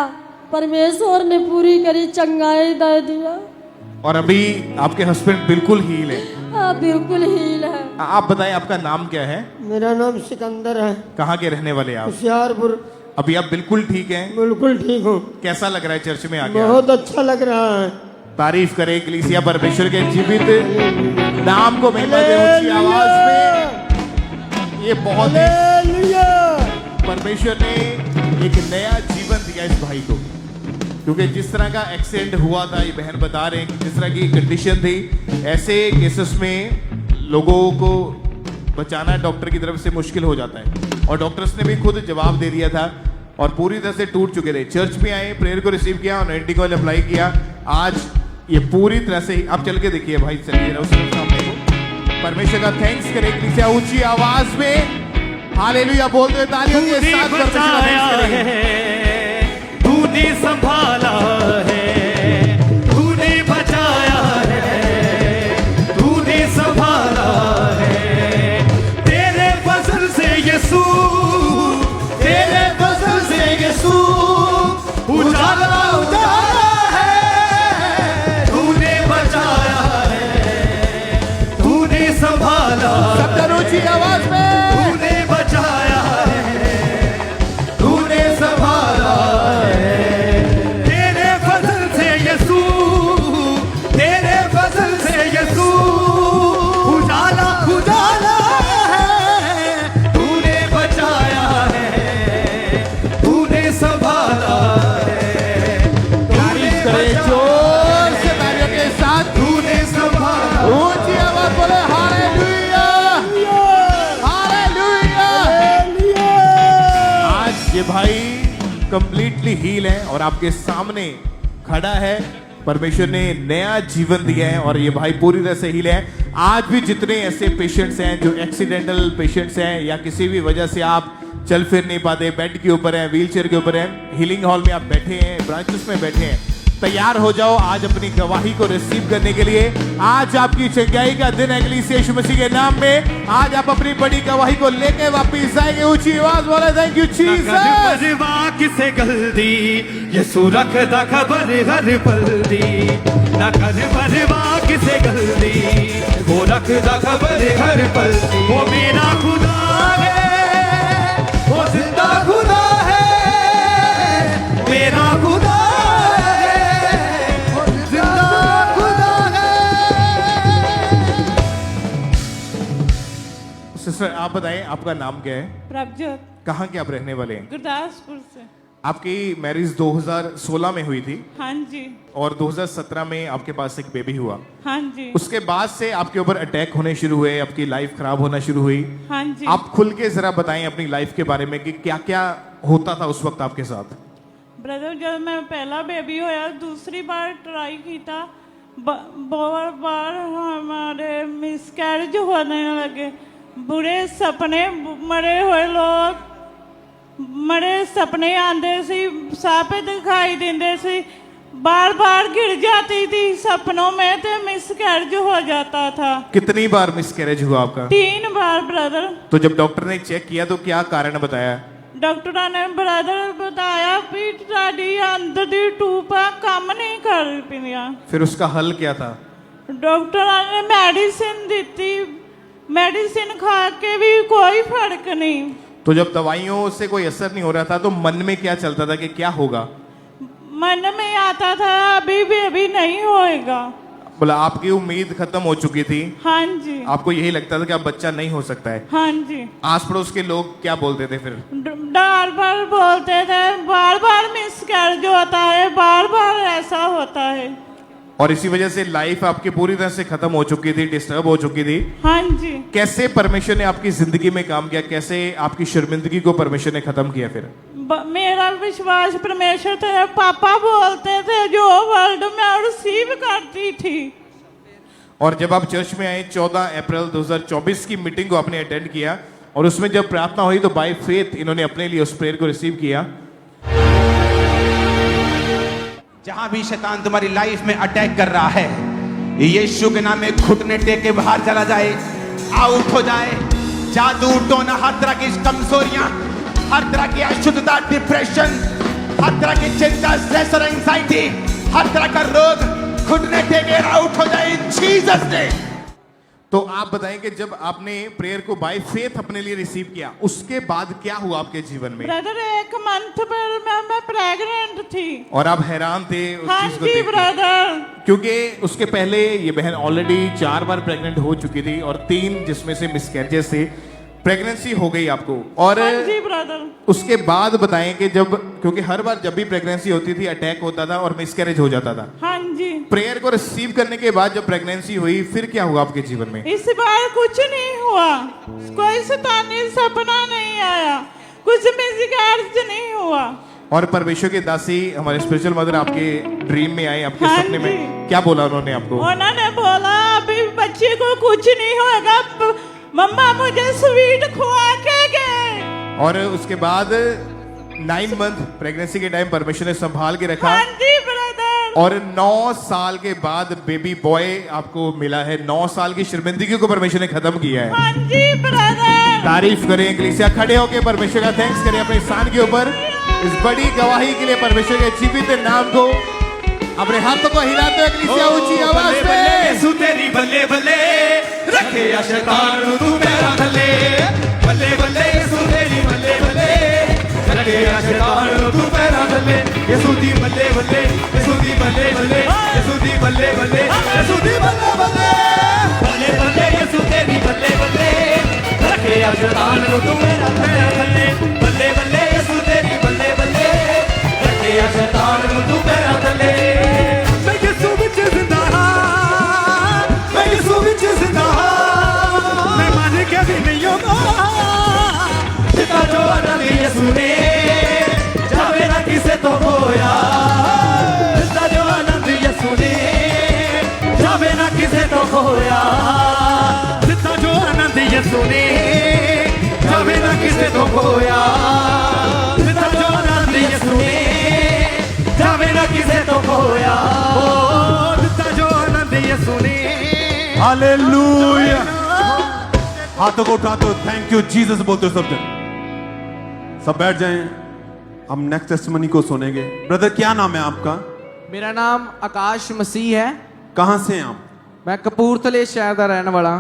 परमेश्वर ने पूरी करी, चंगाई दे दिया। और अभी आपके हस्बैंड बिल्कुल हील है? बिल्कुल हील है। आप बताएं आपका नाम क्या है? मेरा नाम सिकंदर है। कहाँ के रहने वाले आप? होशियारपुर। अभी आप बिल्कुल ठीक हैं? बिल्कुल ठीक हूँ। कैसा लग रहा है चर्च में आके? बहुत अच्छा लग रहा है। तारीफ करें कलीसिया परमेश्वर के जीवित नाम को महिमा दे ऊंची आवाज में। ये बहुत परमेश्वर ने एक नया जीवन दिया इस भाई को, क्योंकि जिस तरह का एक्सीडेंट हुआ था, ये बहन बता रहे हैं कि जिस तरह की कंडीशन थी, ऐसे केसेस में लोगों को बचाना डॉक्टर की तरफ से मुश्किल हो जाता है। और डॉक्टर्स ने भी खुद जवाब दे दिया था और पूरी तरह से टूट चुके थे। चर्च में आए, प्रेयर को रिसीव किया और एंटी ऑयल अप्लाई किया। आज ये पूरी तरह से, आप चल के देखिए भाई, चलिए उस सामने को परमेश्वर का थैंक्स करें कलीसिया ऊंची आवाज में। हालेलुया बोलते हुए तालियों के साथ परमेश्वर का थैंक्स करें। तूने संभाला है, तूने बचाया है, तूने संभाला है। तेरे फजल से यीशु, तेरे फजल से यीशु उजाला उजाला है। तूने बचाया है, तूने संभाला, सबका ऊंची आवाज में तूने बचाया है, तूने संभाला है। तेरे फजल से यीशु, तेरे फजल से यीशु उजाला उजाला है। तूने बचाया है, तूने संभाला है। तारीफ करें जोर से तालियों के साथ। तूने संभाला, ऊंची आवाज बोले हालेलुया, हालेलुया। आज ये भाई कंप्लीटली हील है और आपके सामने खड़ा है। परमेश्वर ने नया जीवन दिया है और ये भाई पूरी तरह से हील है। आज भी जितने ऐसे पेशेंट्स हैं जो एक्सीडेंटल पेशेंट्स हैं या किसी भी वजह से आप चल फिर नहीं पाते, बेड के ऊपर हैं, व्हीलचेयर के ऊपर हैं, हीलिंग हॉल में आप बैठे हैं, ब्रांचेस में बैठे हैं, तैयार हो जाओ आज अपनी गवाही को रिसीव करने के लिए। आज आपकी चंगाई का दिन है कलीसिया यीशु मसीह के नाम में। आज आप अपनी बड़ी गवाही को लेके वापस आएंगे। ऊंची आवाज बोले थैंक यू जीसस। किसे गलती यीशु रखदा खबर हर पल दी, ना कर परवाह किसे गलती, वो रखदा खबर हर पल दी। वो मेरा खुदा है, वो जिंदा खुदा है, मेरा खुदा सिस्टर आप बताएं आपका नाम क्या है? प्रभजोत। कहाँ के आप रहने वाले हैं? गुरदासपुर से। आपकी मैरिज 2016 में हुई थी हाँ जी। और 2017 में आपके पास एक बेबी हुआ। हाँ जी। उसके बाद से आपके ऊपर अटैक होने शुरू हुए, आपकी लाइफ खराब होना शुरू हुई। हाँ जी। आप खुल के जरा बताएं अपनी लाइफ के बारे में कि क्या क्या होता था उस वक्त आपके साथ। ब्रदर जब मैं पहला बेबी होया, दूसरी बार ट्राई किया, बहुत बार हमारे मिसकैरेज होने लगे। बुरे सपने, मरे हुए लोग, मरे सपने आंदे सी, सांप दिखाई देंदे सी, बार बार गिर जाती थी सपनों में, तो मिसकैरेज हो जाता था। कितनी बार मिसकैरेज हुआ आपका? 3 बार ब्रदर। तो जब डॉक्टर ने चेक किया तो क्या कारण बताया? डॉक्टर ने ब्रदर बताया भी साड़ी अंदर दी टूपा काम नहीं कर पिया। फिर उसका हल क्या था? डॉक्टर ने मेडिसिन दी थी, मेडिसिन खा के भी कोई फर्क नहीं। तो जब दवाइयों से कोई असर नहीं हो रहा था तो मन में क्या चलता था कि क्या होगा? मन में आता था अभी नहीं होएगा। बोला आपकी उम्मीद खत्म हो चुकी थी। हाँ जी। आपको यही लगता था कि अब बच्चा नहीं हो सकता है। हाँ जी। आस पड़ोस के लोग क्या बोलते थे फिर? बार बार बोलते थे, बार बार मिसकैरेज होता है, बार बार ऐसा होता है। और इसी वजह से लाइफ आपकी पूरी तरह से खत्म हो चुकी थी, डिस्टर्ब हो चुकी थी। हाँ जी। कैसे परमेश्वर ने आपकी जिंदगी में काम किया, कैसे आपकी शर्मिंदगी को परमेश्वर ने खत्म किया फिर? मेरा विश्वास परमेश्वर थे, पापा बोलते थे जो वर्ड में रिसीव करती थी। और जब आप चर्च में आए 14 अप्रैल 2024 की मीटिंग को आपने अटेंड किया और उसमें जब प्रार्थना हुई तो बाय फेथ इन्होंने अपने लिए उस प्रेयर को रिसीव किया। जहां भी शैतान तुम्हारी लाइफ में अटैक कर रहा है, यीशु के नाम में घुटने टेक के बाहर चला जाए, आउट हो जाए। जादू टोना, हर तरह की कमजोरियां, हर तरह की अशुद्धता, डिप्रेशन, हर तरह की चिंता, स्ट्रेस और एंजाइटी, हर तरह का रोग घुटने टेके आउट हो जाए इन जीसस नेम। तो आप बताएं कि जब आपने प्रेयर को बाय फेथ अपने लिए रिसीव किया उसके बाद क्या हुआ आपके जीवन में? ब्रदर 1 मंथ पर मैं प्रेग्नेंट थी। और आप हैरान थे उस हाँ चीज को जी देख के? ब्रदर। क्योंकि उसके पहले ये बहन ऑलरेडी 4 बार प्रेग्नेंट हो चुकी थी और 3 जिसमें से मिसकैरेजेस से प्रेगनेंसी हो गई आपको। और हाँ जी ब्रदर। उसके बाद बताएं कि जब, क्योंकि हर बार जब भी प्रेगनेंसी होती थी अटैक होता था और मिसकैरेज हो जाता था। हाँ जी। प्रेयर को रिसीव करने के बाद जब प्रेगनेंसी हुई फिर क्या हुआ आपके जीवन में? इस बार कुछ नहीं हुआ, कोई शैतानी सपना नहीं आया, कुछ मिसकैरेज नहीं हुआ। और परमेश्वर की दासी हमारे स्पिरिचुअल मदर आपके ड्रीम में आए, आपके हाँ सपने में क्या बोला उन्होंने आपको? उन्होंने बोला अभी बच्चे को कुछ नहीं होगा, मम्मा मुझे स्वीट खुआ के गए। और उसके बाद 9 मंथ प्रेगनेंसी के टाइम परमेश्वर ने संभाल के रखा। हाँ जी ब्रदर। और 9 साल के बाद बेबी बॉय आपको मिला है। 9 साल की शर्मिंदगी को परमेश्वर ने खत्म किया है। हाँ जी ब्रदर। तारीफ करें कलीसिया, खड़े होकर परमेश्वर का थैंक्स करें अपने स्थान के ऊपर। इस बड़ी गवाही के लिए परमेश्वर के जीवित नाम को अपने हाथों को हिलाते हुए कलीसिया ऊंची आवाज में यीशु तेरी बल्ले बल्ले रखे या शैतान तू मेरा थले, बल्ले बल्ले यीशु तेरी बल्ले बल्ले रखे या शैतान तू मेरा थले। यीशु दी बल्ले बल्ले, यीशु दी बल्ले बल्ले, यीशु दी बल्ले बल्ले, यीशु दी बल्ले बल्ले, बल्ले बल्ले यीशु तेरी बल्ले बल्ले रखे या शैतान तू मेरा थले, बल्ले बल्ले यीशु तेरी बल्ले बल्ले रखे या शैतान तू मेरा थले। जो आनंद यीशु ने जावे ना किसे तो खोया, जो आनंद यीशु ने जावे ना किसे तो खोया, जो आनंद यीशु ने जावे ना किसे ਕਿਸੇ ਤੋਂ ਖੋਇਆ ਦਿੱਤਾ ਜੋ ਆਨੰਦ ਯਿਸੂ ਨੇ ਜਾਵੇ ਨਾ ਕਿਸੇ ਤੋਂ ਖੋਇਆ ਓ ਦਿੱਤਾ ਜੋ ਆਨੰਦ ਯਿਸੂ ने हालेलुया। हाथों को उठा दो, थैंक यू जीसस बोलते हो सब जन। सब बैठ जाएं, हम नेक्स्ट टेस्टिमनी को सुनेंगे। ब्रदर क्या नाम है आपका? मेरा नाम आकाश मसीह है। कहां से हैं आप? मैं कपूरथले शहर का रहने वाला।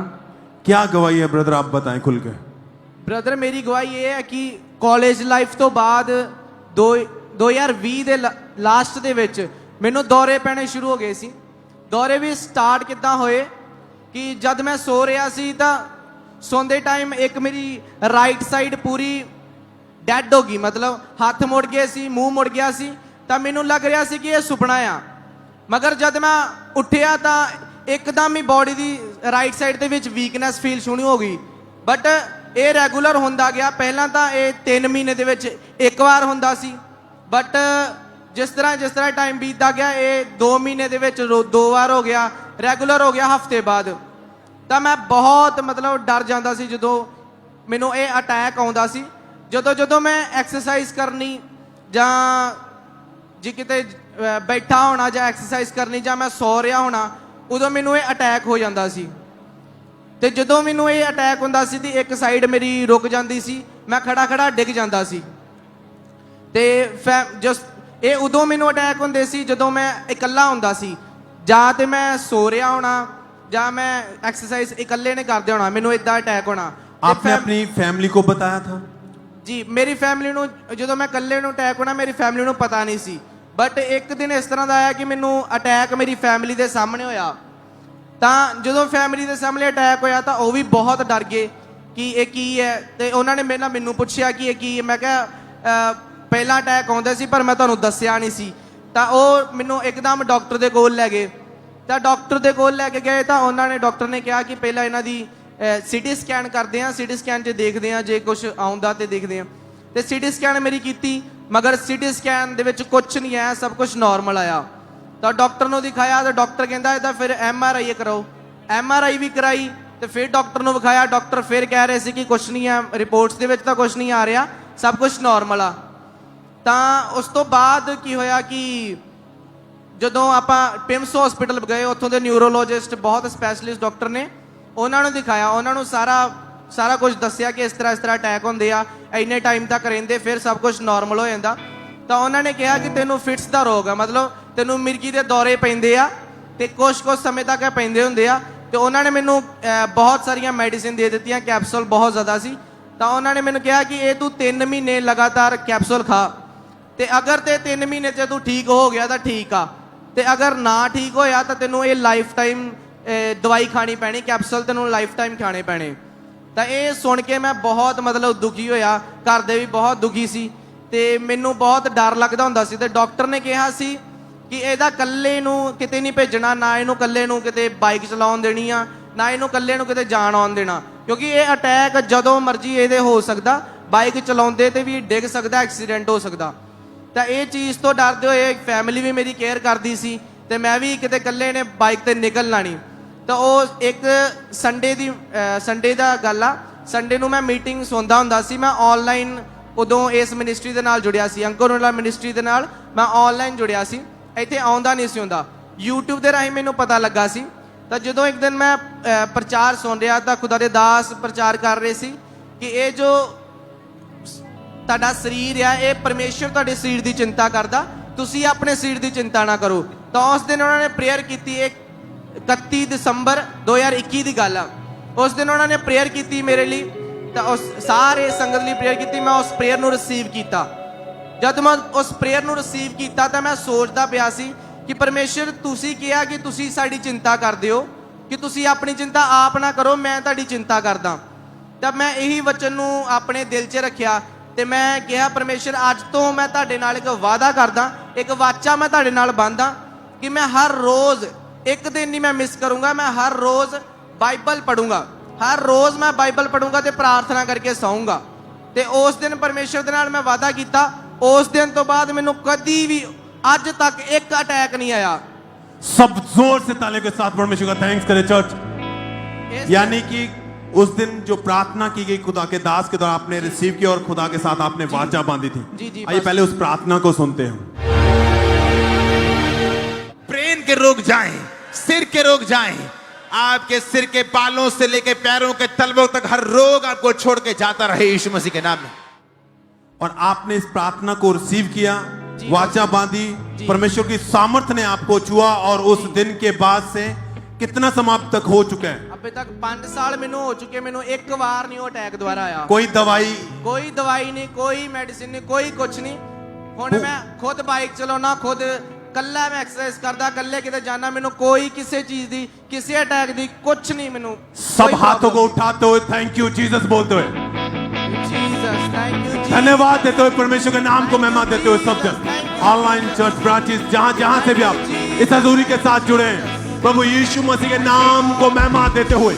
क्या गवाही है ब्रदर, आप बताएं खुल के। ब्रदर मेरी गवाही ये है कि कॉलेज लाइफ तो बाद 2020 ਦੇ ਲਾਸਟ ਦੇ ਵਿੱਚ ਮੈਨੂੰ ਦੌਰੇ ਪੈਣੇ ਸ਼ੁਰੂ ਹੋ ਗਏ ਸੀ। ਦੌਰੇ ਵੀ ਸਟਾਰਟ ਕਿੱਦਾਂ ਹੋਏ ਕਿ ਜਦ ਮੈਂ ਸੋ ਰਿਹਾ ਸੀ ਤਾਂ ਸੌਂਦੇ ਟਾਈਮ ਇੱਕ ਮੇਰੀ ਰਾਈਟ ਸਾਈਡ ਪੂਰੀ ਡੈਡ ਹੋ ਗਈ, ਮਤਲਬ ਹੱਥ ਮੁੜ ਗਏ ਸੀ, ਮੂੰਹ ਮੁੜ ਗਿਆ ਸੀ, ਤਾਂ ਮੈਨੂੰ ਲੱਗ ਰਿਹਾ ਸੀ ਕਿ ਇਹ ਸੁਪਨਾ ਆ। ਮਗਰ ਜਦ ਮੈਂ ਉੱਠਿਆ ਤਾਂ ਇੱਕਦਮ ਹੀ ਬੋਡੀ ਦੀ ਰਾਈਟ ਸਾਈਡ ਦੇ ਵਿੱਚ ਵੀਕਨੈਸ ਫੀਲ ਸ਼ੁਰੂ ਹੋ ਗਈ। ਬਟ ਇਹ ਰੈਗੂਲਰ ਹੁੰਦਾ ਗਿਆ। ਪਹਿਲਾਂ ਤਾਂ ਇਹ 3 ਮਹੀਨੇ ਦੇ ਵਿੱਚ ਇੱਕ ਵਾਰ ਹੁੰਦਾ ਸੀ, ਬਟ ਜਿਸ ਤਰ੍ਹਾਂ ਟਾਈਮ ਬੀਤਦਾ ਗਿਆ ਇਹ 2 ਮਹੀਨੇ ਦੇ ਵਿੱਚ 2 ਵਾਰ ਹੋ ਗਿਆ, ਰੈਗੂਲਰ ਹੋ ਗਿਆ ਹਫਤੇ ਬਾਅਦ। ਤਾਂ ਮੈਂ ਬਹੁਤ ਮਤਲਬ ਡਰ ਜਾਂਦਾ ਸੀ ਜਦੋਂ ਮੈਨੂੰ ਇਹ ਅਟੈਕ ਆਉਂਦਾ ਸੀ। ਜਦੋਂ ਮੈਂ ਐਕਸਰਸਾਈਜ਼ ਕਰਨੀ ਜਾਂ ਜੇ ਕਿਤੇ ਬੈਠਾ ਹੋਣਾ ਜਾਂ ਐਕਸਰਸਾਈਜ਼ ਕਰਨੀ ਜਾਂ ਮੈਂ ਸੌ ਰਿਹਾ ਹੋਣਾ, ਉਦੋਂ ਮੈਨੂੰ ਇਹ ਅਟੈਕ ਹੋ ਜਾਂਦਾ ਸੀ। ਤੇ ਜਦੋਂ ਮੈਨੂੰ ਇਹ ਅਟੈਕ ਹੁੰਦਾ ਸੀ ਤੇ ਇੱਕ ਸਾਈਡ ਮੇਰੀ ਰੁਕ ਜਾਂਦੀ ਸੀ, ਮੈਂ ਖੜਾ ਡਿੱਗ ਜਾਂਦਾ ਸੀ। ਤੇ ਇਹ ਉਦੋਂ ਮੈਨੂੰ ਅਟੈਕ ਹੁੰਦੇ ਸੀ ਜਦੋਂ ਮੈਂ ਇਕੱਲਾ ਹੁੰਦਾ ਸੀ, ਜਾਂ ਤੇ ਮੈਂ ਸੋ ਰਿਹਾ ਹੋਣਾ ਜਾਂ ਮੈਂ ਐਕਸਰਸਾਈਜ਼ ਇਕੱਲੇ ਨੇ ਕਰਦੇ ਹੋਣਾ, ਮੈਨੂੰ ਇਦਾਂ ਅਟੈਕ ਹੋਣਾ। आपने अपनी फैमिली को बताया था? ਜੀ ਮੇਰੀ ਫੈਮਿਲੀ ਨੂੰ ਜਦੋਂ ਮੈਂ ਇਕੱਲੇ ਨੂੰ ਅਟੈਕ ਹੋਣਾ ਮੇਰੀ ਫੈਮਿਲੀ ਨੂੰ ਪਤਾ ਨਹੀਂ ਸੀ। ਬਟ ਇੱਕ ਦਿਨ ਇਸ ਤਰ੍ਹਾਂ ਦਾ ਆਇਆ ਕਿ ਮੈਨੂੰ ਅਟੈਕ ਮੇਰੀ ਫੈਮਿਲੀ ਦੇ ਸਾਹਮਣੇ ਹੋਇਆ। ਤਾਂ ਜਦੋਂ ਫੈਮਿਲੀ ਦੇ ਸਾਹਮਣੇ ਅਟੈਕ ਹੋਇਆ ਤਾਂ ਉਹ ਵੀ ਬਹੁਤ ਡਰ ਗਏ ਕਿ ਇਹ ਕੀ ਹੈ। ਤੇ ਉਹਨਾਂ ਨੇ ਮੈਨੂੰ ਪੁੱਛਿਆ ਕਿ ਇਹ ਕੀ ਹੈ। ਮੈਂ ਕਿਹਾ ਪਹਿਲਾਂ ਅਟੈਕ ਆਉਂਦੇ ਸੀ ਪਰ ਮੈਂ ਤੁਹਾਨੂੰ ਦੱਸਿਆ ਨਹੀਂ ਸੀ। ਤਾਂ ਉਹ ਮੈਨੂੰ ਇੱਕਦਮ ਡਾਕਟਰ ਦੇ ਕੋਲ ਲੈ ਗਏ। ਤਾਂ ਡਾਕਟਰ ਦੇ ਕੋਲ ਲੈ ਕੇ ਗਏ ਤਾਂ ਉਹਨਾਂ ਨੇ ਡਾਕਟਰ ਨੇ ਕਿਹਾ ਕਿ ਪਹਿਲਾਂ ਇਹਨਾਂ ਦੀ ਸਿਟੀ ਸਕੈਨ ਕਰਦੇ ਹਾਂ, ਸਿਟੀ ਸਕੈਨ 'ਚ ਦੇਖਦੇ ਹਾਂ ਜੇ ਕੁਝ ਆਉਂਦਾ ਤੇ ਦੇਖਦੇ ਹਾਂ। ਤੇ ਸਿਟੀ ਸਕੈਨ ਮੇਰੀ ਕੀਤੀ, ਮਗਰ ਸਿਟੀ ਸਕੈਨ ਦੇ ਵਿੱਚ ਕੁਝ ਨਹੀਂ ਆਇਆ, ਸਭ ਕੁਝ ਨਾਰਮਲ ਆਇਆ। ਤਾਂ ਡਾਕਟਰ ਨੂੰ ਦਿਖਾਇਆ ਤਾਂ ਡਾਕਟਰ ਕਹਿੰਦਾ ਇਹਦਾ ਫਿਰ MRI ਕਰਾਓ। MRI ਵੀ ਕਰਾਈ ਤੇ ਫਿਰ ਡਾਕਟਰ ਨੂੰ ਵਿਖਾਇਆ। ਡਾਕਟਰ ਫਿਰ ਕਹਿ ਰਹੇ ਸੀ ਕਿ ਕੁਝ ਨਹੀਂ ਆ, ਰਿਪੋਰਟਸ ਦੇ ਵਿੱਚ ਤਾਂ ਕੁਝ ਨਹੀਂ ਆ ਰਿਹਾ, ਸਭ ਕੁਝ ਨਾਰਮਲ ਆ। ਤਾਂ ਉਸ ਤੋਂ ਬਾਅਦ ਕੀ ਹੋਇਆ ਕਿ ਜਦੋਂ ਆਪਾਂ ਪਿਮਸ ਹਸਪੀਟਲ ਗਏ, ਉੱਥੋਂ ਦੇ ਨਿਊਰੋਲੋਜਿਸਟ ਬਹੁਤ ਸਪੈਸ਼ਲਿਸਟ ਡਾਕਟਰ ਨੇ, ਉਹਨਾਂ ਨੂੰ ਦਿਖਾਇਆ, ਉਹਨਾਂ ਨੂੰ ਸਾਰਾ ਕੁਝ ਦੱਸਿਆ ਕਿ ਇਸ ਤਰ੍ਹਾਂ ਅਟੈਕ ਹੁੰਦੇ ਆ, ਇੰਨੇ ਟਾਈਮ ਤੱਕ ਰਹਿੰਦੇ, ਫਿਰ ਸਭ ਕੁਝ ਨਾਰਮਲ ਹੋ ਜਾਂਦਾ। ਤਾਂ ਉਹਨਾਂ ਨੇ ਕਿਹਾ ਕਿ ਤੈਨੂੰ ਫਿਟਸ ਦਾ ਰੋਗ ਆ, ਮਤਲਬ ਤੈਨੂੰ ਮਿਰਗੀ ਦੇ ਦੌਰੇ ਪੈਂਦੇ ਆ ਤੇ ਕੁਛ ਸਮੇਂ ਤੱਕ ਪੈਂਦੇ ਹੁੰਦੇ ਆ। ਤੇ ਉਹਨਾਂ ਨੇ ਮੈਨੂੰ ਬਹੁਤ ਸਾਰੀਆਂ ਮੈਡੀਸਿਨ ਦੇ ਦਿੱਤੀਆਂ, ਕੈਪਸੂਲ ਬਹੁਤ ਜ਼ਿਆਦਾ ਸੀ। ਤਾਂ ਉਹਨਾਂ ਨੇ ਮੈਨੂੰ ਕਿਹਾ ਕਿ ਇਹ ਤੂੰ 3 ਮਹੀਨੇ ਲਗਾਤਾਰ ਕੈਪਸੂਲ ਖਾ, ਤੇ ਅਗਰ ਤੇ 3 ਮਹੀਨੇ 'ਚ ਤੂੰ ਠੀਕ ਹੋ ਗਿਆ ਤਾਂ ਠੀਕ ਆ, ਤੇ ਅਗਰ ਨਾ ਠੀਕ ਹੋਇਆ ਤਾਂ ਤੈਨੂੰ ਇਹ ਲਾਈਫ ਟਾਈਮ ਦਵਾਈ ਖਾਣੀ ਪੈਣੀ, ਕੈਪਸੂਲ ਤੈਨੂੰ ਲਾਈਫ ਟਾਈਮ ਖਾਣੇ ਪੈਣੇ। ਤਾਂ ਇਹ ਸੁਣ ਕੇ ਮੈਂ ਬਹੁਤ ਮਤਲਬ ਦੁਖੀ ਹੋਇਆ, ਘਰ ਦੇ ਵੀ ਬਹੁਤ ਦੁਖੀ ਸੀ ਤੇ ਮੈਨੂੰ ਬਹੁਤ ਡਰ ਲੱਗਦਾ ਹੁੰਦਾ ਸੀ। ਤੇ ਡਾਕਟਰ ਨੇ ਕਿਹਾ ਸੀ ਕਿ ਇਹਦਾ ਇਕੱਲੇ ਨੂੰ ਕਿਤੇ ਨਹੀਂ ਭੇਜਣਾ, ਨਾ ਇਹਨੂੰ ਇਕੱਲੇ ਨੂੰ ਕਿਤੇ ਬਾਈਕ ਚਲਾਉਣ ਦੇਣੀ ਆ, ਨਾ ਇਹਨੂੰ ਇਕੱਲੇ ਨੂੰ ਕਿਤੇ ਜਾਣ ਆਉਣ ਦੇਣਾ, ਕਿਉਂਕਿ ਇਹ ਅਟੈਕ ਜਦੋਂ ਮਰਜ਼ੀ ਇਹਦੇ ਹੋ ਸਕਦਾ, ਬਾਈਕ ਚਲਾਉਂਦੇ ਤੇ ਵੀ ਡਿੱਗ ਸਕਦਾ, ਐਕਸੀਡੈਂਟ ਹੋ ਸਕਦਾ। ਤਾਂ ਇਹ ਚੀਜ਼ ਤੋਂ ਡਰਦੇ ਹੋਏ ਫੈਮਿਲੀ ਵੀ ਮੇਰੀ ਕੇਅਰ ਕਰਦੀ ਸੀ ਤੇ ਮੈਂ ਵੀ ਕਿਤੇ ਇਕੱਲੇ ਨੇ ਬਾਈਕ ਤੇ ਨਿਕਲਣਾ ਨਹੀਂ। ਤਾਂ ਉਹ ਇੱਕ ਸੰਡੇ ਦਾ ਗੱਲ ਆ, ਸੰਡੇ ਨੂੰ ਮੈਂ ਮੀਟਿੰਗ ਸੁਣਦਾ ਹੁੰਦਾ ਸੀ। ਮੈਂ ਆਨਲਾਈਨ ਉਦੋਂ ਇਸ ਮਿਨਿਸਟਰੀ ਦੇ ਨਾਲ ਜੁੜਿਆ ਸੀ, ਅੰਕੁਰਲਾ ਮਿਨਿਸਟਰੀ ਦੇ ਨਾਲ ਮੈਂ ਆਨਲਾਈਨ ਜੁੜਿਆ ਸੀ, ਇੱਥੇ ਆਉਂਦਾ ਨਹੀਂ ਸੀ ਹੁੰਦਾ। YouTube ਦੇ ਰਾਹੀਂ ਮੈਨੂੰ ਪਤਾ ਲੱਗਾ ਸੀ। ਤਾਂ ਜਦੋਂ ਇੱਕ ਦਿਨ ਮੈਂ ਪ੍ਰਚਾਰ ਸੁਣ ਰਿਹਾ ਤਾਂ ਖੁਦਾ ਦੇ ਦਾਸ ਪ੍ਰਚਾਰ ਕਰ ਰਹੇ ਸੀ ਕਿ ਇਹ ਜੋ ਤੁਹਾਡਾ ਸਰੀਰ ਆ, ਇਹ ਪਰਮੇਸ਼ਰ ਤੁਹਾਡੇ ਸਰੀਰ ਦੀ ਚਿੰਤਾ ਕਰਦਾ, ਤੁਸੀਂ ਆਪਣੇ ਸਰੀਰ ਦੀ ਚਿੰਤਾ ਨਾ ਕਰੋ। ਤਾਂ ਉਸ ਦਿਨ ਉਹਨਾਂ ਨੇ ਪ੍ਰੇਅਰ ਕੀਤੀ, 31 ਦਸੰਬਰ 2021 ਦੀ ਗੱਲ ਆ। ਉਸ ਦਿਨ ਉਹਨਾਂ ਨੇ ਪ੍ਰੇਅਰ ਕੀਤੀ ਮੇਰੇ ਲਈ, ਤਾਂ ਉਸ ਸਾਰੇ ਸੰਗਤ ਲਈ ਪ੍ਰੇਅਰ ਕੀਤੀ। ਮੈਂ ਉਸ ਪ੍ਰੇਅਰ ਨੂੰ ਰਿਸੀਵ ਕੀਤਾ। ਜਦ ਮੈਂ ਉਸ ਪ੍ਰੇਅਰ ਨੂੰ ਰਿਸੀਵ ਕੀਤਾ ਤਾਂ ਮੈਂ ਸੋਚਦਾ ਪਿਆ ਸੀ ਕਿ ਪਰਮੇਸ਼ਰ ਤੁਸੀਂ ਕਿਹਾ ਕਿ ਤੁਸੀਂ ਸਾਡੀ ਚਿੰਤਾ ਕਰਦੇ ਹੋ, ਕਿ ਤੁਸੀਂ ਆਪਣੀ ਚਿੰਤਾ ਆਪ ਨਾ ਕਰੋ, ਮੈਂ ਤੁਹਾਡੀ ਚਿੰਤਾ ਕਰਦਾ। ਤਾਂ ਮੈਂ ਇਹੀ ਵਚਨ ਨੂੰ ਆਪਣੇ ਦਿਲ 'ਚ ਰੱਖਿਆ ਤੇ ਮੈਂ ਕਿਹਾ ਪਰਮੇਸ਼ਰ ਅੱਜ ਤੋਂ ਮੈਂ ਤੁਹਾਡੇ ਨਾਲ ਇੱਕ ਵਾਅਦਾ ਕਰਦਾ, ਇੱਕ ਵਾਚਾ ਮੈਂ ਤੁਹਾਡੇ ਨਾਲ ਬੰਨ੍ਹਦਾ ਕਿ ਮੈਂ ਹਰ ਰੋਜ਼, ਇੱਕ ਦਿਨ ਨਹੀਂ ਮੈਂ ਮਿਸ ਕਰੂੰਗਾ, ਮੈਂ ਹਰ ਰੋਜ਼ ਬਾਈਬਲ ਪੜੂੰਗਾ, ਹਰ ਰੋਜ਼ ਮੈਂ ਬਾਈਬਲ ਪੜੂੰਗਾ ਤੇ ਪ੍ਰਾਰਥਨਾ ਕਰਕੇ ਸੌਂਗਾ। ਤੇ ਉਸ ਦਿਨ ਪਰਮੇਸ਼ਰ ਦੇ ਨਾਲ ਮੈਂ ਵਾਅਦਾ ਕੀਤਾ। ਉਸ ਦਿਨ ਤੋਂ ਬਾਅਦ ਮੈਨੂੰ ਕਦੀ ਵੀ ਅੱਜ तक एक अटैक नहीं आया। सब जोर से ताले के साथ परमेश्वर का थैंक्स करें चर्च। यानी कि उस दिन जो प्रार्थना की गई खुदा के दास के द्वारा आपने रिसीव किया और खुदा के साथ आपने वाचा बांधी थी, आइए पहले उस प्रार्थना को सुनते हैं। ब्रेन के रोग जाएं, सिर के रोग जाएं, आपके सिर के बालों से लेकर पैरों के तलवों तक हर रोग आपको छोड़ के जाता रहे यीशु मसीह के नाम में। और आपने इस प्रार्थना को रिसीव किया, वाचा बांधी, परमेश्वर की सामर्थ ने आपको छुआ और उस दिन के बाद से कितना समय अब तक हो चुका है? अभी तक 5 साल मैनू हो चुके, मैनू एक बार नहीं अटैक दोबारा आया। कोई दवाई नहीं, कोई मेडिसिन नहीं, कोई कुछ नहीं। हुण मैं खुद बाइक चलाना, खुद कल्ला मैं एक्सरसाइज करदा, कल्ले किते जाना, मैनू कोई किसी चीज दी, किसी अटैक दी कुछ नहीं। मैनू सब हाथों को उठाते हुए थैंक यू जीसस बोलते हुए, जीसस थैंक यू, धन्यवाद देते हुए, परमेश्वर के नाम को महिमा देते हुए सब जन ऑनलाइन चर्च ब्रांचेस जहां से भी आप इस हजूरी के साथ जुड़े हैं, प्रभु यीशु मसीह के नाम को महिमा देते हुए,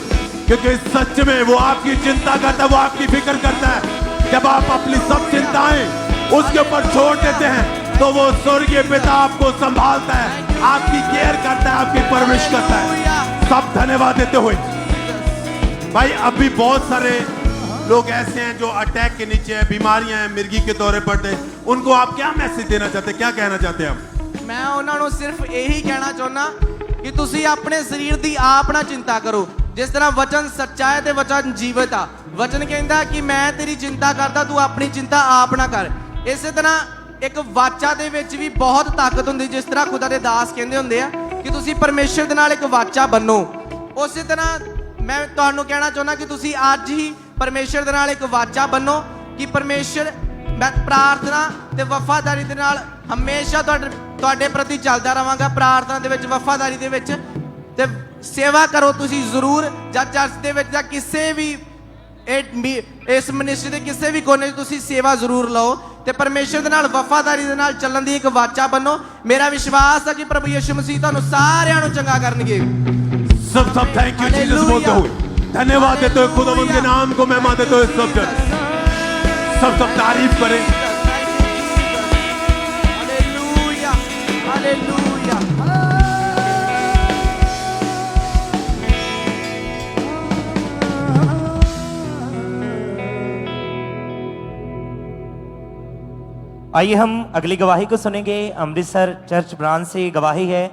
क्योंकि सच में वो आपकी चिंता करता है, वो आपकी फिक्र करता है। जब आप अपनी सब चिंताएं उसके ऊपर छोड़ देते हैं तो वो स्वर्गीय पिता आपको संभालता है, आपकी केयर करता है, आपकी परवरिश करता है। सब धन्यवाद देते हुए भाई, अभी बहुत सारे लोग ऐसे हैं जो अटैक के नीचे हैं, बीमारियां हैं, मिर्गी के दौरे पड़ते हैं, उनको आप क्या मैसेज देना चाहते हैं, क्या कहना चाहते हैं आप? मैं उन्होंने सिर्फ यही कहना चाहना कि तुसी अपने शरीर की आप ना चिंता करो। जिस तरह वचन सच्चा है ते वचन जीवित आ, वचन कहता कि मैं तेरी चिंता करता, तू अपनी चिंता आप ना कर। इस तरह एक वाचा दे विच भी बहुत ताकत हुंदी, जिस तरह खुदा दे दास कहंदे हुंदे आ कि तुसी परमेश्वर दे नाल एक वाचा बनो। उस तरह मैं तुहानू कहना चाहना कि तुसी आज ही परमेश्वर दे नाल एक वाचा बनो कि परमेश्वर मैं प्रार्थना ते वफादारी दे नाल हमेशा तुहाडे प्रति चलदा रहांगा। प्रार्थना दे विच, वफादारी दे विच ते सेवा करो तुसी जरूर, जां चर्च दे विच जां किसी भी इस मिनिस्ट्री दे किसी भी कोने तुसी सेवा जरूर लो ते परमेश्वर दे नाल वफादारी दे नाल चलण दी एक वाचा बनो। मेरा विश्वास है कि प्रभु यीशु मसीह तुहानू सारिआं नू चंगा करनगे। सब थैंक यू जीसस बोलते हुए, धन्यवाद देते हुए, खुदावंद के नाम को महिमा देते हुए सब तारीफ करें। Hallelujah, hallelujah. आइए हम अगली गवाही को सुनेंगे। अमृतसर चर्च ब्रांच से गवाही है,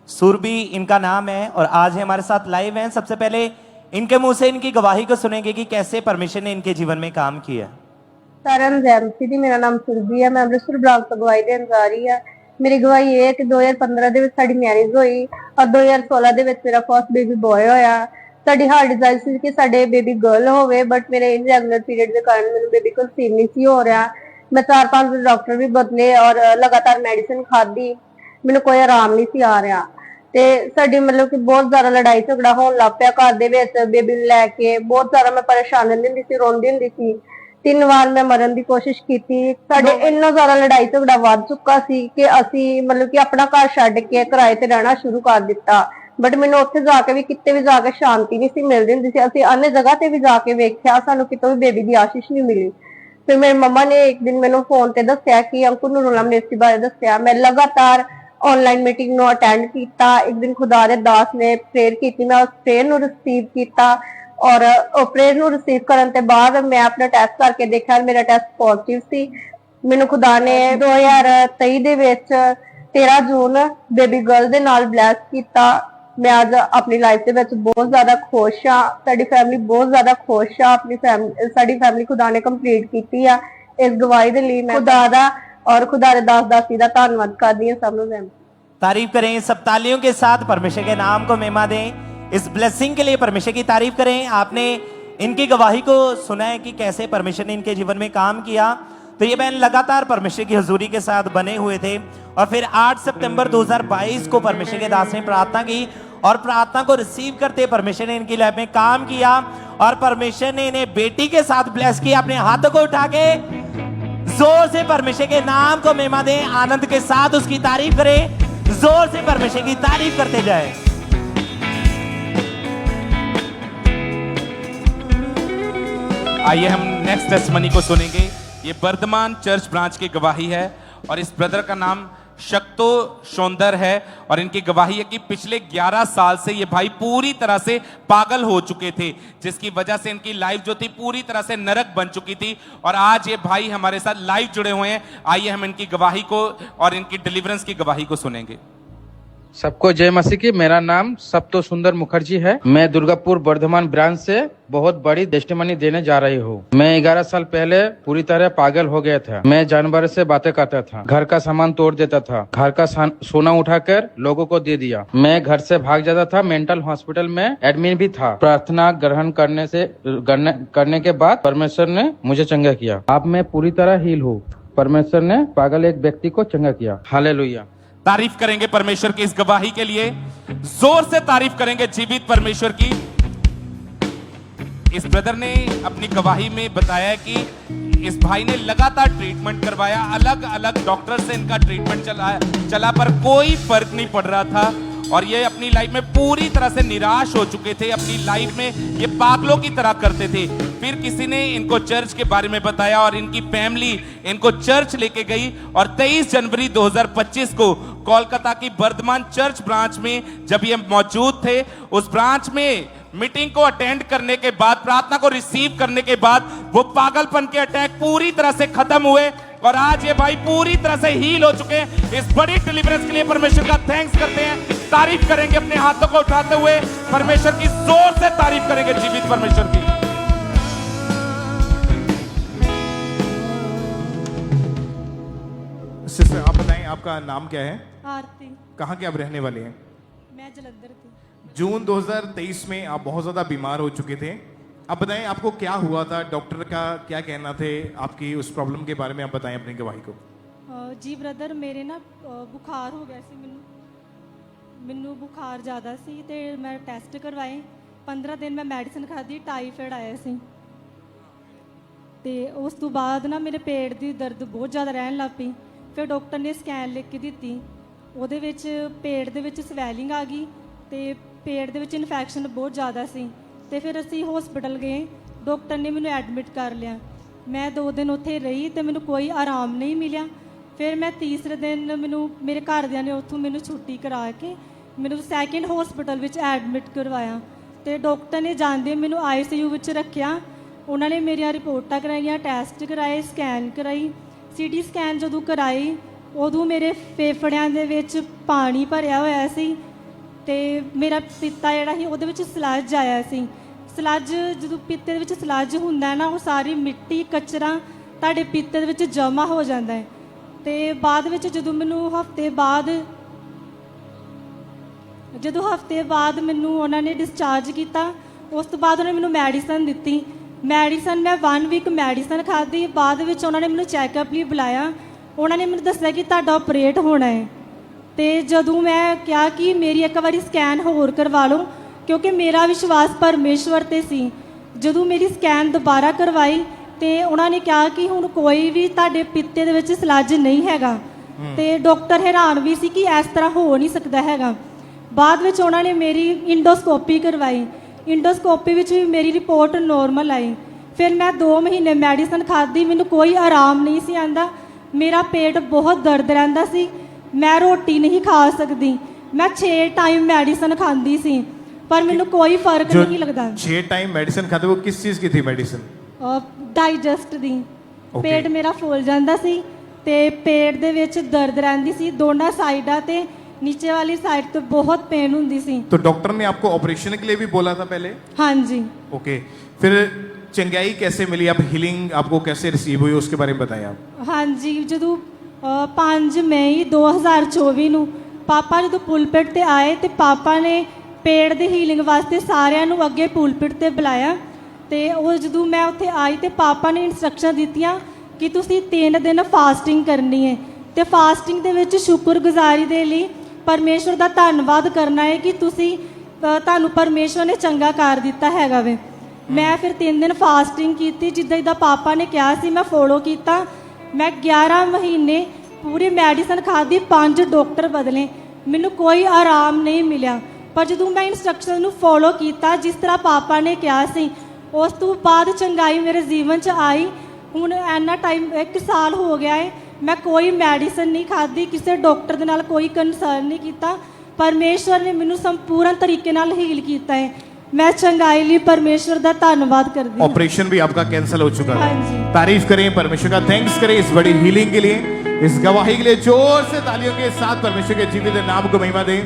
सुरभि इनका नाम है और आज है हमारे साथ लाइव हैं। सबसे पहले इनके मुंह से इनकी गवाही को सुनेंगे कि कैसे परमेश्वर ने इनके जीवन में काम किया। सारन जैमसी दी मेरा नाम सुरभि है, मैं अमृतसर ब्रांच ਤੋਂ ਗਵਾਹੀ ਦੇਣ ਜਾ ਰਹੀ ਹਾਂ। ਮੇਰੀ ਗਵਾਹੀ ਇਹ ਹੈ ਕਿ 2015 ਦੇ ਵਿੱਚ ਸਾਡੀ ਮੈਰਿਜ ਹੋਈ ਔਰ 2016 ਦੇ ਵਿੱਚ ਮੇਰਾ ਫਸਟ ਬੇਬੀ ਬॉय ਹੋਇਆ। ਸਾਡੀ ਹਾਰਟ ਡਿਜ਼ਾਈਰ ਸੀ ਕਿ ਸਾਡੇ ਬੇਬੀ ਗਰਲ ਹੋਵੇ, ਬਟ ਮੇਰੇ ਇਨਰੈਗੂਲਰ ਪੀਰੀਅਡ ਦੇ ਕਾਰਨ ਮੈਨੂੰ ਬੇਬੀ ਕੰਸੀਵ ਨਹੀਂ ਸੀ ਹੋ ਰਿਹਾ। मैं 4-5 डॉक्टर भी बदले और लगातार मेडिसिन खाधी, मैंने कोई आराम नहीं सी आ रहा। ते साडी मतलब कि बहुत ज्यादा लड़ाई झगड़ा होने लग पिया घर दे विच। बेबी लैके बहुत ज्यादा मैं परेशान रहंदी हुंदी सी, रोंदी हुंदी सी। 3 बार मैं मरन दी कोशिश कीती। साडे इन्ना ज्यादा लड़ाई झगड़ा वध चुका सी कि असी मतलब कि अपना घर छड्ड के किराए ते रहना शुरू कर दिता। बट मैंने उत्थे जाके भी किते भी जाके शांति नहीं सी मिलदी हुंदी सी। असी अन्य जगह ते भी जाके वेख्या, सानू कितों भी बेबी दी आशीष नहीं मिली। फिर मेरी मम्मा ने एक दिन मैंने फोन ते दस्या कि अंकुर नूरुल्लाह मिनिस्ट्री बारे दस्या। मैं लगातार ऑनलाइन मीटिंग नो अटेंड कीता। एक दिन खुदा दे दास ने प्रेयर की, मैं उस प्रेयर नु रिसीव कीता और प्रेयर नु रिसीव करन ते बाद मैं अपना टेस्ट करके देखा, मेरा टेस्ट पॉजिटिव सी। मैनू खुदा ने 2023 दे विच 13 जून बेबी गर्ल दे नाल ब्लैस कीता। मैं आज अपनी लाइफ दे विच बहुत ज्यादा खुश हाँ, साडी फैमिली बहुत ज्यादा खुश हाँ। अपनी साडी फैमिली खुदा ने कंप्लीट कीती है। इस गवाही दे लई मैं खुदा दा और खुदा दे दास दासी दा धन्नवाद करदी हां। सब नूं तारीफ करें, सब तालियों के साथ परमेश्वर के नाम को महिमा दें। इस ब्लेसिंग के लिए परमेश्वर की तारीफ करें। आपने इनकी गवाही को सुना है कि कैसे परमेश्वर ने इनके जीवन में काम किया। तो ये बहन लगातार परमेश्वर की हजूरी के साथ बने हुए थे और फिर 8 सितंबर 2022 को परमेश्वर के दास ने प्रार्थना की और प्रार्थना को रिसीव करते परमेश्वर ने इनकी लाइफ में काम किया और परमेश्वर ने इन्हें बेटी के साथ ब्लेस किया। अपने हाथों को उठा के जोर से परमेश्वर के नाम को महिमा दें, आनंद के साथ उसकी तारीफ करें, जोर से परमेश्वर की तारीफ करते जाए। आइए हम नेक्स्ट टेस्टमनी को सुनेंगे। ये वर्धमान चर्च ब्रांच की गवाही है और इस ब्रदर का नाम शक्तो सौंदर है और इनकी गवाही है कि पिछले 11 साल से ये भाई पूरी तरह से पागल हो चुके थे, जिसकी वजह से इनकी लाइफ जो थी पूरी तरह से नरक बन चुकी थी। और आज ये भाई हमारे साथ लाइव जुड़े हुए हैं। आइए हम इनकी गवाही को और इनकी डिलीवरेंस की गवाही को सुनेंगे। सबको जय मसीह की। मेरा नाम सप्तो सुंदर मुखर्जी है। मैं दुर्गापुर वर्धमान ब्रांच से बहुत बड़ी टेस्टिमनी देने जा रही हूँ। मैं 11 साल पहले पूरी तरह पागल हो गया था। मैं जानवर से बातें करता था, घर का सामान तोड़ देता था, घर का सोना उठाकर लोगों को दे दिया। मैं घर से भाग जाता था, मेंटल हॉस्पिटल में एडमिट भी था। प्रार्थना ग्रहण करने के बाद परमेश्वर ने मुझे चंगा किया। अब मैं पूरी तरह हील हूँ। परमेश्वर ने पागल एक व्यक्ति को चंगा किया। हालेलुया। तारीफ करेंगे परमेश्वर की इस गवाही के लिए, जोर से तारीफ करेंगे जीवित परमेश्वर की। इस ब्रदर ने अपनी गवाही में बताया कि इस भाई ने लगातार ट्रीटमेंट करवाया, अलग अलग डॉक्टर से इनका ट्रीटमेंट चला पर कोई फर्क नहीं पड़ रहा था और ये अपनी लाइफ में पूरी तरह से निराश हो चुके थे। अपनी लाइफ में ये पागलों की तरह करते थे। फिर किसी ने इनको चर्च के बारे में बताया और इनकी फैमिली इनको चर्च लेके गई और 23 जनवरी 2025 को कोलकाता की वर्धमान चर्च ब्रांच में जब ये मौजूद थे, उस ब्रांच में मीटिंग को अटेंड करने के बाद, प्रार्थना को रिसीव करने के बाद वो पागलपन के अटैक पूरी तरह से खत्म हुए और आज ये भाई पूरी तरह से हील हो चुके हैं। इस बड़ी डिलीवरेंस के लिए परमेश्वर का थैंक्स करते हैं, तारीफ करेंगे अपने हाथों को उठाते हुए, परमेश्वर की जोर से तारीफ करेंगे जीवित परमेश्वर की। सिस्टर आप बताएं आपका नाम क्या है? आरती। कहाँ के आप रहने वाले हैं? मैं जलंधर की। जून 2023 में आप बहुत ज़्यादा बीमार हो चुके थे। आप बताएं आपको क्या हुआ था, डॉक्टर का क्या कहना थे आपकी उस प्रॉब्लम के बारे में, आप बताएं अपनी गवाही को। जी ब्रदर, मेरे ना बुखार हो ਗਿਆ ਸੀ। ਮੈਨੂੰ ਬੁਖਾਰ ਜ਼ਿਆਦਾ ਸੀ ਤੇ ਮੈਂ ਟੈਸਟ ਕਰਵਾਏ। 15 ਦਿਨ ਮੈਂ ਮੈਡੀਸਿਨ ਖਾਧੀ, ਟਾਈਫਾਇਡ ਆਇਆ ਸੀ ਤੇ ਉਸ ਤੋਂ ਬਾਅਦ ਨਾ ਮੇਰੇ ਪੇਟ ਦੀ ਦਰਦ ਬਹੁਤ ਜ਼ਿਆਦਾ ਰਹਿਣ ਲੱਗ ਪਈ। ਫਿਰ ਡਾਕਟਰ ਨੇ ਸਕੈਨ ਲਿਖ ਕੇ ਦਿੱਤੀ, ਉਹਦੇ ਵਿੱਚ ਪੇਟ ਦੇ ਵਿੱਚ ਸਵੈਲਿੰਗ ਆ ਗਈ ਤੇ ਪੇਟ ਦੇ ਵਿੱਚ ਇਨਫੈਕਸ਼ਨ ਬਹੁਤ ਜ਼ਿਆਦਾ ਸੀ ਤੇ ਫਿਰ ਅਸੀਂ ਹਸਪੀਟਲ ਗਏ। ਡਾਕਟਰ ਨੇ ਮੈਨੂੰ ਐਡਮਿਟ ਕਰ ਲਿਆ। ਮੈਂ 2 ਦਿਨ ਉੱਥੇ ਰਹੀ ਤੇ ਮੈਨੂੰ ਕੋਈ ਆਰਾਮ ਨਹੀਂ ਮਿਲਿਆ। ਫਿਰ ਮੈਂ ਤੀਸਰੇ ਦਿਨ ਮੈਨੂੰ ਮੇਰੇ ਘਰਦਿਆਂ ਨੇ ਉੱਥੋਂ ਮੈਨੂੰ ਛੁੱਟੀ ਕਰਾ ਕੇ ਮੈਨੂੰ ਸੈਕਿੰਡ ਹਸਪੀਟਲ ਵਿੱਚ ਐਡਮਿਟ ਕਰਵਾਇਆ ਤੇ ਡਾਕਟਰ ਨੇ ਜਾਂਦੇ ਮੈਨੂੰ ICU ਵਿੱਚ ਰੱਖਿਆ। ਉਹਨਾਂ ਨੇ ਮੇਰੀਆਂ ਰਿਪੋਰਟਾਂ ਕਰਾਈਆਂ, ਟੈਸਟ ਕਰਾਏ, ਸਕੈਨ ਕਰਾਈ। CT ਸਕੈਨ ਜਦੋਂ ਕਰਾਈ ਉਦੋਂ ਮੇਰੇ ਫੇਫੜਿਆਂ ਦੇ ਵਿੱਚ ਪਾਣੀ ਭਰਿਆ ਹੋਇਆ ਸੀ ਤੇ ਮੇਰਾ ਪਿੱਤਾ ਜਿਹੜਾ ਸੀ ਉਹਦੇ ਵਿੱਚ ਸਲੱਜ ਆਇਆ ਸੀ। ਸਲੱਜ ਜਦੋਂ ਪਿੱਤੇ ਦੇ ਵਿੱਚ ਸਲੱਜ ਹੁੰਦਾ ਨਾ, ਉਹ ਸਾਰੀ ਮਿੱਟੀ ਕਚਰਾ ਤੁਹਾਡੇ ਪਿੱਤੇ ਦੇ ਵਿੱਚ ਜਮ੍ਹਾਂ ਹੋ ਜਾਂਦਾ ਹੈ ਤੇ ਬਾਅਦ ਵਿੱਚ ਜਦੋਂ ਹਫਤੇ ਬਾਅਦ ਮੈਨੂੰ ਉਹਨਾਂ ਨੇ ਡਿਸਚਾਰਜ ਕੀਤਾ। ਉਸ ਤੋਂ ਬਾਅਦ ਉਹਨਾਂ ਨੇ ਮੈਨੂੰ ਮੈਡੀਸਨ ਦਿੱਤੀ। ਮੈਡੀਸਨ ਮੈਂ 1 ਵੀਕ ਮੈਡੀਸਨ ਖਾਧੀ। ਬਾਅਦ ਵਿੱਚ ਉਹਨਾਂ ਨੇ ਮੈਨੂੰ ਚੈੱਕਅਪ ਲਈ ਬੁਲਾਇਆ। ਉਹਨਾਂ ਨੇ ਮੈਨੂੰ ਦੱਸਿਆ ਕਿ ਤੁਹਾਡਾ ਆਪਰੇਟ ਹੋਣਾ ਹੈ ਤੇ ਜਦੋਂ ਮੈਂ ਕਿਹਾ ਕਿ ਮੇਰੀ ਇੱਕ ਵਾਰੀ ਸਕੈਨ ਹੋਰ ਕਰਵਾ ਲਓ, ਕਿਉਂਕਿ ਮੇਰਾ ਵਿਸ਼ਵਾਸ ਪਰਮੇਸ਼ਵਰ ਤੇ ਸੀ। ਜਦੋਂ ਮੇਰੀ ਸਕੈਨ ਦੁਬਾਰਾ ਕਰਵਾਈ ਤੇ ਉਹਨਾਂ ਨੇ ਕਿਹਾ ਕਿ ਹੁਣ ਕੋਈ ਵੀ ਤੁਹਾਡੇ ਪਿੱਤੇ ਦੇ ਵਿੱਚ ਸਲੱਜ ਨਹੀਂ ਹੈਗਾ ਤੇ ਡਾਕਟਰ ਹੈਰਾਨ ਵੀ ਸੀ ਕਿ ਇਸ ਤਰ੍ਹਾਂ ਹੋ ਨਹੀਂ ਸਕਦਾ ਹੈਗਾ। ਬਾਅਦ ਵਿੱਚ ਉਹਨਾਂ ਨੇ ਮੇਰੀ ਇੰਡੋਸਕੋਪੀ ਕਰਵਾਈ। ਇੰਡੋਸਕੋਪੀ ਵਿੱਚ ਵੀ ਮੇਰੀ ਰਿਪੋਰਟ ਨੋਰਮਲ ਆਈ। ਫਿਰ ਮੈਂ 2 ਮਹੀਨੇ ਮੈਡੀਸਨ ਖਾਧੀ, ਮੈਨੂੰ ਕੋਈ ਆਰਾਮ ਨਹੀਂ ਸੀ ਆਉਂਦਾ। ਮੇਰਾ ਪੇਟ ਬਹੁਤ ਦਰਦ ਰਹਿੰਦਾ ਸੀ, ਮੈਂ ਰੋਟੀ ਨਹੀਂ ਖਾ ਸਕਦੀ। ਮੈਂ 6 ਟਾਈਮ ਮੈਡੀਸਨ ਖਾਂਦੀ ਸੀ ਪਰ ਮੈਨੂੰ ਕੋਈ ਫਰਕ ਨਹੀਂ ਲੱਗਦਾ। 6 टाइम मेडिसिन खाते, वो किस चीज़ की थी मेडिसिन? ਡਾਈਜੈਸਟ ਦੀ। ਪੇਟ ਮੇਰਾ ਫੁੱਲ ਜਾਂਦਾ ਸੀ ਤੇ ਪੇਟ ਦੇ ਵਿੱਚ ਦਰਦ ਰਹਿੰਦੀ ਸੀ ਦੋਨਾਂ ਸਾਈਡਾਂ ਤੇ। नीचे वाली साइड तो बहुत पेन होती सी। तो डॉक्टर ने आपको ऑपरेशन के लिए भी बोला था पहले? हाँ जी। ओके, फिर चंगाई कैसे मिली, आप हीलिंग आपको कैसे रिसीव हुई, उसके बारे में बताएं आप। हाँ जी, जो 5 मई 2024 ਨੂੰ ਪਾਪਾ ਜਦੋਂ ਪੁਲਪਿਟ ਤੇ ਆਏ ਤੇ ਪਾਪਾ ਨੇ ਪੇਟ ਦੇ ਹੀਲਿੰਗ ਵਾਸਤੇ ਸਾਰਿਆਂ ਨੂੰ ਅੱਗੇ ਪੁਲਪਿਟ ਤੇ ਬੁਲਾਇਆ ਤੇ ਉਹ ਜਦੋਂ ਮੈਂ ਉੱਥੇ ਆਈ ਤੇ ਪਾਪਾ ਨੇ ਇਨਸਟਰਕਸ਼ਨ ਦਿੱਤੀਆਂ ਕਿ ਤੁਸੀਂ 3 ਦਿਨ ਫਾਸਟਿੰਗ ਕਰਨੀ ਹੈ ਤੇ ਫਾਸਟਿੰਗ ਦੇ ਵਿੱਚ ਸ਼ੁਕਰਗੁਜ਼ਾਰੀ ਦੇ ਲਈ ਪਰਮੇਸ਼ਵਰ ਦਾ ਧੰਨਵਾਦ ਕਰਨਾ ਹੈ ਕਿ ਤੁਹਾਨੂੰ ਪਰਮੇਸ਼ਵਰ ਨੇ ਚੰਗਾ ਕਰ ਦਿੱਤਾ ਹੈਗਾ ਵੇ। ਮੈਂ ਫਿਰ 3 ਦਿਨ ਫਾਸਟਿੰਗ ਕੀਤੀ, ਜਿੱਦਾਂ ਪਾਪਾ ਨੇ ਕਿਹਾ ਸੀ ਮੈਂ ਫੋਲੋ ਕੀਤਾ। ਮੈਂ 11 ਮਹੀਨੇ ਪੂਰੀ ਮੈਡੀਸਨ ਖਾਧੀ, 5 ਡਾਕਟਰ ਬਦਲੇ, ਮੈਨੂੰ ਕੋਈ ਆਰਾਮ ਨਹੀਂ ਮਿਲਿਆ। ਪਰ ਜਦੋਂ ਮੈਂ ਇਨਸਟਰਕਸ਼ਨ ਨੂੰ ਫੋਲੋ ਕੀਤਾ ਜਿਸ ਤਰ੍ਹਾਂ ਪਾਪਾ ਨੇ ਕਿਹਾ ਸੀ, ਉਸ ਤੋਂ ਬਾਅਦ ਚੰਗਾਈ ਮੇਰੇ ਜੀਵਨ 'ਚ ਆਈ। ਹੁਣ ਇੰਨਾ ਟਾਈਮ 1 ਸਾਲ ਹੋ ਗਿਆ ਹੈ, मैं कोई मैडिसिन नहीं खाधी, किसी डॉक्टर ਦੇ ਨਾਲ ਕੋਈ ਕੰਸਰਨ ਨਹੀਂ ਕੀਤਾ। ਪਰਮੇਸ਼ਵਰ ਨੇ ਮੈਨੂੰ ਸੰਪੂਰਨ ਤਰੀਕੇ ਨਾਲ ਹੀਲ ਕੀਤਾ ਹੈ। मैं चंगाई ਲਈ परमेश्वर ਦਾ ਧੰਨਵਾਦ करती हूँ। ऑपरेशन भी आपका कैंसिल हो चुका है। हाँ जी। तारीफ करें परमेश्वर का, थैंक्स करें इस बड़ी हीलिंग के लिए, इस गवाही के लिए। जोर से तालियों के साथ परमेश्वर के जीवित नाम को महिमा दें।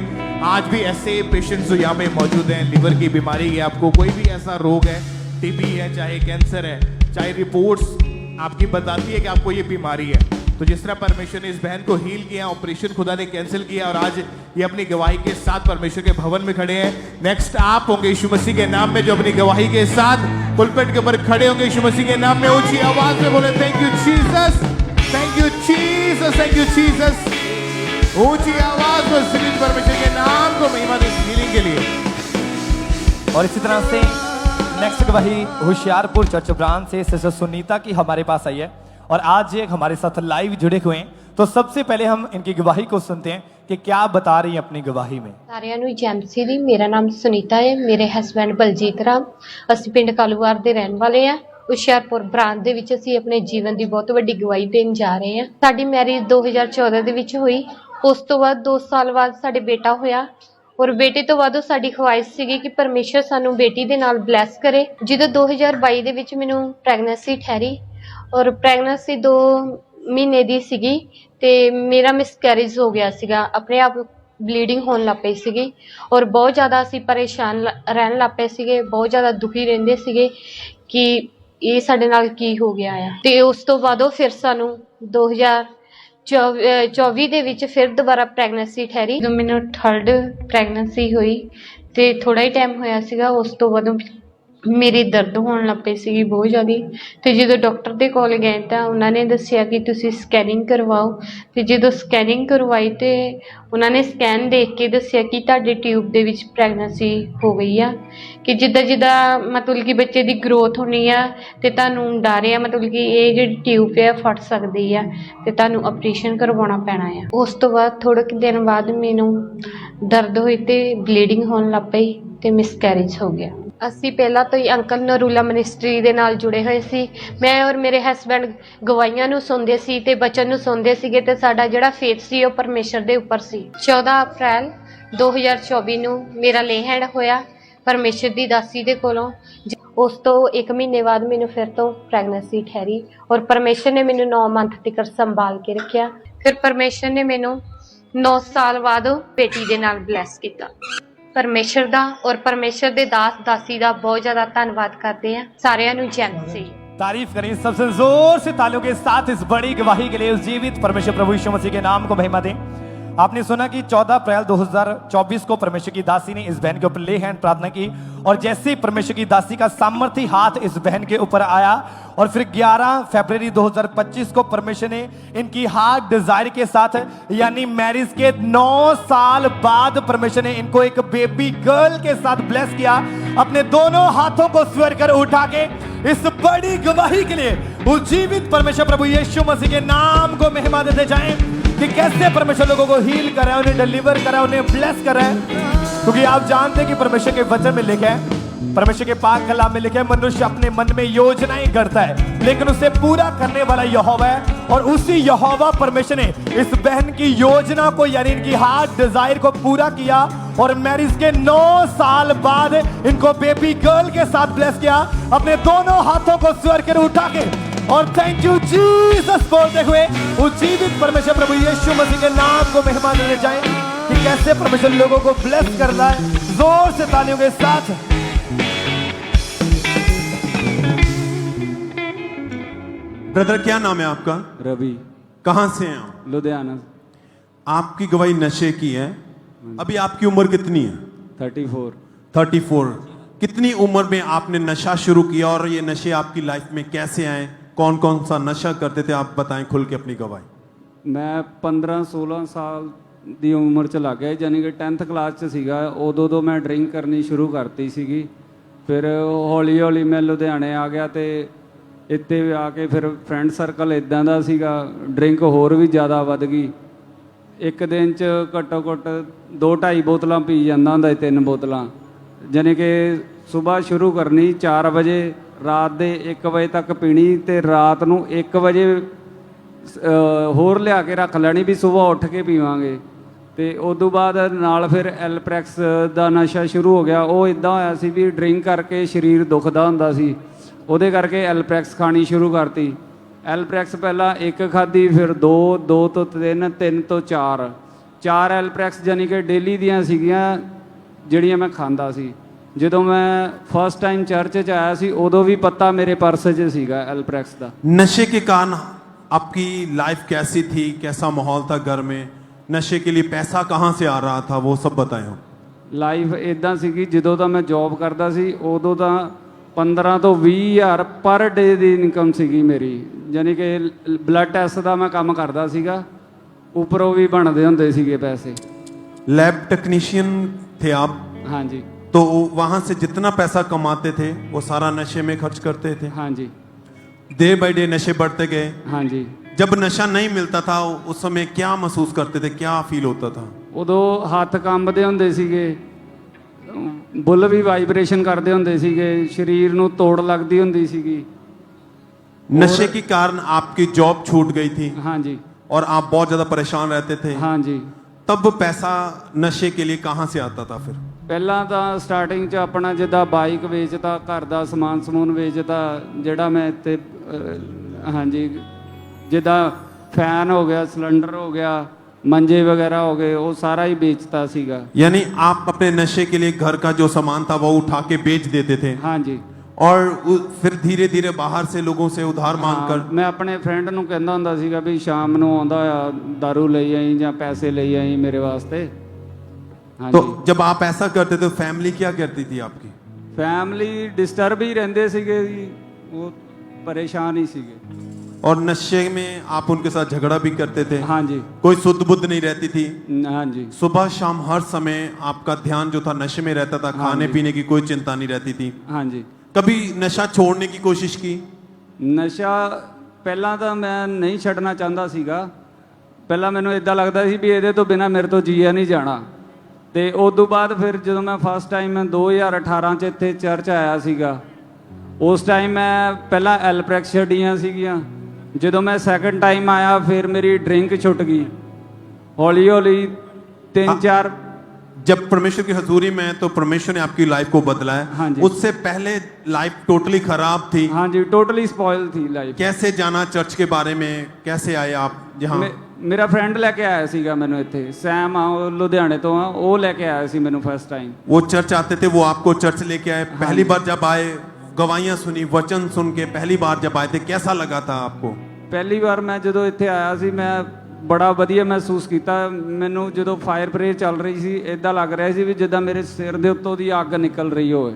आज भी ऐसे पेशेंट्स जो यहाँ पे मौजूद हैं, लिवर की बीमारी है, आपको कोई भी ऐसा रोग है, टीबी है, चाहे कैंसर है, चाहे रिपोर्ट्स आपकी बताती है कि आपको ये बीमारी है, तो जिस तरह परमेश्वर ने इस बहन को हील किया, ऑपरेशन खुदा ने कैंसिल किया और आज ये अपनी गवाही के साथ परमेश्वर के भवन में खड़े हैं। नेक्स्ट आप होंगे यीशु मसीह के नाम में जो अपनी गवाही के साथ पुलपिट के ऊपर खड़े होंगे यीशु मसीह के नाम में। ऊंची आवाज में बोले thank you Jesus, thank you Jesus, thank you Jesus. ऊंची आवाज में श्री परमेश्वर के नाम को महिमा दे हीलिंग के लिए। और इसी तरह से नेक्स्ट गवाही होशियारपुर चर्च ब्रांच से सिस्टर सुनीता की हमारे पास आई है और आज ये हमारे साथ लाइव जुड़े हुए हैं। तो सबसे पहले हम इनकी गवाही को सुनते हैं कि क्या बता रही हैं अपनी गवाही में। ਸਾਰਿਆਂ ਨੂੰ ਜੈ ਮਸੀਹ ਦੀ। ਮੇਰਾ ਨਾਮ ਸੁਨੀਤਾ ਹੈ, ਮੇਰੇ ਹਸਬੈਂਡ ਬਲਜੀਤ ਰਾਮ, ਅਸੀਂ ਪਿੰਡ ਕਾਲੂਵਾਰ ਦੇ ਰਹਿਣ ਵਾਲੇ ਹਾਂ। ਹੁਸ਼ਿਆਰਪੁਰ ਬ੍ਰਾਂਚ ਦੇ ਵਿੱਚ ਅਸੀਂ ਆਪਣੇ ਜੀਵਨ ਦੀ ਬਹੁਤ ਵੱਡੀ ਗਵਾਹੀ ਦੇਣ ਜਾ ਰਹੇ ਹਾਂ। ਸਾਡੀ ਮੈਰਿਜ 2014 ਦੇ ਵਿੱਚ ਹੋਈ। ਉਸ ਤੋਂ ਬਾਅਦ 2 ਸਾਲ ਬਾਅਦ ਸਾਡੇ ਬੇਟਾ ਹੋਇਆ ਔਰ ਬੇਟੇ ਤੋਂ ਬਾਅਦ ਸਾਡੀ ਖੁਆਇਸ਼ ਸੀਗੀ ਕਿ ਪਰਮੇਸ਼ਰ ਸਾਨੂੰ ਬੇਟੀ ਦੇ ਨਾਲ ਬਲੈਸ ਕਰੇ। ਜਦੋਂ 2022 ਦੇ ਵਿੱਚ ਮੈਨੂੰ ਪ੍ਰੈਗਨੈਂਸੀ ਠਹਿਰੀ ਔਰ ਪ੍ਰੈਗਨੈਂਸੀ 2 ਮਹੀਨੇ ਦੀ ਸੀਗੀ ਤੇ ਮੇਰਾ ਮਿਸਕੈਰੇਜ ਹੋ ਗਿਆ ਸੀਗਾ। ਆਪਣੇ ਆਪ ਬਲੀਡਿੰਗ ਹੋਣ ਲੱਗ ਪਈ ਸੀਗੀ ਔਰ ਬਹੁਤ ਜ਼ਿਆਦਾ ਅਸੀਂ ਪਰੇਸ਼ਾਨ ਰਹਿਣ ਲੱਗ ਪਏ ਸੀਗੇ, ਬਹੁਤ ਜ਼ਿਆਦਾ ਦੁਖੀ ਰਹਿੰਦੇ ਸੀਗੇ ਕਿ ਇਹ ਸਾਡੇ ਨਾਲ ਕੀ ਹੋ ਗਿਆ ਆ। ਤੇ ਉਸ ਤੋਂ ਬਾਅਦ ਉਹ ਫਿਰ ਸਾਨੂੰ 2024 ਦੇ ਵਿੱਚ ਫਿਰ ਦੁਬਾਰਾ ਪ੍ਰੈਗਨੈਂਸੀ ਠਹਿਰੀ। ਜਦੋਂ ਮੈਨੂੰ 3rd ਪ੍ਰੈਗਨੈਂਸੀ ਹੋਈ ਤੇ ਥੋੜਾ ਹੀ ਟਾਈਮ ਹੋਇਆ ਸੀਗਾ, ਉਸ ਤੋਂ ਬਾਅਦ ਮੇਰੀ ਦਰਦ ਹੋਣ ਲੱਗ ਪਈ ਸੀਗੀ ਬਹੁਤ ਜ਼ਿਆਦਾ। ਤੇ ਜਦੋਂ ਡਾਕਟਰ ਦੇ ਕੋਲ ਗਏ ਤਾਂ ਉਹਨਾਂ ਨੇ ਦੱਸਿਆ ਕਿ ਤੁਸੀਂ ਸਕੈਨਿੰਗ ਕਰਵਾਓ। ਤੇ ਜਦੋਂ ਸਕੈਨਿੰਗ ਕਰਵਾਈ ਤੇ ਉਹਨਾਂ ਨੇ ਸਕੈਨ ਦੇਖ ਕੇ ਦੱਸਿਆ ਕਿ ਤੁਹਾਡੇ ਟਿਊਬ ਦੇ ਵਿੱਚ ਪ੍ਰੈਗਨੈਂਸੀ ਹੋ ਗਈ ਆ, ਕਿ ਜਿੱਦਾਂ ਜਿੱਦਾਂ ਮਤਲਬ ਕਿ ਬੱਚੇ ਦੀ ਗਰੋਥ ਹੋਣੀ ਆ ਤੇ ਤੁਹਾਨੂੰ ਡਰ ਆ ਮਤਲਬ ਕਿ ਇਹ ਜਿਹੜੀ ਟਿਊਬ ਹੈ ਫਟ ਸਕਦੀ ਆ ਤੇ ਤੁਹਾਨੂੰ ਆਪਰੇਸ਼ਨ ਕਰਵਾਉਣਾ ਪੈਣਾ ਆ। ਉਸ ਤੋਂ ਬਾਅਦ ਥੋੜ੍ਹੇ ਕੁ ਦਿਨ ਬਾਅਦ ਮੈਨੂੰ ਦਰਦ ਹੋਈ ਤੇ ਬਲੀਡਿੰਗ ਹੋਣ ਲੱਗ ਪਈ ਤੇ ਮਿਸਕੈਰੇਜ ਹੋ ਗਿਆ। ਅਸੀਂ ਪਹਿਲਾਂ ਤੋਂ ਹੀ ਅੰਕਲ ਨਰੂਲਾ ਮਿਨਿਸਟਰੀ ਦੇ ਨਾਲ ਜੁੜੇ ਹੋਏ ਸੀ। ਮੈਂ ਔਰ ਮੇਰੇ ਹਸਬੈਂਡ ਗਵਾਹੀਆਂ ਨੂੰ ਸੁਣਦੇ ਸੀ ਤੇ ਬਚਨ ਨੂੰ ਸੁਣਦੇ ਸੀਗੇ ਤੇ ਸਾਡਾ ਜਿਹੜਾ ਫੇਥ ਸੀ ਉਹ ਪਰਮੇਸ਼ਰ ਦੇ ਉੱਪਰ ਸੀ। 14 ਅਪ੍ਰੈਲ 2024 ਨੂੰ ਮੇਰਾ ਲੇਹੈਂਡ ਹੋਇਆ ਪਰਮੇਸ਼ਰ ਦੀ ਦਾਸੀ ਦੇ ਕੋਲੋਂ। ਉਸ ਤੋਂ 1 ਮਹੀਨੇ ਬਾਅਦ ਮੈਨੂੰ ਫਿਰ ਤੋਂ ਪ੍ਰੈਗਨੈਂਸੀ ਠਹਿਰੀ ਔਰ ਪਰਮੇਸ਼ਰ ਨੇ ਮੈਨੂੰ 9 ਮੰਥ ਤੱਕ ਸੰਭਾਲ ਕੇ ਰੱਖਿਆ। ਫਿਰ ਪਰਮੇਸ਼ਰ ਨੇ ਮੈਨੂੰ 9 ਸਾਲ ਬਾਅਦ ਬੇਟੀ ਦੇ ਨਾਲ ਬਲੈਸ ਕੀਤਾ। परमेश्वर दा और परमेश्वर दे दास दासी दा बहुत ज्यादा धन्यवाद करते हैं। सारियां नूं जय मसीह। तारीफ करें सबसे जोर से तालियों के साथ इस बड़ी गवाही के लिए। उस जीवित परमेश्वर प्रभु यीशु मसीह के नाम को महिमा दें। आपने सुना कि 14 अप्रैल 2024 को परमेश्वर की दासी ने इस बहन के ऊपर ले हैंड प्रार्थना की और जैसे ही परमेश्वर की दासी का सामर्थी हाथ इस बहन के ऊपर आया और फिर 11 फरवरी 2025 को परमेश्वर ने इनकी हार्ट डिजायर के साथ यानी मैरिज के 9 साल बाद परमेश्वर ने इनको एक बेबी गर्ल के साथ ब्लेस किया। अपने दोनों हाथों को स्वर कर उठा के इस बड़ी गवाही के लिए उस जीवित परमेश्वर प्रभु यीशु मसीह के नाम को महिमा देते जाएं कि कैसे परमेश्वर लोगों को हील कर रहा है, उन्हें डिलीवर कर रहा है, उन्हें ब्लेस कर रहा है। क्योंकि आप जानते हैं कि परमेश्वर के वचन में लिखा है, परमेश्वर के पाक कलाम में लिखा है, मनुष्य अपने मन में योजनाएं करता है लेकिन उसे पूरा करने वाला यहोवा है। और उसी यहोवा परमेश्वर ने इस बहन की योजना को यानी इनकी हार्ट डिजायर को पूरा किया और मैरिज के 9 साल बाद इनको बेबी गर्ल के साथ ब्लेस किया। अपने दोनों हाथों को स्वर कर उठा के और थैंक यू जीसस बोलते हुए उस जीवित परमेश्वर प्रभु यीशु मसीह के नाम को महिमा देने जाएं कि कैसे परमेश्वर लोगों को ब्लेस कर रहा है। जोर से तालियों के साथ। ब्रदर क्या नाम है आपका? रवि। कहां से हैं आप? लुधियाना। आपकी गवाही नशे की है। अभी आपकी उम्र कितनी है? 34। 34। कितनी उम्र में आपने नशा शुरू किया और ये नशे आपकी लाइफ में कैसे आए? कौन कौन सा नशा करते थे आप बताएं खुल के अपनी गवाही। मैं 15-16 साल ਦੀ ਉਮਰ ਚ ਲੱਗ ਗਿਆ, ਯਾਨੀ ਕਿ 10th ਕਲਾਸ ਚ ਸੀਗਾ ਉਦੋਂ ਤੋਂ ਮੈਂ ਡਰਿੰਕ ਕਰਨੀ ਸ਼ੁਰੂ ਕਰਤੀ ਸੀਗੀ। ਫਿਰ ਹੌਲੀ ਹੌਲੀ ਮੈਂ ਲੁਧਿਆਣੇ ਆ ਗਿਆ ਤੇ ਇੱਥੇ ਆ ਕੇ ਫਿਰ ਫਰੈਂਡ ਸਰਕਲ ਇਦਾਂ ਦਾ ਸੀਗਾ, ਡਰਿੰਕ ਹੋਰ ਵੀ ਜ਼ਿਆਦਾ ਵੱਧ ਗਈ। ਇੱਕ ਦਿਨ ਚ ਘੱਟੋ ਘੱਟ 2-2.5 ਬੋਤਲਾਂ ਪੀ ਜਾਂਦਾ ਹੁੰਦਾ, 3 ਬੋਤਲਾਂ, ਯਾਨੀ ਕਿ ਸਵੇਰ ਸ਼ੁਰੂ ਕਰਨੀ 4 ਵਜੇ, ਰਾਤ ਦੇ 1 ਵਜੇ ਤੱਕ ਪੀਣੀ ਤੇ ਰਾਤ ਨੂੰ 1 ਵਜੇ ਹੋਰ ਲਿਆ ਕੇ ਰੱਖ ਲੈਣੀ ਵੀ ਸਵੇਰ ਉੱਠ ਕੇ ਪੀਵਾਂਗੇ। ਤੇ ਉਸ ਤੋਂ ਬਾਅਦ ਨਾਲ ਫਿਰ ਐਲਪ੍ਰੈਕਸ ਦਾ ਨਸ਼ਾ ਸ਼ੁਰੂ ਹੋ ਗਿਆ। ਉਹ ਇਦਾਂ ਹੋਇਆ ਸੀ ਵੀ ਡਰਿੰਕ ਕਰਕੇ ਸਰੀਰ ਦੁਖਦਾ ਹੁੰਦਾ ਸੀ, ਉਹਦੇ ਕਰਕੇ ਐਲਪ੍ਰੈਕਸ ਖਾਣੀ ਸ਼ੁਰੂ ਕਰਤੀ। ਐਲਪ੍ਰੈਕਸ ਪਹਿਲਾਂ 1 ਖਾਧੀ, ਫਿਰ 2, 2 ਤੋਂ 3, 3 ਤੋਂ 4 ਐਲਪ੍ਰੈਕਸ ਜਾਨੀ ਕਿ ਡੇਲੀ ਦੀਆਂ ਸੀਗੀਆਂ ਜਿਹੜੀਆਂ ਮੈਂ ਖਾਂਦਾ ਸੀ। ਜਦੋਂ ਮੈਂ ਫਸਟ ਟਾਈਮ ਚਰਚ 'ਚ ਆਇਆ ਸੀ ਉਦੋਂ ਵੀ ਪੱਤਾ ਮੇਰੇ ਪਰਸ 'ਚ ਸੀਗਾ ਐਲਪ੍ਰੈਕਸ ਦਾ। नशे के कारण आपकी लाइफ कैसी थी, कैसा माहौल था घर में, नशे के लिए पैसा कहाँ से आ रहा था, वो सब बताएं। ਲਾਈਫ ਇਦਾਂ ਸੀਗੀ, ਜਦੋਂ ਤਾਂ ਮੈਂ ਜੌਬ ਕਰਦਾ ਸੀ ਉਦੋਂ ਤਾਂ 15 ਤੋਂ 20 ਹਜ਼ਾਰ ਪਰ ਡੇ ਦੀ ਇਨਕਮ ਸੀਗੀ ਮੇਰੀ। ਯਾਨੀ ਕਿ ਬਲੱਡ ਟੈਸਟ ਦਾ ਮੈਂ ਕੰਮ ਕਰਦਾ ਸੀਗਾ, ਉੱਪਰੋਂ ਵੀ ਬਣਦੇ ਹੁੰਦੇ ਸੀਗੇ पैसे। लैब टेक्नीशियन थे आप? हाँ जी। तो वहां से जितना पैसा कमाते थे वो सारा नशे में खर्च करते थे? हाँ जी। डे बाय डे नशे बढ़ते गए? हाँ जी। जब नशा नहीं मिलता था उस समय क्या महसूस करते थे, क्या फील होता था? ਉਦੋਂ ਹੱਥ ਕੰਬਦੇ ਹੁੰਦੇ ਸੀਗੇ, ਬੁੱਲ ਵੀ ਵਾਈਬ੍ਰੇਸ਼ਨ ਕਰਦੇ ਹੁੰਦੇ ਸੀਗੇ, ਸਰੀਰ ਨੂੰ ਤੋੜ ਲੱਗਦੀ ਹੁੰਦੀ ਸੀਗੀ। नशे के कारण आपकी जॉब छूट गई थी? हाँ जी। और आप बहुत ज्यादा परेशान रहते थे? हाँ जी। तब पैसा नशे के लिए कहाँ से आता था फिर? ਪਹਿਲਾਂ ਤਾਂ ਸਟਾਰਟਿੰਗ 'ਚ ਆਪਣਾ ਜਿੱਦਾਂ ਬਾਈਕ ਵੇਚਦਾ, ਘਰ ਦਾ ਸਮਾਨ ਸਮੂਨ ਵੇਚਦਾ, ਜਿਹੜਾ ਮੈਂ ਇੱਥੇ ਹਾਂਜੀ ਜਿੱਦਾਂ फैन हो गया, सिलेंडर हो गया, मंजे वगैरह हो गए, वो सारा ही बेचता सीगा। यानी आप अपने नशे के लिए घर का जो सामान था वो उठा के बेच देते थे? हाँ जी। और फिर धीरे धीरे बाहर से लोगों से उधार मांगकर? मैं अपने फ्रेंड ਨੂੰ ਕਹਿੰਦਾ ਹੁੰਦਾ ਸੀਗਾ ਵੀ ਸ਼ਾਮ ਨੂੰ ਆਉਂਦਾ ਆ दारू ਲਈ ਆਈ ਜਾਂ ਪੈਸੇ ਲਈ ਆਈ ਮੇਰੇ ਵਾਸਤੇ। हाँ तो जी। जब आप ऐसा करते तो फैमिली क्या करती थी आपकी? फैमिली डिस्टर्ब ही रहंदे सीगे जी, वो परेशान ही सीगे। और नशे में आप उनके साथ झगड़ा भी करते थे? हाँ जी। कोई शुद्ध बुद्ध नहीं रहती थी? हाँ जी। सुबह शाम हर समय आपका ध्यान जो था नशे में रहता था, खाने पीने की कोई चिंता नहीं रहती थी? हाँ जी। कभी नशा छोड़ने की कोशिश की? ਨਸ਼ਾ ਪਹਿਲਾਂ ਤਾਂ ਮੈਂ ਨਹੀਂ ਛੱਡਣਾ ਚਾਹੁੰਦਾ ਸੀਗਾ। ਪਹਿਲਾਂ ਮੈਨੂੰ ਇਦਾਂ ਲੱਗਦਾ ਸੀ ਵੀ ਇਹਦੇ ਤੋਂ ਬਿਨਾ ਮੇਰੇ ਤੋਂ ਜੀਆ ਨਹੀਂ ਜਾਣਾ। ਤੇ ਉਸ ਤੋਂ ਬਾਅਦ ਫਿਰ ਜਦੋਂ ਮੈਂ ਫਸਟ ਟਾਈਮ 2018 ਚ ਇੱਥੇ ਚਰਚ ਆਇਆ ਸੀਗਾ, ਉਸ ਟਾਈਮ ਮੈਂ ਪਹਿਲਾਂ ਐਲਪ੍ਰੈਕਸ ਛੱਡੀਆਂ ਸੀਗੀਆਂ। ਜਦੋਂ ਮੈਂ ਸੈਕੰਡ ਟਾਈਮ ਆਇਆ ਫਿਰ ਮੇਰੀ ਡਰਿੰਕ ਛੁੱਟ ਗਈ ਹੌਲੀ ਹੌਲੀ 3-4। जब परमेश्वर की हजूरी में तो परमेश्वर ने आपकी लाइफ को बदला है। हाँ जी। उससे पहले लाइफ टोटली खराब थी? हाँ जी, टोटली स्पॉइल थी लाइफ। कैसे जाना चर्च के बारे में, कैसे आए आप यहाँ? ਮੇਰਾ ਫਰੈਂਡ ਲੈ ਕੇ ਆਇਆ ਸੀਗਾ ਮੈਨੂੰ ਇੱਥੇ, ਸੈਮ ਆ, ਉਹ ਲੁਧਿਆਣੇ ਤੋਂ ਆ, ਉਹ ਲੈ ਕੇ ਆਇਆ ਸੀ ਮੈਨੂੰ ਫਸਟ ਟਾਈਮ। वो चर्च आते थे, वो आपको चर्च लेके आए? पहली बार जब आए, गवाहियां सुनी, वचन सुन के पहली बार जब आए थे, कैसा लगा था आपको? ਪਹਿਲੀ ਵਾਰ ਮੈਂ ਜਦੋਂ ਇੱਥੇ ਆਇਆ ਸੀ ਮੈਂ ਬੜਾ ਵਧੀਆ ਮਹਿਸੂਸ ਕੀਤਾ। ਮੈਨੂੰ ਜਦੋਂ ਫਾਇਰ ਪ੍ਰੇਅਰ ਚੱਲ ਰਹੀ ਸੀ ਇਦਾਂ ਲੱਗ ਰਿਹਾ ਸੀ ਵੀ ਜਿੱਦਾਂ ਮੇਰੇ ਸਿਰ ਦੇ ਉੱਤੋਂ ਦੀ ਅੱਗ ਨਿਕਲ ਰਹੀ ਹੋਵੇ,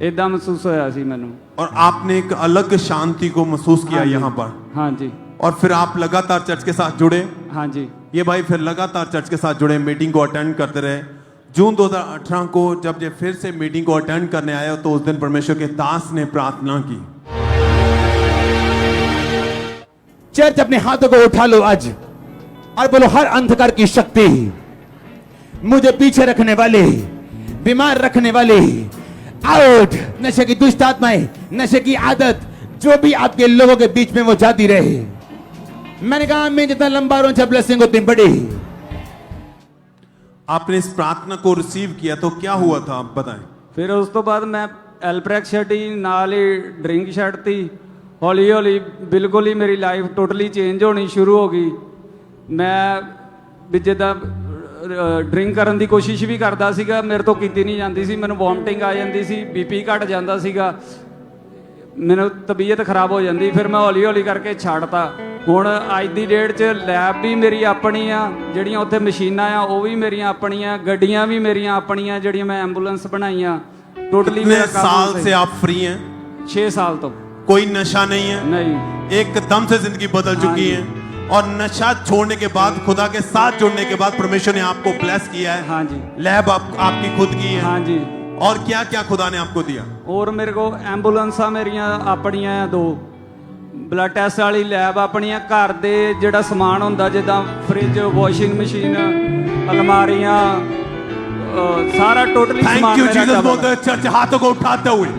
ਇਦਾਂ ਮਹਿਸੂਸ ਹੋਇਆ ਸੀ ਮੈਨੂੰ। और आपने एक अलग शांति को महसूस किया यहाँ पर? हाँ जी। और फिर आप लगातार चर्च के साथ जुड़े? हाँ जी। ये भाई फिर लगातार चर्च के साथ जुड़े, मीटिंग को अटेंड करते रहे। जून 2018 को जब ये फिर से मीटिंग को अटेंड करने आए तो उस दिन परमेश्वर के दास ने प्रार्थना की। चर्च अपने हाथों को उठा लो आज और बोलो, हर अंधकार की शक्ति, मुझे पीछे रखने वाले, बीमार रखने वाले, आउट। नशे की दुष्ट आत्माएं, नशे की आदत जो भी आपके लोगों के बीच में वो जाती रहे। मैंने कहा मैं जितना लंबा रोचा ब्लेसिंग उतनी बड़ी। आपने इस प्रार्थना को रिसीव किया तो क्या हुआ था, आप बताएं। ਫਿਰ ਉਸ ਤੋਂ ਬਾਅਦ ਮੈਂ ਐਲਪ੍ਰੈਕਸ ਛੱਡੀ, ਨਾਲ ਹੀ ਡਰਿੰਕ ਛੱਡਤੀ। ਹੌਲੀ ਹੌਲੀ ਬਿਲਕੁਲ ਹੀ ਮੇਰੀ ਲਾਈਫ ਟੋਟਲੀ ਚੇਂਜ ਹੋਣੀ ਸ਼ੁਰੂ ਹੋ ਗਈ। ਮੈਂ ਵੀ ਜਿੱਦਾਂ ਡਰਿੰਕ ਕਰਨ ਦੀ ਕੋਸ਼ਿਸ਼ ਵੀ ਕਰਦਾ ਸੀਗਾ, ਮੇਰੇ ਤੋਂ ਕੀਤੀ ਨਹੀਂ ਜਾਂਦੀ ਸੀ, ਮੈਨੂੰ ਵੋਮਟਿੰਗ ਆ ਜਾਂਦੀ ਸੀ, ਬੀਪੀ ਘਟ ਜਾਂਦਾ ਸੀਗਾ, ਮੈਨੂੰ ਤਬੀਅਤ ਖਰਾਬ ਹੋ ਜਾਂਦੀ। ਫਿਰ ਮੈਂ ਹੌਲੀ ਹੌਲੀ ਕਰਕੇ ਛੱਡਤਾ। ਹੁਣ ਅੱਜ ਦੀ ਡੇਟ 'ਚ ਲੈਬ ਵੀ ਮੇਰੀ ਆਪਣੀ ਆ, ਜਿਹੜੀਆਂ ਉੱਥੇ ਮਸ਼ੀਨਾਂ ਆ ਉਹ ਵੀ ਮੇਰੀਆਂ ਆਪਣੀਆਂ, ਗੱਡੀਆਂ ਵੀ ਮੇਰੀਆਂ ਆਪਣੀਆਂ ਜਿਹੜੀਆਂ ਮੈਂ ਐਂਬੂਲੈਂਸ ਬਣਾਈਆਂ। ਟੋਟਲੀ कितने साल से आप फ्री हैं? 6 साल तो। कोई नशा नहीं है? नहीं। एकदम से जिंदगी बदल चुकी है। और नशा छोड़ने के बाद, खुदा के साथ जुड़ने के बाद परमेश्वर ने आपको ब्लेस किया है। हाँ जी। लैब आपकी खुद की है। हाँ जी। और क्या क्या खुदा ने आपको दिया? और मेरे को ਐਂਬੂਲੈਂਸਾਂ ਮੇਰੀਆਂ ਆਪਣੀਆਂ ਆ 2, ਬਲੱਡ ਟੈਸਟ ਵਾਲੀ ਲੈਬ ਆਪਣੀਆਂ, ਘਰ ਦੇ ਜਿਹੜਾ ਸਮਾਨ ਹੁੰਦਾ ਜਿੱਦਾਂ ਫ੍ਰਿਜ, ਵਾਸ਼ਿੰਗ ਮਸ਼ੀਨ, ਅਲਮਾਰੀਆਂ, सारा टोटली थैंक यू जीसस बोलते हैं चर्च हाथों को उठाते हुए।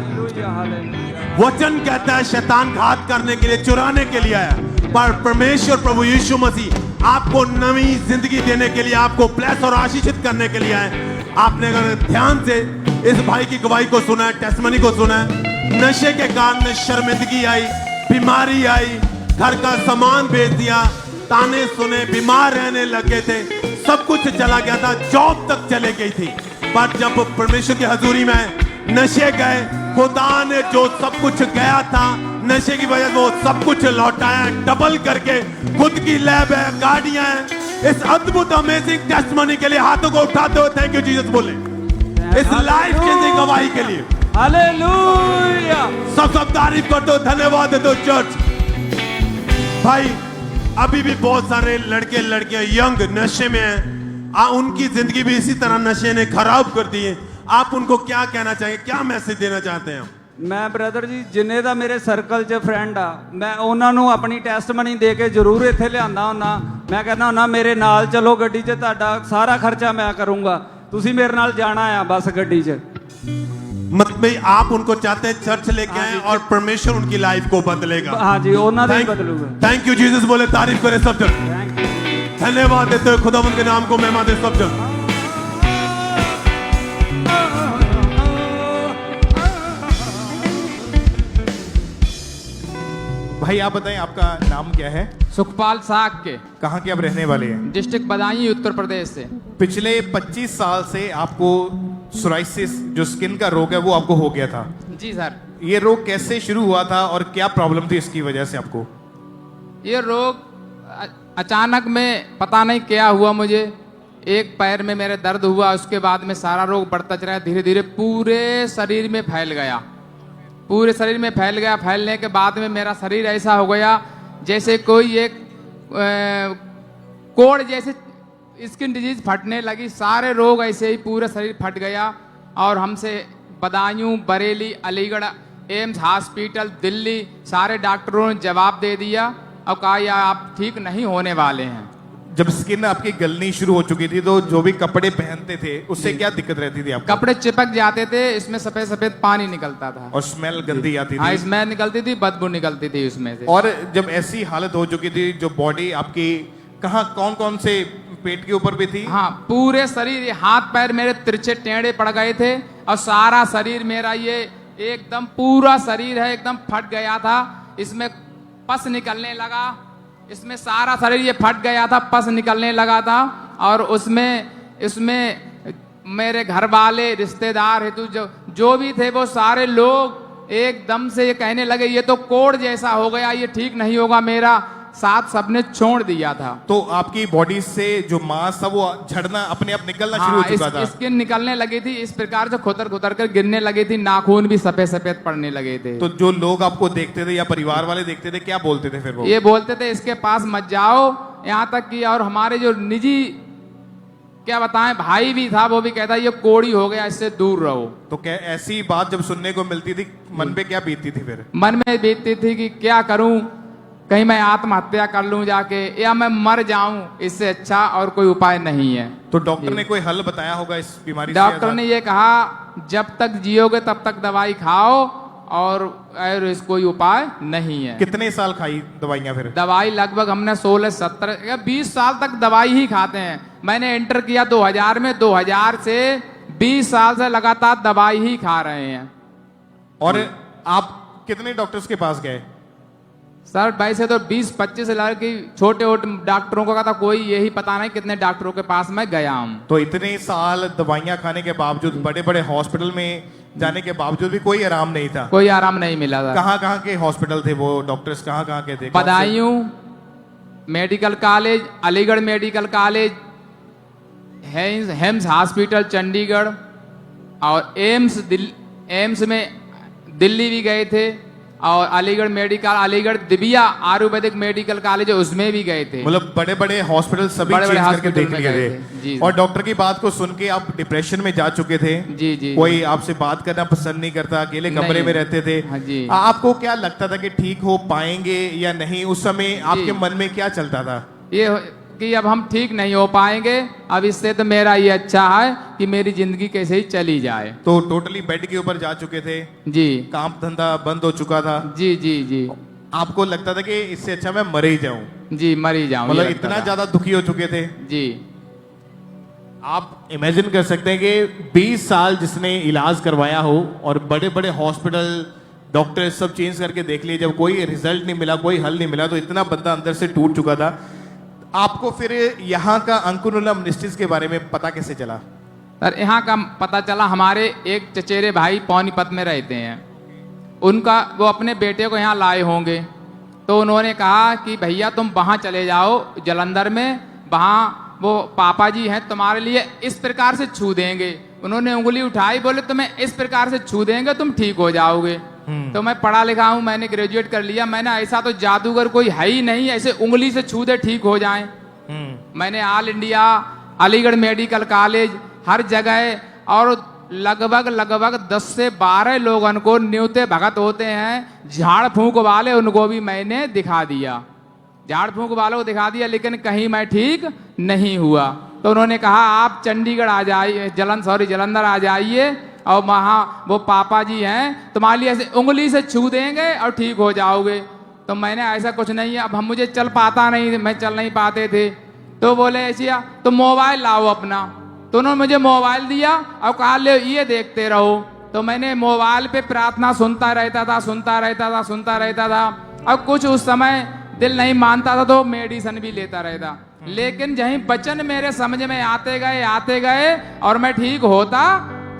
वचन कहता है शैतान घात करने के लिए, चुराने के लिए आया, पर परमेश्वर प्रभु यीशु मसीह आपको नई जिंदगी देने के लिए, आपको ब्लेस और आशीषित करने के लिए आए। आपने अगर ध्यान से इस भाई की गवाही को सुना है, टेस्टमनी को सुना है, नशे के कारण शर्मिंदगी आई, बीमारी आई, घर का सामान बेच दिया, ताने सुने, बीमार रहने लगे थे, सब कुछ चला गया था, जॉब तक चले गई थी। पर जब परमेश्वर की हजूरी में नशे गए, खुदा ने जो सब कुछ गया था नशे की वजह से वो सब कुछ लौटाया, डबल करके। खुद की लैब है, गाड़ियां हैं। इस अद्भुत अमेजिंग टेस्टमनी के लिए हाथों को उठाते हुए थैंक यू जीसस बोले, इस लाइफ चेंजिंग गवाही के लिए हालेलुया। सब तारीफ कर दो, धन्यवाद दे दो चर्च। भाई अभी भी बहुत सारे लड़के लड़कियां यंग नशे में हैं, उनकी जिंदगी भी इसी तरह नशे ने खराब कर दी है। आप उनको क्या कहना चाहेंगे, क्या मैसेज देना चाहते हैं? मैं ब्रदर जी जिन्ने दा मेरे सर्कल 'ਚ फ्रेंड आ, मैं ਉਹਨਾਂ ਨੂੰ ਆਪਣੀ ਟੈਸਟਮਨੀ ਦੇ ਕੇ ਜ਼ਰੂਰ ਇੱਥੇ ਲਿਆਂਦਾ ਹੁੰਨਾ। ਮੈਂ ਕਹਿੰਦਾ ਹੁੰਨਾ ਮੇਰੇ ਨਾਲ ਚਲੋ ਗੱਡੀ 'ਚ, ਤੁਹਾਡਾ ਸਾਰਾ ਖਰਚਾ ਮੈਂ ਕਰੂੰਗਾ, ਤੁਸੀਂ ਮੇਰੇ ਨਾਲ ਜਾਣਾ ਆ ਬਸ ਗੱਡੀ 'ਚ। मतलब आप उनको चाहते हैं चर्च लेके आए और परमेश्वर उनकी लाइफ को बदलेगा। हाँ जी, ਉਹਨਾਂ ਦਾ ਹੀ बदलूगा। थैंक यू जीसस बोले, तारीफ करे सब जन, धन्यवाद देते हुए खुदावंद के नाम को महिमा दे सब जन। भाई आप बताएं आपका नाम क्या है? सुखपाल साग के। कहाँ के आप रहने वाले हैं? डिस्ट्रिक्ट बदायूं, उत्तर प्रदेश से। पिछले 25 साल से आपको सोराइसिस जो स्किन का रोग है वो आपको हो गया था। जी सर। ये रोग कैसे शुरू हुआ था और क्या प्रॉब्लम थी इसकी वजह से आपको? ये रोग अचानक में पता नहीं क्या हुआ, मुझे एक पैर में मेरे दर्द हुआ, उसके बाद में सारा रोग बढ़ता चला, धीरे धीरे पूरे शरीर में फैल गया, पूरे शरीर में फैल गया। फैलने के बाद में मेरा शरीर ऐसा हो गया जैसे कोई एक कोड़ जैसे स्किन डिजीज फटने लगी, सारे रोग ऐसे ही पूरे शरीर फट गया। और हमसे बदायूं, बरेली, अलीगढ़, एम्स हॉस्पिटल, दिल्ली सारे डॉक्टरों ने जवाब दे दिया और कहा या आप ठीक नहीं होने वाले हैं। जब स्किन आपकी गलनी शुरू हो चुकी थी तो जो भी कपड़े पहनते थे उससे क्या दिक्कत रहती थी आपको? कपड़े चिपक जाते थे, इसमें सफेद सफेद पानी निकलता था और स्मेल गंदी आती थी। हाँ, स्मेल निकलती थी, बदबू निकलती थी उसमें से। और जब ऐसी हालत हो चुकी थी, जो बॉडी आपकी कहाँ कौन कौन से पेट के ऊपर भी थी? हाँ, पूरे शरीर, हाथ पैर मेरे तिरछे टेढ़े पड़ गए थे और सारा शरीर मेरा ये एकदम पूरा शरीर है एकदम फट गया था। इसमें पस निकलने लगा, इसमें सारा शरीर ये फट गया था, पस निकलने लगा था। और इसमें मेरे घर वाले, रिश्तेदार हेतु जो भी थे वो सारे लोग एकदम से ये कहने लगे ये तो कोड़ जैसा हो गया, ये ठीक नहीं होगा, मेरा साथ सबने छोड़ दिया था। तो आपकी बॉडी से जो मांस था वो झड़ना अपने आप निकलना शुरू हो चुका था? स्किन निकलने लगी थी, इस प्रकार से खुतर खुतर कर गिरने लगी थी, नाखून भी सफेद सफेद पड़ने लगे थे। तो जो लोग आपको देखते थे या परिवार वाले देखते थे क्या बोलते थे फिर वो? ये बोलते थे इसके पास मत जाओ, यहाँ तक कि और हमारे जो निजी क्या बताएं भाई भी था, वो भी कहता ये कोड़ी हो गया, इससे दूर रहो। तो क्या ऐसी बात जब सुनने को मिलती थी मन पे क्या बीतती थी फिर? मन में बीतती थी कि क्या करूं, कहीं मैं आत्महत्या कर लूं जाके या मैं मर जाऊं, इससे अच्छा और कोई उपाय नहीं है। तो डॉक्टर ने कोई हल बताया होगा इस बीमारी से? डॉक्टर ने ये कहा जब तक जियोगे तब तक दवाई खाओ और इस कोई उपाय नहीं है। कितने साल खाई दवाइयां फिर? दवाई लगभग हमने 16, 17 या 20 साल तक दवाई ही खाते हैं। मैंने एंटर किया 2000 में, 2000 से 20 साल से लगातार दवाई ही खा रहे हैं। और आप कितने डॉक्टर्स के पास गए? सर वैसे तो 20-25 लड़के छोटे डॉक्टरों को कहा, कोई यही पता नहीं कितने डॉक्टरों के पास मैं गया हूँ। तो इतने साल दवाइयां खाने के बावजूद, बड़े बड़े हॉस्पिटल में जाने के बावजूद भी कोई आराम नहीं था? कोई आराम नहीं मिला था। कहाँ के हॉस्पिटल थे वो? डॉक्टर्स कहाँ के थे? Budaun medical college, Aligarh medical college, हेम्स हॉस्पिटल चंडीगढ़ और एम्स में दिल्ली भी गए थे और Aligarh medical, Aligarh Divya ayurvedic medical college उसमें भी गए थे। मतलब बड़े बड़े हॉस्पिटल सभी बड़े चेंज करके हॉस्पिटल देख में लिए गए थे। और डॉक्टर की बात को सुन के आप डिप्रेशन में जा चुके थे? जी जी। कोई आपसे बात करना पसंद नहीं करता, अकेले कमरे में रहते थे। हाँ जी। आपको क्या लगता था कि ठीक हो पाएंगे या नहीं? उस समय आपके मन में क्या चलता था? ये कि अब हम ठीक नहीं हो पाएंगे, अब इससे तो मेरा ये अच्छा है कि मेरी जिंदगी कैसे ही चली जाए। तो टोटली बेड के ऊपर जा चुके थे? जी। काम धंधा बंद हो चुका था? जी जी जी। आपको लगता था कि इससे अच्छा मैं मर ही जाऊं। जी मर ही जाऊं, मतलब ये लगता इतना था। ज्यादा दुखी हो चुके थे जी। आप इमेजिन कर सकते हैं कि 20 साल जिसने इलाज करवाया हो और बड़े बड़े हॉस्पिटल डॉक्टर सब चेंज करके देख लिए, जब कोई रिजल्ट नहीं मिला, कोई हल नहीं मिला, तो इतना बंदा अंदर से टूट चुका था। आपको फिर यहाँ का अंकुरुला मिनिस्ट्रीज के बारे में पता कैसे चला? सर यहाँ का पता चला, हमारे एक चचेरे भाई पानीपत में रहते हैं, उनका वो अपने बेटे को यहाँ लाए होंगे, तो उन्होंने कहा कि भैया तुम वहाँ चले जाओ जलंधर में, वहाँ वो पापा जी हैं तुम्हारे लिए इस प्रकार से छू देंगे। उन्होंने उंगली उठाई, बोले तुम्हें इस प्रकार से छू देंगे तुम ठीक हो जाओगे। तो मैं पढ़ा लिखा हूँ, मैंने ग्रेजुएट कर लिया, मैंने ऐसा तो जादूगर कोई है ही नहीं ऐसे उंगली से छू दे ठीक हो जाए। मैंने all India, Aligarh medical college, हर जगह, और लगभग 10 से 12 लोगों को न्यूते भगत होते हैं झाड़ फूंक वाले, उनको भी मैंने दिखा दिया, झाड़ फूंक वालों को दिखा दिया, लेकिन कहीं मैं ठीक नहीं हुआ। तो उन्होंने कहा आप चंडीगढ़ आ जाइए, जलंधर आ जाइए, और वहाँ वो पापा जी हैं तुम्हारे लिए ऐसे उंगली से छू देंगे और ठीक हो जाओगे। तो मैंने ऐसा कुछ नहीं है, अब हम मुझे चल पाता नहीं, मैं चल नहीं पाते थे। तो बोले ऐसी तो मोबाइल लाओ अपना, तो उन्होंने मुझे मोबाइल दिया और कहा ले ये देखते रहो। तो मैंने मोबाइल पे प्रार्थना सुनता रहता था, और कुछ उस समय दिल नहीं मानता था तो मेडिसिन भी लेता रहता, लेकिन जहीं वचन मेरे समझ में आते गए और मैं ठीक होता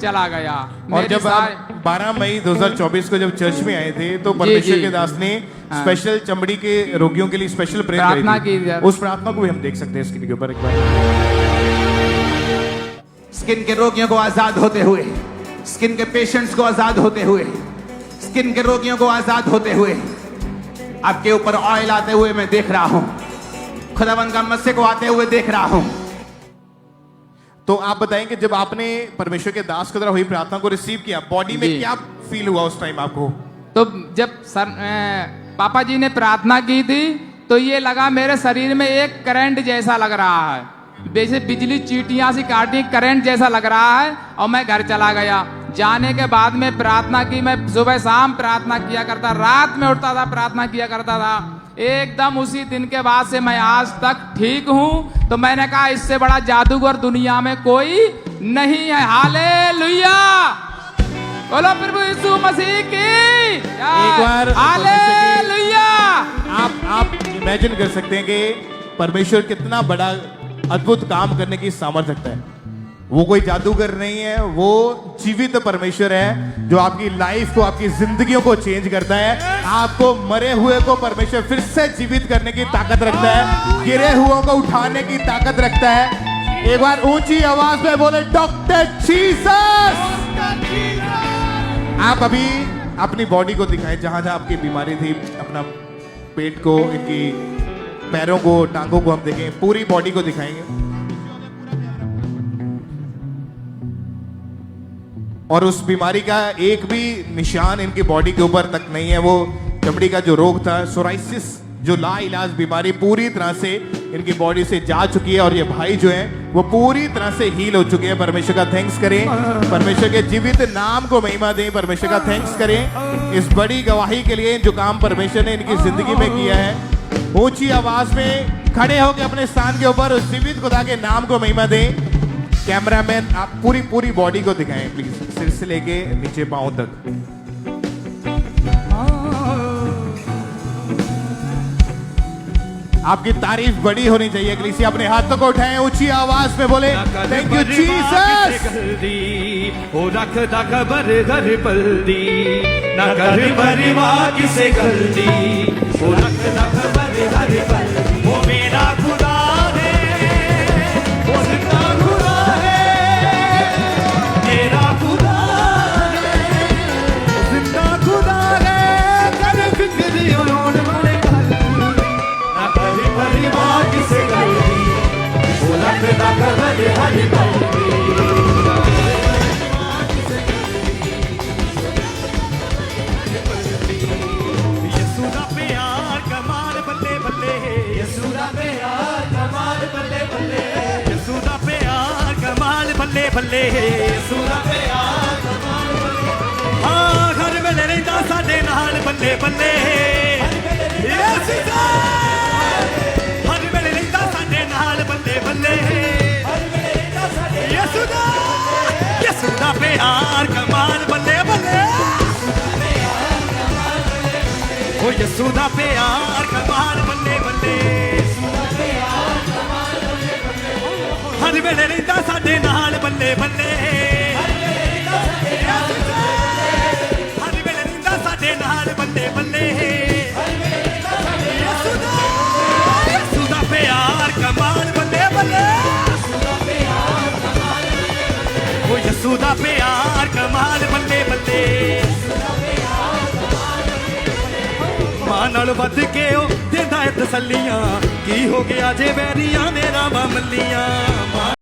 चला गया। और जब आप 12 मई 2024 को जब चर्च में आए थे तो परमेश्वर के दास ने स्पेशल चमड़ी के रोगियों के लिए स्पेशल प्रार्थना की थी। उस प्रार्थना को भी हम देख सकते हैं स्क्रीन के ऊपर एक बार। स्किन के रोगियों को आजाद होते हुए, स्किन के पेशेंट्स को आजाद होते हुए, स्किन के रोगियों को आजाद होते हुए, आपके ऊपर ऑयल आते हुए मैं देख रहा हूं, खुदावंद का मस्से को आते हुए देख रहा हूं। तो आप बताएं कि जब आपने परमेश्वर के दास के द्वारा हुई प्रार्थना को रिसीव किया, बॉडी में क्या फील हुआ उस टाइम आपको? तो जब पापा जी ने प्रार्थना की थी तो ये लगा मेरे शरीर में एक करंट जैसा लग रहा है, जैसे बिजली चींटियां सी काटी, करंट जैसा लग रहा है। और मैं घर चला गया। जाने के बाद में प्रार्थना की, मैं सुबह शाम प्रार्थना किया करता, रात में उठता था प्रार्थना किया करता था। एकदम उसी दिन के बाद से मैं आज तक ठीक हूं। तो मैंने कहा इससे बड़ा जादूगर दुनिया में कोई नहीं है। हालेलुया, बोलो प्रभु यीशु मसीह की एक बार हालेलुया। आप इमेजिन कर सकते हैं कि परमेश्वर कितना बड़ा अद्भुत काम करने की सामर्थ्य रखता है। वो कोई जादूगर नहीं है, वो जीवित परमेश्वर है जो आपकी लाइफ को, आपकी जिंदगियों को चेंज करता है। आपको मरे हुए को परमेश्वर फिर से जीवित करने की ताकत रखता है, गिरे हुओं को उठाने की ताकत रखता है। एक बार ऊंची आवाज में बोले डॉक्टर जीसस। आप अभी अपनी बॉडी को दिखाएं, जहां जहां आपकी बीमारी थी, अपना पेट को, इनकी पैरों को, टांगों को हम देखें, पूरी बॉडी को दिखाएंगे। और उस बीमारी का एक भी निशान इनकी बॉडी के ऊपर तक नहीं है। वो चमड़ी का जो रोग था, सोराइसिस, जो लाइलाज बीमारी, पूरी तरह से इनकी बॉडी से जा चुकी है। और ये भाई जो हैं वो पूरी तरह से हील हो चुके हैं। परमेश्वर का थैंक्स करें, परमेश्वर के जीवित नाम को महिमा दें, परमेश्वर का थैंक्स करें इस बड़ी गवाही के लिए जो काम परमेश्वर ने इनकी जिंदगी में किया है। ऊंची आवाज में खड़े होकर अपने स्थान के ऊपर उस जीवित खुदा के नाम को महिमा दें। कैमरामैन आप पूरी बॉडी को दिखाएं प्लीज, सिर से लेके नीचे पांव तक। आपकी तारीफ बड़ी होनी चाहिए। कलीसिया अपने हाथों को उठाएं, ऊंची आवाज में बोले थैंक यू जीसस। ओ रख दा खबर घर बल्दी, ना कर परिवार किसे गलती। ओ रख दा खबर घर बल्दी, वो मेरा खुदा है, वो जिंदा खुदा है, मेरा खुदा है, जिंदा खुदा है। कर फिक्र उन्होंने मारे ना कर परिवार किसे गलती। ओ रख दा खबर घर बल्दी। बल्ले बल्ले हाँ, हर वेले रहिंदा साडे नाल बल्ले बल्ले। ਹਰ ਵੇਲੇ ਰਹਿੰਦਾ ਸਾਡੇ ਨਾਲ ਬੱਲੇ ਬੱਲੇ ਯਿਸੂ ਦਾ ਪਿਆਰ ਕਮਾਲ ਬੱਲੇ ਬੱਲੇ ਓ ਯਿਸੂ ਦਾ ਪਿਆਰ ਕਮਾਲ ਬੱਲੇ ਬੱਲੇ ਹਰ ਵੇਲੇ ਰਹਿੰਦਾ ਸਾਡੇ ਨਾਲ ਬੱਲੇ ਬੱਲੇ ਹਰ ਵੇਲੇ ਰਹਿੰਦਾ ਸਾਡੇ ਨਾਲ ਬੱਲੇ ਬੱਲੇ ਯਿਸੂ ਦਾ ਪਿਆਰ ਕਮਾਲ ਬੱਲੇ ਬੱਲੇ ਓ ਯਿਸੂ ਦਾ ਪਿਆਰ ਕਮਾਲ ਬੱਲੇ ਬੱਲੇ ਮਾਂ ਨਾਲ ਵੱਧ ਕੇ ਉਹ ਦਿੰਦਾ ਏ ਤਸੱਲੀਆਂ ਕੀ ਹੋ ਗਿਆ ਜੇ ਵੈਰੀਆਂ ਨੇ ਰਾਵਾਂ ਮੱਲੀਆਂ